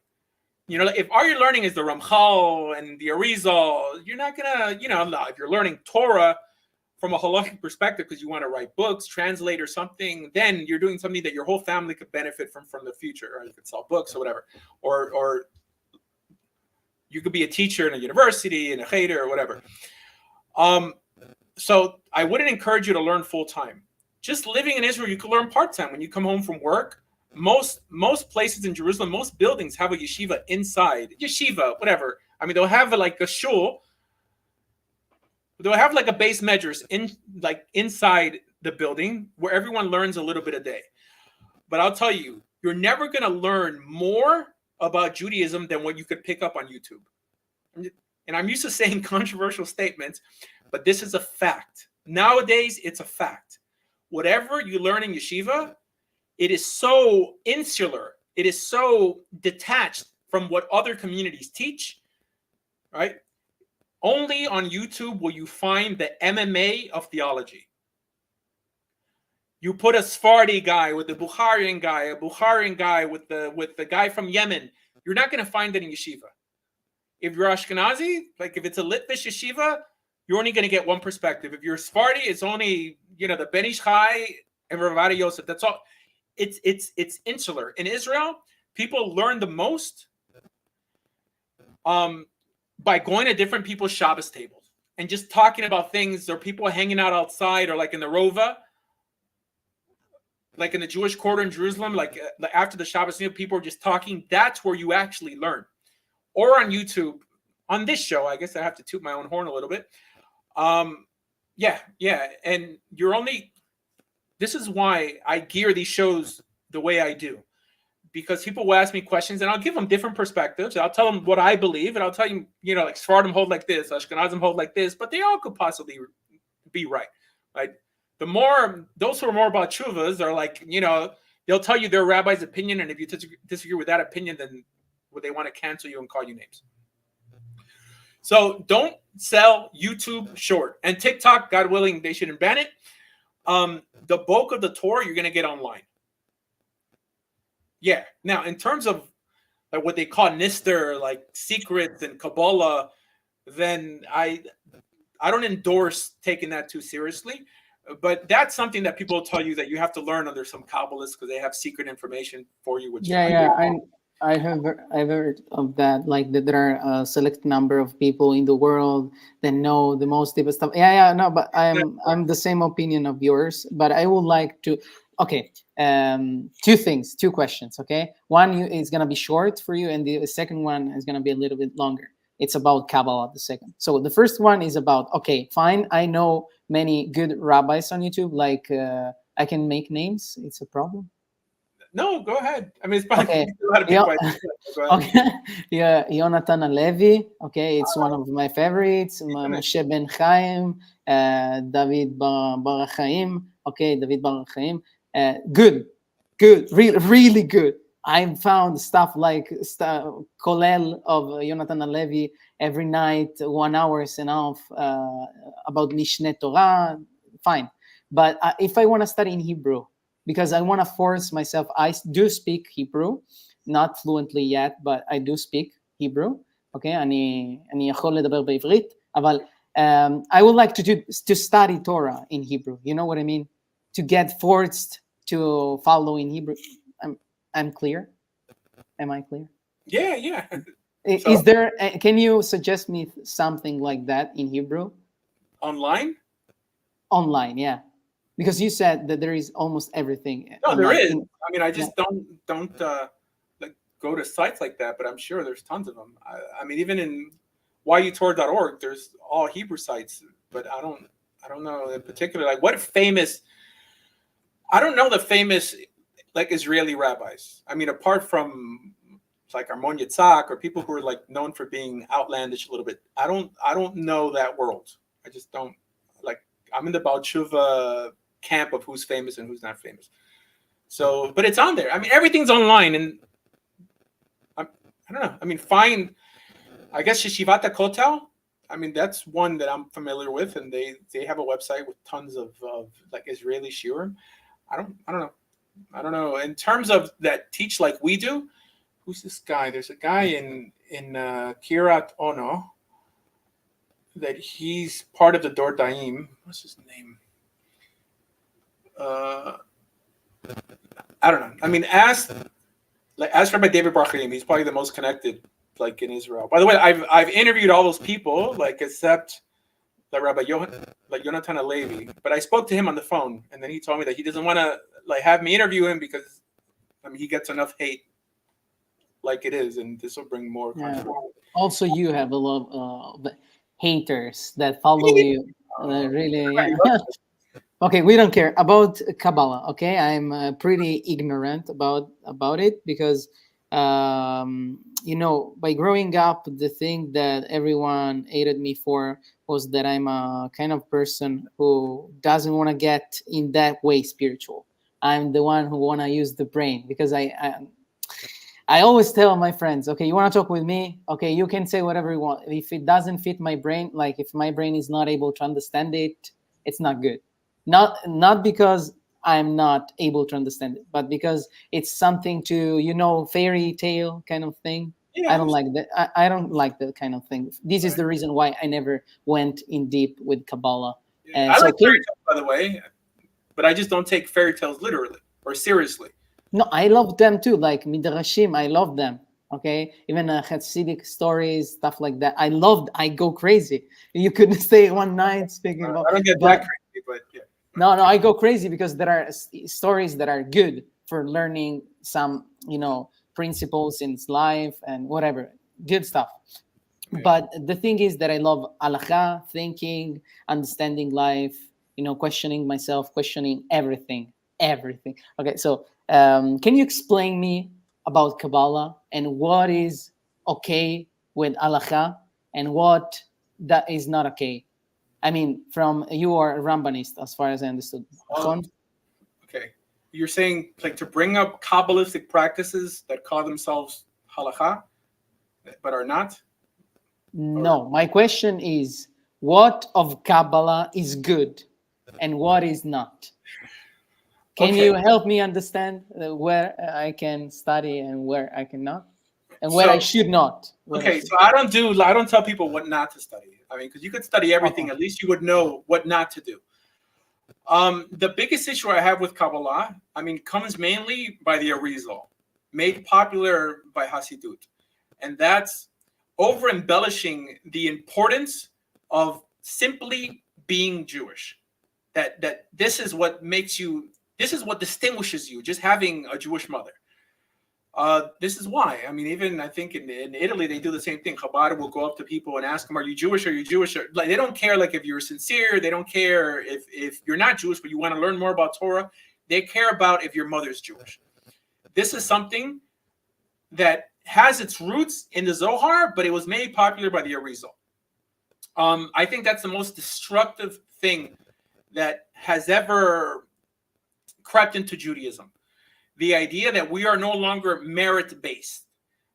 If all you're learning is the Ramchal and the Arizal, you're not gonna, if you're learning Torah from a halachic perspective because you want to write books, translate or something, then you're doing something that your whole family could benefit from the future, or you could sell books or whatever, or you could be a teacher in a university, in a cheder or whatever. So I wouldn't encourage you to learn full time. Just living in Israel, you could learn part time when you come home from work. Most places in Jerusalem, most buildings have a yeshiva inside. Yeshiva, whatever. I mean, they'll have like a shul. They'll have like a base measures inside the building where everyone learns a little bit a day. But I'll tell you, you're never going to learn more about Judaism than what you could pick up on YouTube. And I'm used to saying controversial statements, but this is a fact. Nowadays, it's a fact. Whatever you learn in yeshiva, it is so insular. It is so detached from what other communities teach, right? Only on YouTube will you find the MMA of theology. You put a Sephardi guy with the Bukharian guy, a Bukharian guy with the guy from Yemen. You're not going to find it in yeshiva. If you're Ashkenazi, like if it's a Litvish yeshiva, you're only going to get one perspective. If you're Sephardi, it's only the Ben Ish Chai and Rav Yosef. That's all. It's insular. In Israel, people learn the most by going to different people's Shabbos tables and just talking about things, or people hanging out outside, or like in the Rova, like in the Jewish quarter in Jerusalem, like after the Shabbos meal, people are just talking. That's where you actually learn. Or on YouTube, on this show, I guess I have to toot my own horn a little bit. Yeah. And this is why I gear these shows the way I do. Because people will ask me questions and I'll give them different perspectives. I'll tell them what I believe, and I'll tell you, like Sephardim hold like this, Ashkenazim hold like this, but they all could possibly be right. Right? Those who are more about tshuvas are like, they'll tell you their rabbi's opinion, and if you disagree with that opinion, then they want to cancel you and call you names. So don't sell YouTube short. And TikTok, God willing, they shouldn't ban it. The bulk of the Torah you're going to get online. Yeah. Now, in terms of like what they call Nister, like secrets and Kabbalah, then I don't endorse taking that too seriously. But that's something that people tell you that you have to learn under some Kabbalists because they have secret information for you. Which
I've heard of that. Like that there are a select number of people in the world that know the most deep stuff. No, but I'm the same opinion of yours. But I would like to. Okay, two questions. Okay, one is gonna be short for you, and the second one is gonna be a little bit longer. It's about Kabbalah, the second. So the first one is about, okay, fine. I know many good rabbis on YouTube. Like I can make names. It's a problem.
No, go ahead. I mean, it's probably
okay.
a lot of people.
Okay. Yeah, Yonatan Alevi. Okay, it's one of my favorites. Moshe Ben Chaim, David Bar Chaim. Okay, David Bar Chaim. Good, really good. I found stuff like Kolel of Yonatan Alevi every night, 1 hour and a half about Mishneh Torah. Fine. But if I want to study in Hebrew, because I want to force myself, I do speak Hebrew, not fluently yet, but I do speak Hebrew. Okay, אני יכול לדבר בעברית, אבל I would like to study Torah in Hebrew. You know what I mean? To get forced to follow in Hebrew. I'm clear. Am I clear?
Yeah.
Is there? Can you suggest me something like that in Hebrew?
Online?
Online, yeah. Because you said that there is almost everything.
No, there is. I mean, I just don't like go to sites like that, but I'm sure there's tons of them. I mean, even in yutorah.org, there's all Hebrew sites, but I don't know in particular like what famous. I don't know the famous like Israeli rabbis. I mean, apart from like Armon Yitzhak or people who are like known for being outlandish a little bit. I don't know that world. I just don't like. I'm in the Baal Tshuva camp of who's famous and who's not famous. So, but it's on there. I mean, everything's online, and I don't know. I mean, fine. I guess Yeshivat Kotel. I mean, that's one that I'm familiar with, and they have a website with tons of like Israeli shiurim. I don't know. In terms of that teach like we do, who's this guy? There's a guy in Kiryat Ono that he's part of the Dor Daim. What's his name? I don't know. I mean, ask Rabbi David Barchaim. He's probably the most connected, like in Israel. By the way, I've interviewed all those people, like except like Rabbi Yonatan Alevi. But I spoke to him on the phone, and then he told me that he doesn't want to like have me interview him because I mean he gets enough hate like it is, and this will bring more controversy.
Also, you have a lot of haters that follow you. Really, yeah. Okay, we don't care about Kabbalah. Okay, I'm pretty ignorant about it because you know, by growing up, the thing that everyone hated me for was that I'm a kind of person who doesn't want to get in that way spiritual. I'm the one who want to use the brain because I always tell my friends, okay, you want to talk with me? Okay, you can say whatever you want. If it doesn't fit my brain, like if my brain is not able to understand it, it's not good. Not because I'm not able to understand it, but because it's something to, you know, fairy tale kind of thing. Yeah, I don't like that. I don't like that kind of thing. This is the reason why I never went in deep with Kabbalah.
Yeah, and I like fairy tales, by the way, but I just don't take fairy tales literally or seriously.
No, I love them too. Like Midrashim, I love them. Okay, even Hasidic stories, stuff like that. I go crazy. You couldn't stay one night speaking about.
I don't get that crazy, but yeah.
No, I go crazy because there are stories that are good for learning some, you know, principles in life and whatever, good stuff. Okay. But the thing is that I love halakha, thinking, understanding life, you know, questioning myself, questioning everything. Okay, so can you explain me about Kabbalah and what is okay with halakha and what that is not okay? I mean, from you are a Rambanist, as far as I understood.
Okay. You're saying like to bring up Kabbalistic practices that call themselves halakha, but are not?
No, my question is, what of Kabbalah is good and what is not? Can you help me understand where I can study and where I cannot? And where I should not?
Okay, so I don't tell people what not to study. I mean, because you could study everything. At least you would know what not to do. The biggest issue I have with Kabbalah, I mean, comes mainly by the Arizal, made popular by Hasidut, and that's over embellishing the importance of simply being Jewish. That this is what makes you. This is what distinguishes you. Just having a Jewish mother. This is why. I mean, even I think in Italy they do the same thing. Chabad will go up to people and ask them, "Are you Jewish? Are you Jewish?" Like they don't care like if you're sincere. They don't care if you're not Jewish, but you want to learn more about Torah. They care about if your mother's Jewish. This is something that has its roots in the Zohar, but it was made popular by the Arizal. I think that's the most destructive thing that has ever crept into Judaism. The idea that we are no longer merit-based,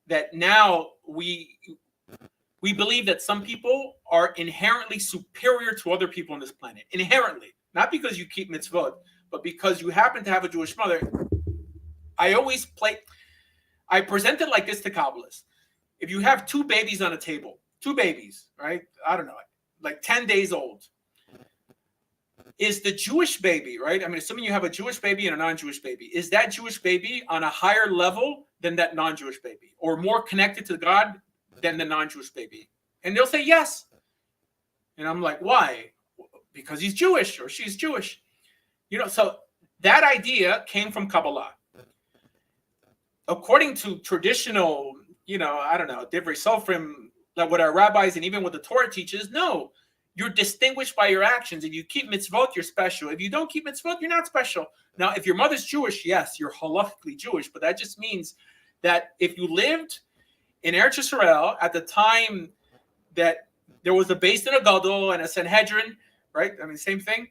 that now we believe that some people are inherently superior to other people on this planet. Inherently. Not because you keep mitzvot, but because you happen to have a Jewish mother. I present it like this to Kabbalists. If you have two babies on a table, two babies, right? I don't know, like 10 days old. Is the Jewish baby, right? I mean, assuming you have a Jewish baby and a non-Jewish baby, is that Jewish baby on a higher level than that non-Jewish baby, or more connected to God than the non-Jewish baby? And they'll say yes. And I'm like, why? Because he's Jewish or she's Jewish. You know, so that idea came from Kabbalah. According to traditional, I don't know, Divrei Sofrim, like what our rabbis and even what the Torah teaches, no. You're distinguished by your actions. If you keep mitzvot, you're special. If you don't keep mitzvot, you're not special. Now, if your mother's Jewish, yes, you're halakhically Jewish, but that just means that if you lived in Eretz Yisrael at the time that there was a Beis Din Gadol and a Sanhedrin, right? I mean, same thing.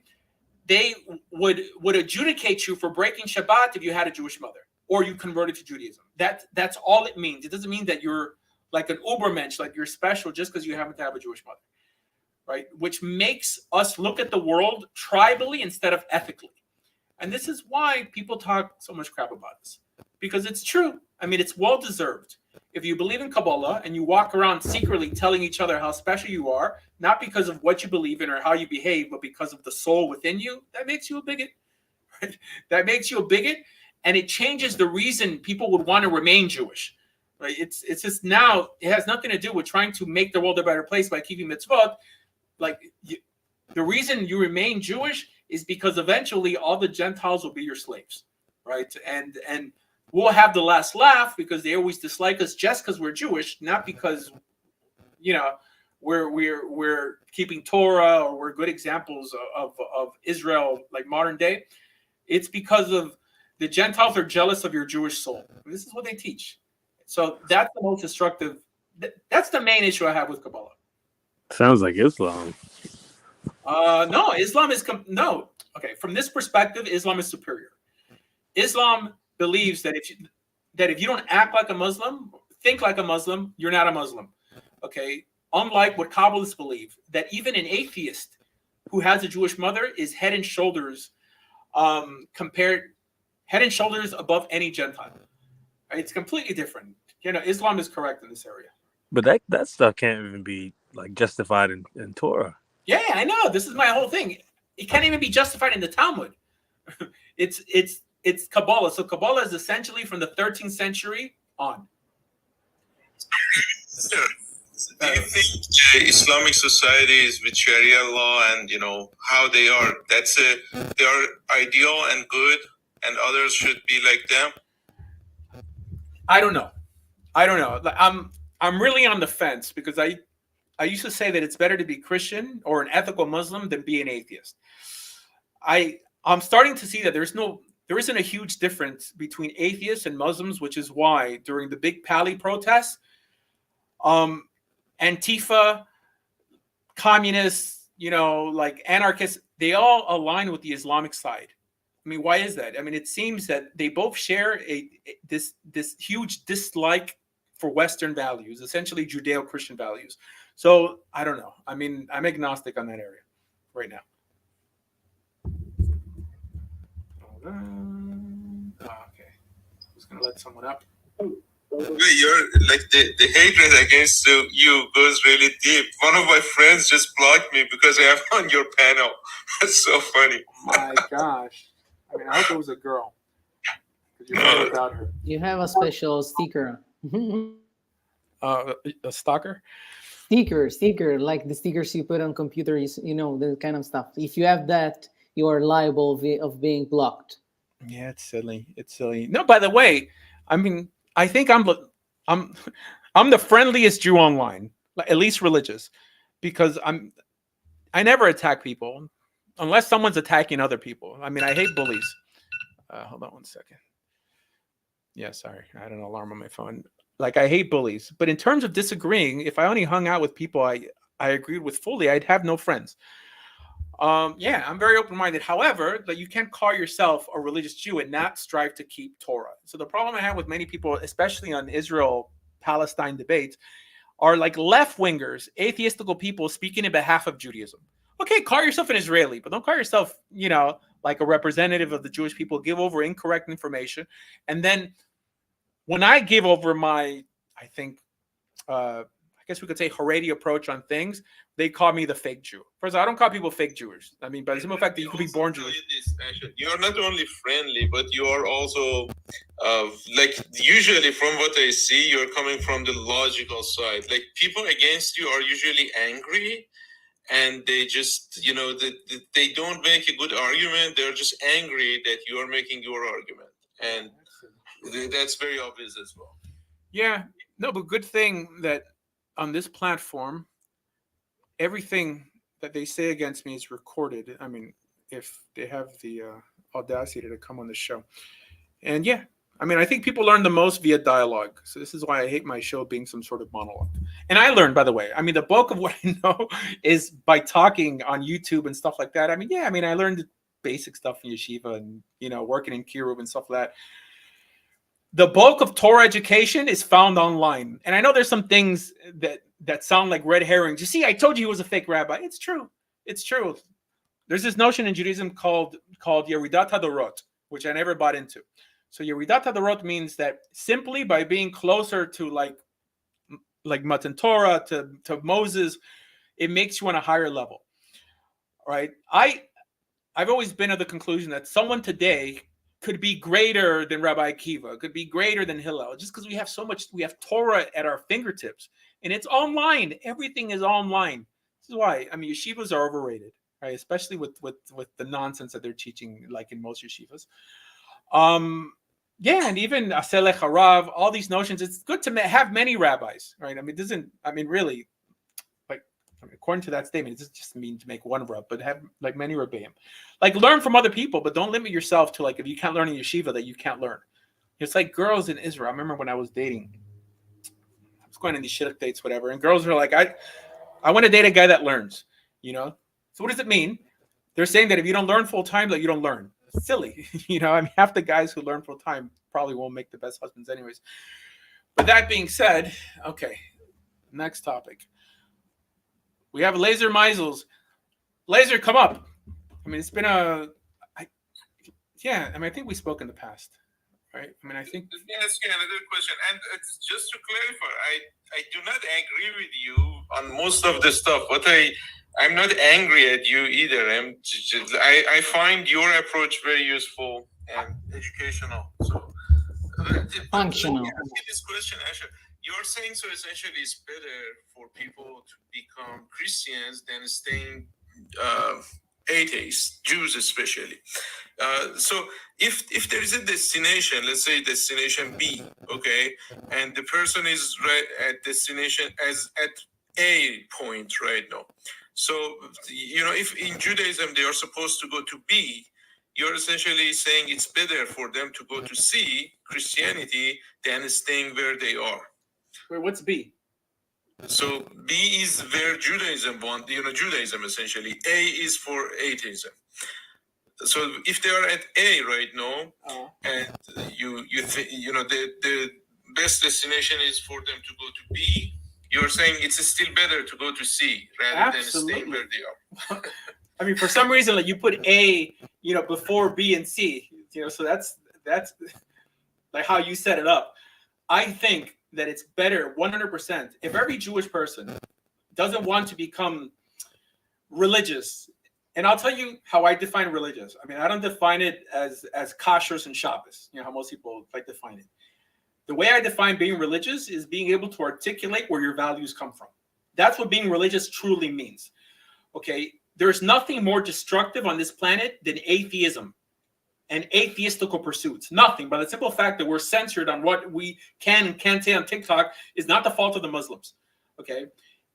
They would adjudicate you for breaking Shabbat if you had a Jewish mother or you converted to Judaism. That's all it means. It doesn't mean that you're like an Ubermensch, like you're special just because you happen to have a Jewish mother. Right, which makes us look at the world tribally instead of ethically. And this is why people talk so much crap about this. Because it's true. I mean, it's well-deserved. If you believe in Kabbalah and you walk around secretly telling each other how special you are, not because of what you believe in or how you behave, but because of the soul within you, that makes you a bigot. Right? That makes you a bigot, and it changes the reason people would want to remain Jewish. Right? It's just now, it has nothing to do with trying to make the world a better place by keeping mitzvot. The reason you remain Jewish is because eventually all the Gentiles will be your slaves, right? And we'll have the last laugh because they always dislike us just because we're Jewish, not because we're keeping Torah or we're good examples of Israel like modern day. It's because of the Gentiles are jealous of your Jewish soul. This is what they teach. So that's the most destructive. That's the main issue I have with Kabbalah.
Sounds like Islam.
No, Islam is no. Okay, from this perspective, Islam is superior. Islam believes that if you don't act like a Muslim, think like a Muslim, you're not a Muslim. Okay, unlike what Kabbalists believe, that even an atheist who has a Jewish mother is head and shoulders above any Gentile. Right? It's completely different. Islam is correct in this area.
But that stuff can't even be like justified in Torah.
Yeah, I know. This is my whole thing. It can't even be justified in the Talmud. It's Kabbalah. So Kabbalah is essentially from the 13th century on.
Do you think Islamic societies with Sharia law and how they are, they are ideal and good, and others should be like them?
I don't know. I'm really on the fence because I used to say that it's better to be Christian or an ethical Muslim than be an atheist. I'm starting to see that there isn't a huge difference between atheists and Muslims, which is why during the big Pali protests, Antifa, communists, like anarchists, they all align with the Islamic side. I mean, why is that? I mean, it seems that they both share this huge dislike for Western values, essentially Judeo-Christian values. So I don't know. I mean, I'm agnostic on that area right now. Okay. Who's going to let someone up?
You're like the hatred against you goes really deep. One of my friends just blocked me because I am on your panel. That's so funny.
My gosh. I mean, I hope it was a girl. 'Cause you're
No.
better without her.
You have a special sticker.
A stalker?
Sticker, like the stickers you put on computers, you know, the kind of stuff. If you have that, you are liable of being blocked.
Yeah, it's silly. It's silly. No, by the way, I mean, I think I'm the friendliest Jew online, at least religious, because I never attack people unless someone's attacking other people. I mean, I hate bullies. Hold on one second. Yeah, sorry, I had an alarm on my phone. Like, I hate bullies, but in terms of disagreeing, if I only hung out with people I agreed with fully, I'd have no friends. Yeah, I'm very open-minded. However, that you can't call yourself a religious Jew and not strive to keep Torah. So the problem I have with many people, especially on Israel-Palestine debates, are like left-wingers, atheistical people speaking in behalf of Judaism. Okay, call yourself an Israeli, but don't call yourself, you know, like a representative of the Jewish people. Give over incorrect information. And then when I give over my, I think, I guess we could say Haredi approach on things, they call me the fake Jew. First, I don't call people fake Jews. I mean, by the simple fact that you could be born Jewish.
You're not only friendly, but you are also, like, usually from what I see, you're coming from the logical side. Like, people against you are usually angry, and they just, you know, they don't make a good argument. They're just angry that you are making your argument. And that's very obvious as well.
Yeah, no, but good thing that on this platform, everything that they say against me is recorded. I mean, if they have the audacity to come on the show. And yeah, I mean, I think people learn the most via dialogue. So this is why I hate my show being some sort of monologue. And I learned, by the way, I mean, the bulk of what I know is by talking on YouTube and stuff like that. I mean, yeah, I mean, I learned basic stuff in yeshiva and, you know, working in Kirub and stuff like that. The bulk of Torah education is found online. And I know there's some things that sound like red herrings. You see, I told you he was a fake rabbi. It's true. It's true. There's this notion in Judaism called Yeridat HaDorot, which I never bought into. So Yeridat HaDorot means that simply by being closer to like Matan Torah, to Moses, it makes you on a higher level, right? I've always been of the conclusion that someone today could be greater than Rabbi Akiva, could be greater than Hillel, just because we have Torah at our fingertips, and it's online. Everything is online. This is why, I mean, yeshivas are overrated, right? Especially with the nonsense that they're teaching, like in most yeshivas. Yeah, and even Aselech Harav, all these notions. It's good to have many rabbis, right? I mean, really, like, I mean, according to that statement, it doesn't just mean to make one rab, but have like many rabbeim. Like, learn from other people, but don't limit yourself to, like, if you can't learn in yeshiva, that you can't learn. It's like girls in Israel. I remember when I was dating, I was going on these shidduch dates, whatever, and girls were like, I want to date a guy that learns, you know? So what does it mean? They're saying that if you don't learn full time, that you don't learn. It's silly. You know, I mean, half the guys who learn full time probably won't make the best husbands anyways. But that being said, okay, next topic. We have Laser Meisels. Laser, come up. I mean, it's been I think we spoke in the past, right? I mean, I think.
Let me ask you another question, and it's just to clarify, I do not agree with you on most of the stuff, but I'm not angry at you either. I find your approach very useful and educational. So,
Functional.
Let me ask you this question, Asher. You're saying so essentially it's better for people to become Christians than staying atheists, Jews especially. So if there is a destination, let's say destination B, okay, and the person is right at destination as at A point right now. So, you know, if in Judaism they are supposed to go to B, you're essentially saying it's better for them to go to C, Christianity, than staying where they are.
Wait, what's B?
So B is where Judaism wants, you know, Judaism essentially. A is for atheism. So if they are at A right now, and you know, the best destination is for them to go to B, you're saying it's still better to go to C rather than staying where they are.
I mean, for some reason, like, you put A, you know, before B and C, you know, so that's like how you set it up. I think that it's better 100% if every Jewish person doesn't want to become religious. And I'll tell you how I define religious. I mean, I don't define it as kashrus and Shabbos, how most people like define it. The way I define being religious is being able to articulate where your values come from. That's what being religious truly means. Okay, there's nothing more destructive on this planet than atheism and atheistical pursuits. Nothing. But the simple fact that we're censored on what we can and can't say on TikTok is not the fault of the Muslims. Okay,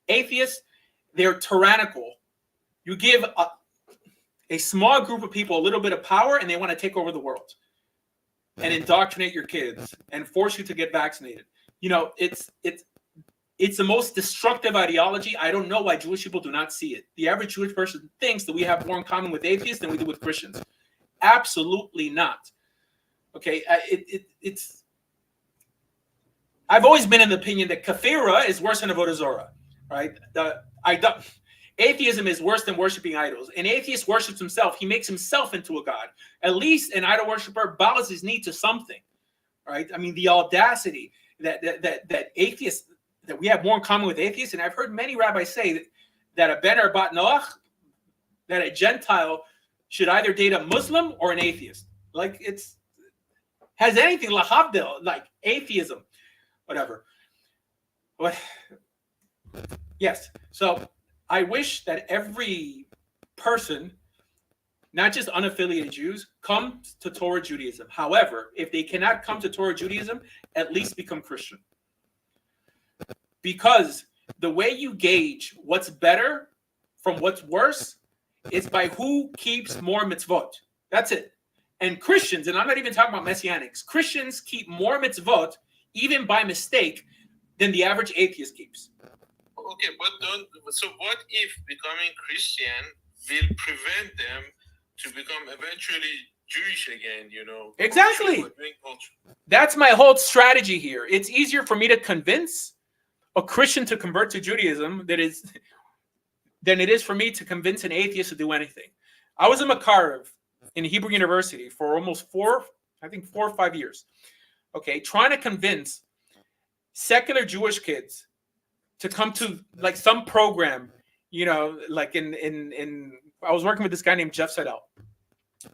atheists, they're tyrannical. You give a small group of people a little bit of power and they want to take over the world and indoctrinate your kids and force you to get vaccinated. It's the most destructive ideology. I don't know why Jewish people do not see it. The average Jewish person thinks that we have more in common with atheists than we do with Christians. Absolutely not. Okay, it's. I've always been in the opinion that kafira is worse than avodah zarah, right? Atheism is worse than worshiping idols. An atheist worships himself. He makes himself into a god. At least an idol worshiper bows his knee to something, right? I mean, the audacity that atheists, that we have more in common with atheists. And I've heard many rabbis say that a ben or bat noach, that a Gentile should either date a Muslim or an atheist. Like it's has anything lahabdil, like atheism, whatever. But yes, so I wish that every person, not just unaffiliated Jews, come to Torah Judaism. However, if they cannot come to Torah Judaism, at least become Christian. Because the way you gauge what's better from what's worse is by who keeps more mitzvot. That's it. And Christians, and I'm not even talking about messianics, Christians keep more mitzvot, even by mistake, than the average atheist keeps.
Okay, so what if becoming Christian will prevent them to become eventually Jewish again,
Exactly. That's my whole strategy here. It's easier for me to convince a Christian to convert to Judaism than it is for me to convince an atheist to do anything. I was a Makarev in Hebrew University for almost 4 or 5 years. Okay, trying to convince secular Jewish kids to come to like some program, like in I was working with this guy named Jeff Seidel.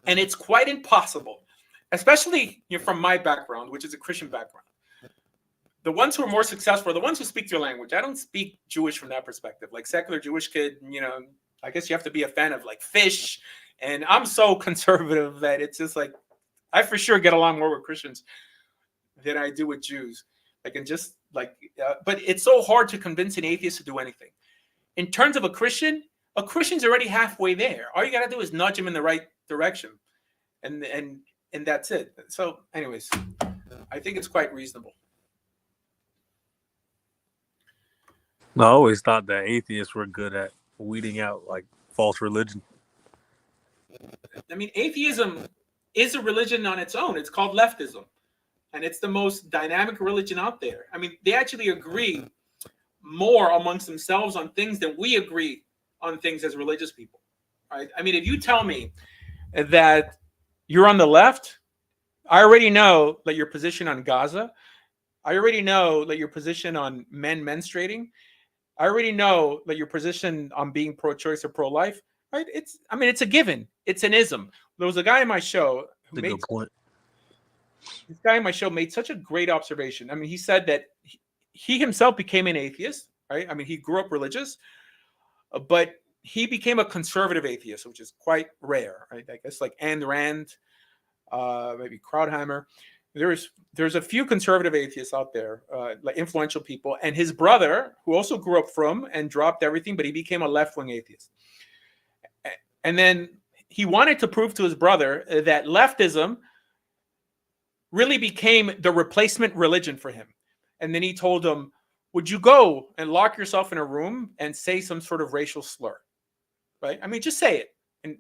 And it's quite impossible, especially from my background, which is a Christian background. The ones who are more successful are the ones who speak your language. I don't speak Jewish from that perspective. Like secular Jewish kid, I guess you have to be a fan of like fish. And I'm so conservative that it's just like, I for sure get along more with Christians than I do with Jews. But it's so hard to convince an atheist to do anything. In terms of a Christian's already halfway there. All you got to do is nudge him in the right direction. And that's it. So anyways, I think it's quite reasonable.
I always thought that atheists were good at weeding out like false religion.
I mean, atheism is a religion on its own. It's called leftism. And it's the most dynamic religion out there. I mean, they actually agree more amongst themselves on things than we agree on things as religious people. Right? I mean, if you tell me that you're on the left, I already know that your position on Gaza. I already know that your position on men menstruating. I already know that your position on being pro-choice or pro-life, right? It's a given. It's an ism. There was a guy in my show who made good point. This guy in my show made such a great observation. I mean, he said that he himself became an atheist, right? I mean, he grew up religious, but he became a conservative atheist, which is quite rare, right? I guess like Ayn Rand, maybe Krauthammer. There's a few conservative atheists out there, like influential people. And his brother, who also grew up frum and dropped everything, but he became a left-wing atheist. And then he wanted to prove to his brother that leftism really became the replacement religion for him. And then he told him, would you go and lock yourself in a room and say some sort of racial slur? Right? I mean, just say it.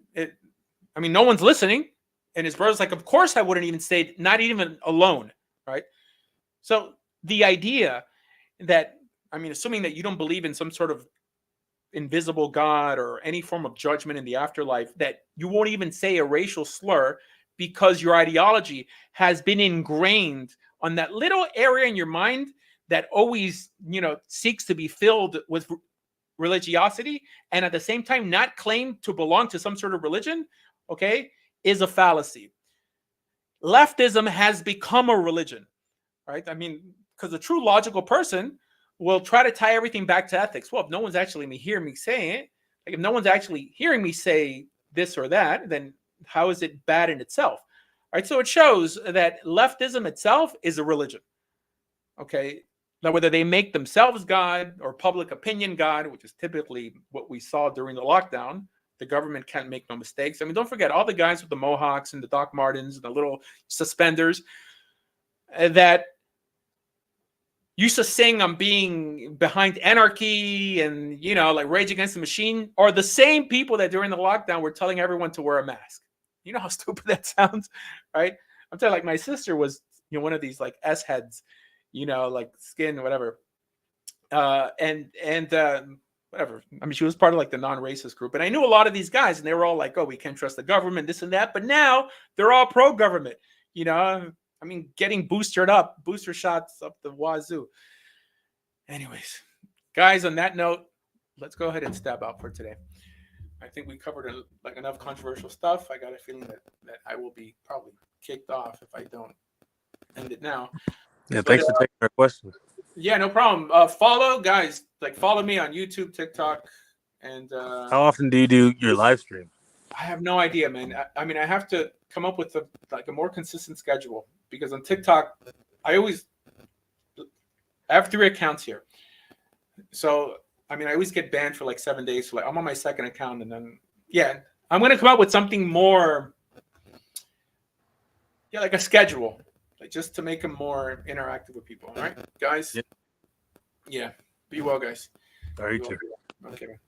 And no one's listening. And his brother's like, of course I wouldn't even say it, not even alone, right? So the idea that, assuming that you don't believe in some sort of invisible God or any form of judgment in the afterlife, that you won't even say a racial slur because your ideology has been ingrained on that little area in your mind that always, seeks to be filled with religiosity and at the same time not claim to belong to some sort of religion, okay, is a fallacy. Leftism has become a religion, right? I mean, because a true logical person will try to tie everything back to ethics. Well, if no one's actually hearing me say it, like if no one's actually hearing me say this or that, then how is it bad in itself? All right, so it shows that leftism itself is a religion. Okay, now whether they make themselves God or public opinion God, which is typically what we saw during the lockdown, the government can't make no mistakes. I mean, don't forget all the guys with the mohawks and the Doc Martens and the little suspenders that used to sing I'm being behind anarchy and, like Rage Against the Machine are the same people that during the lockdown were telling everyone to wear a mask. You know how stupid that sounds, right? I'm telling you, like my sister was, one of these like S heads, like skin, whatever. And whatever. I mean, she was part of like the non-racist group. And I knew a lot of these guys and they were all like, oh, we can't trust the government, this and that. But now they're all pro-government, I mean, getting booster shots up the wazoo. Anyways, guys, on that note, let's go ahead and step out for today. I think we covered enough controversial stuff. I got a feeling that I will be probably kicked off if I don't end it now.
Yeah, thanks for taking our questions.
Yeah, no problem. Follow me on YouTube, TikTok, and
how often do you do your live stream?
I have no idea, man. I mean, I have to come up with a more consistent schedule because on TikTok, I have 3 accounts here. So, I mean, I always get banned for like 7 days. So like I'm on my second account and then, I'm going to come up with something more, like a schedule, like just to make them more interactive with people. All right, guys?
Yeah.
Yeah. Be well, guys.
All right, too.
Okay.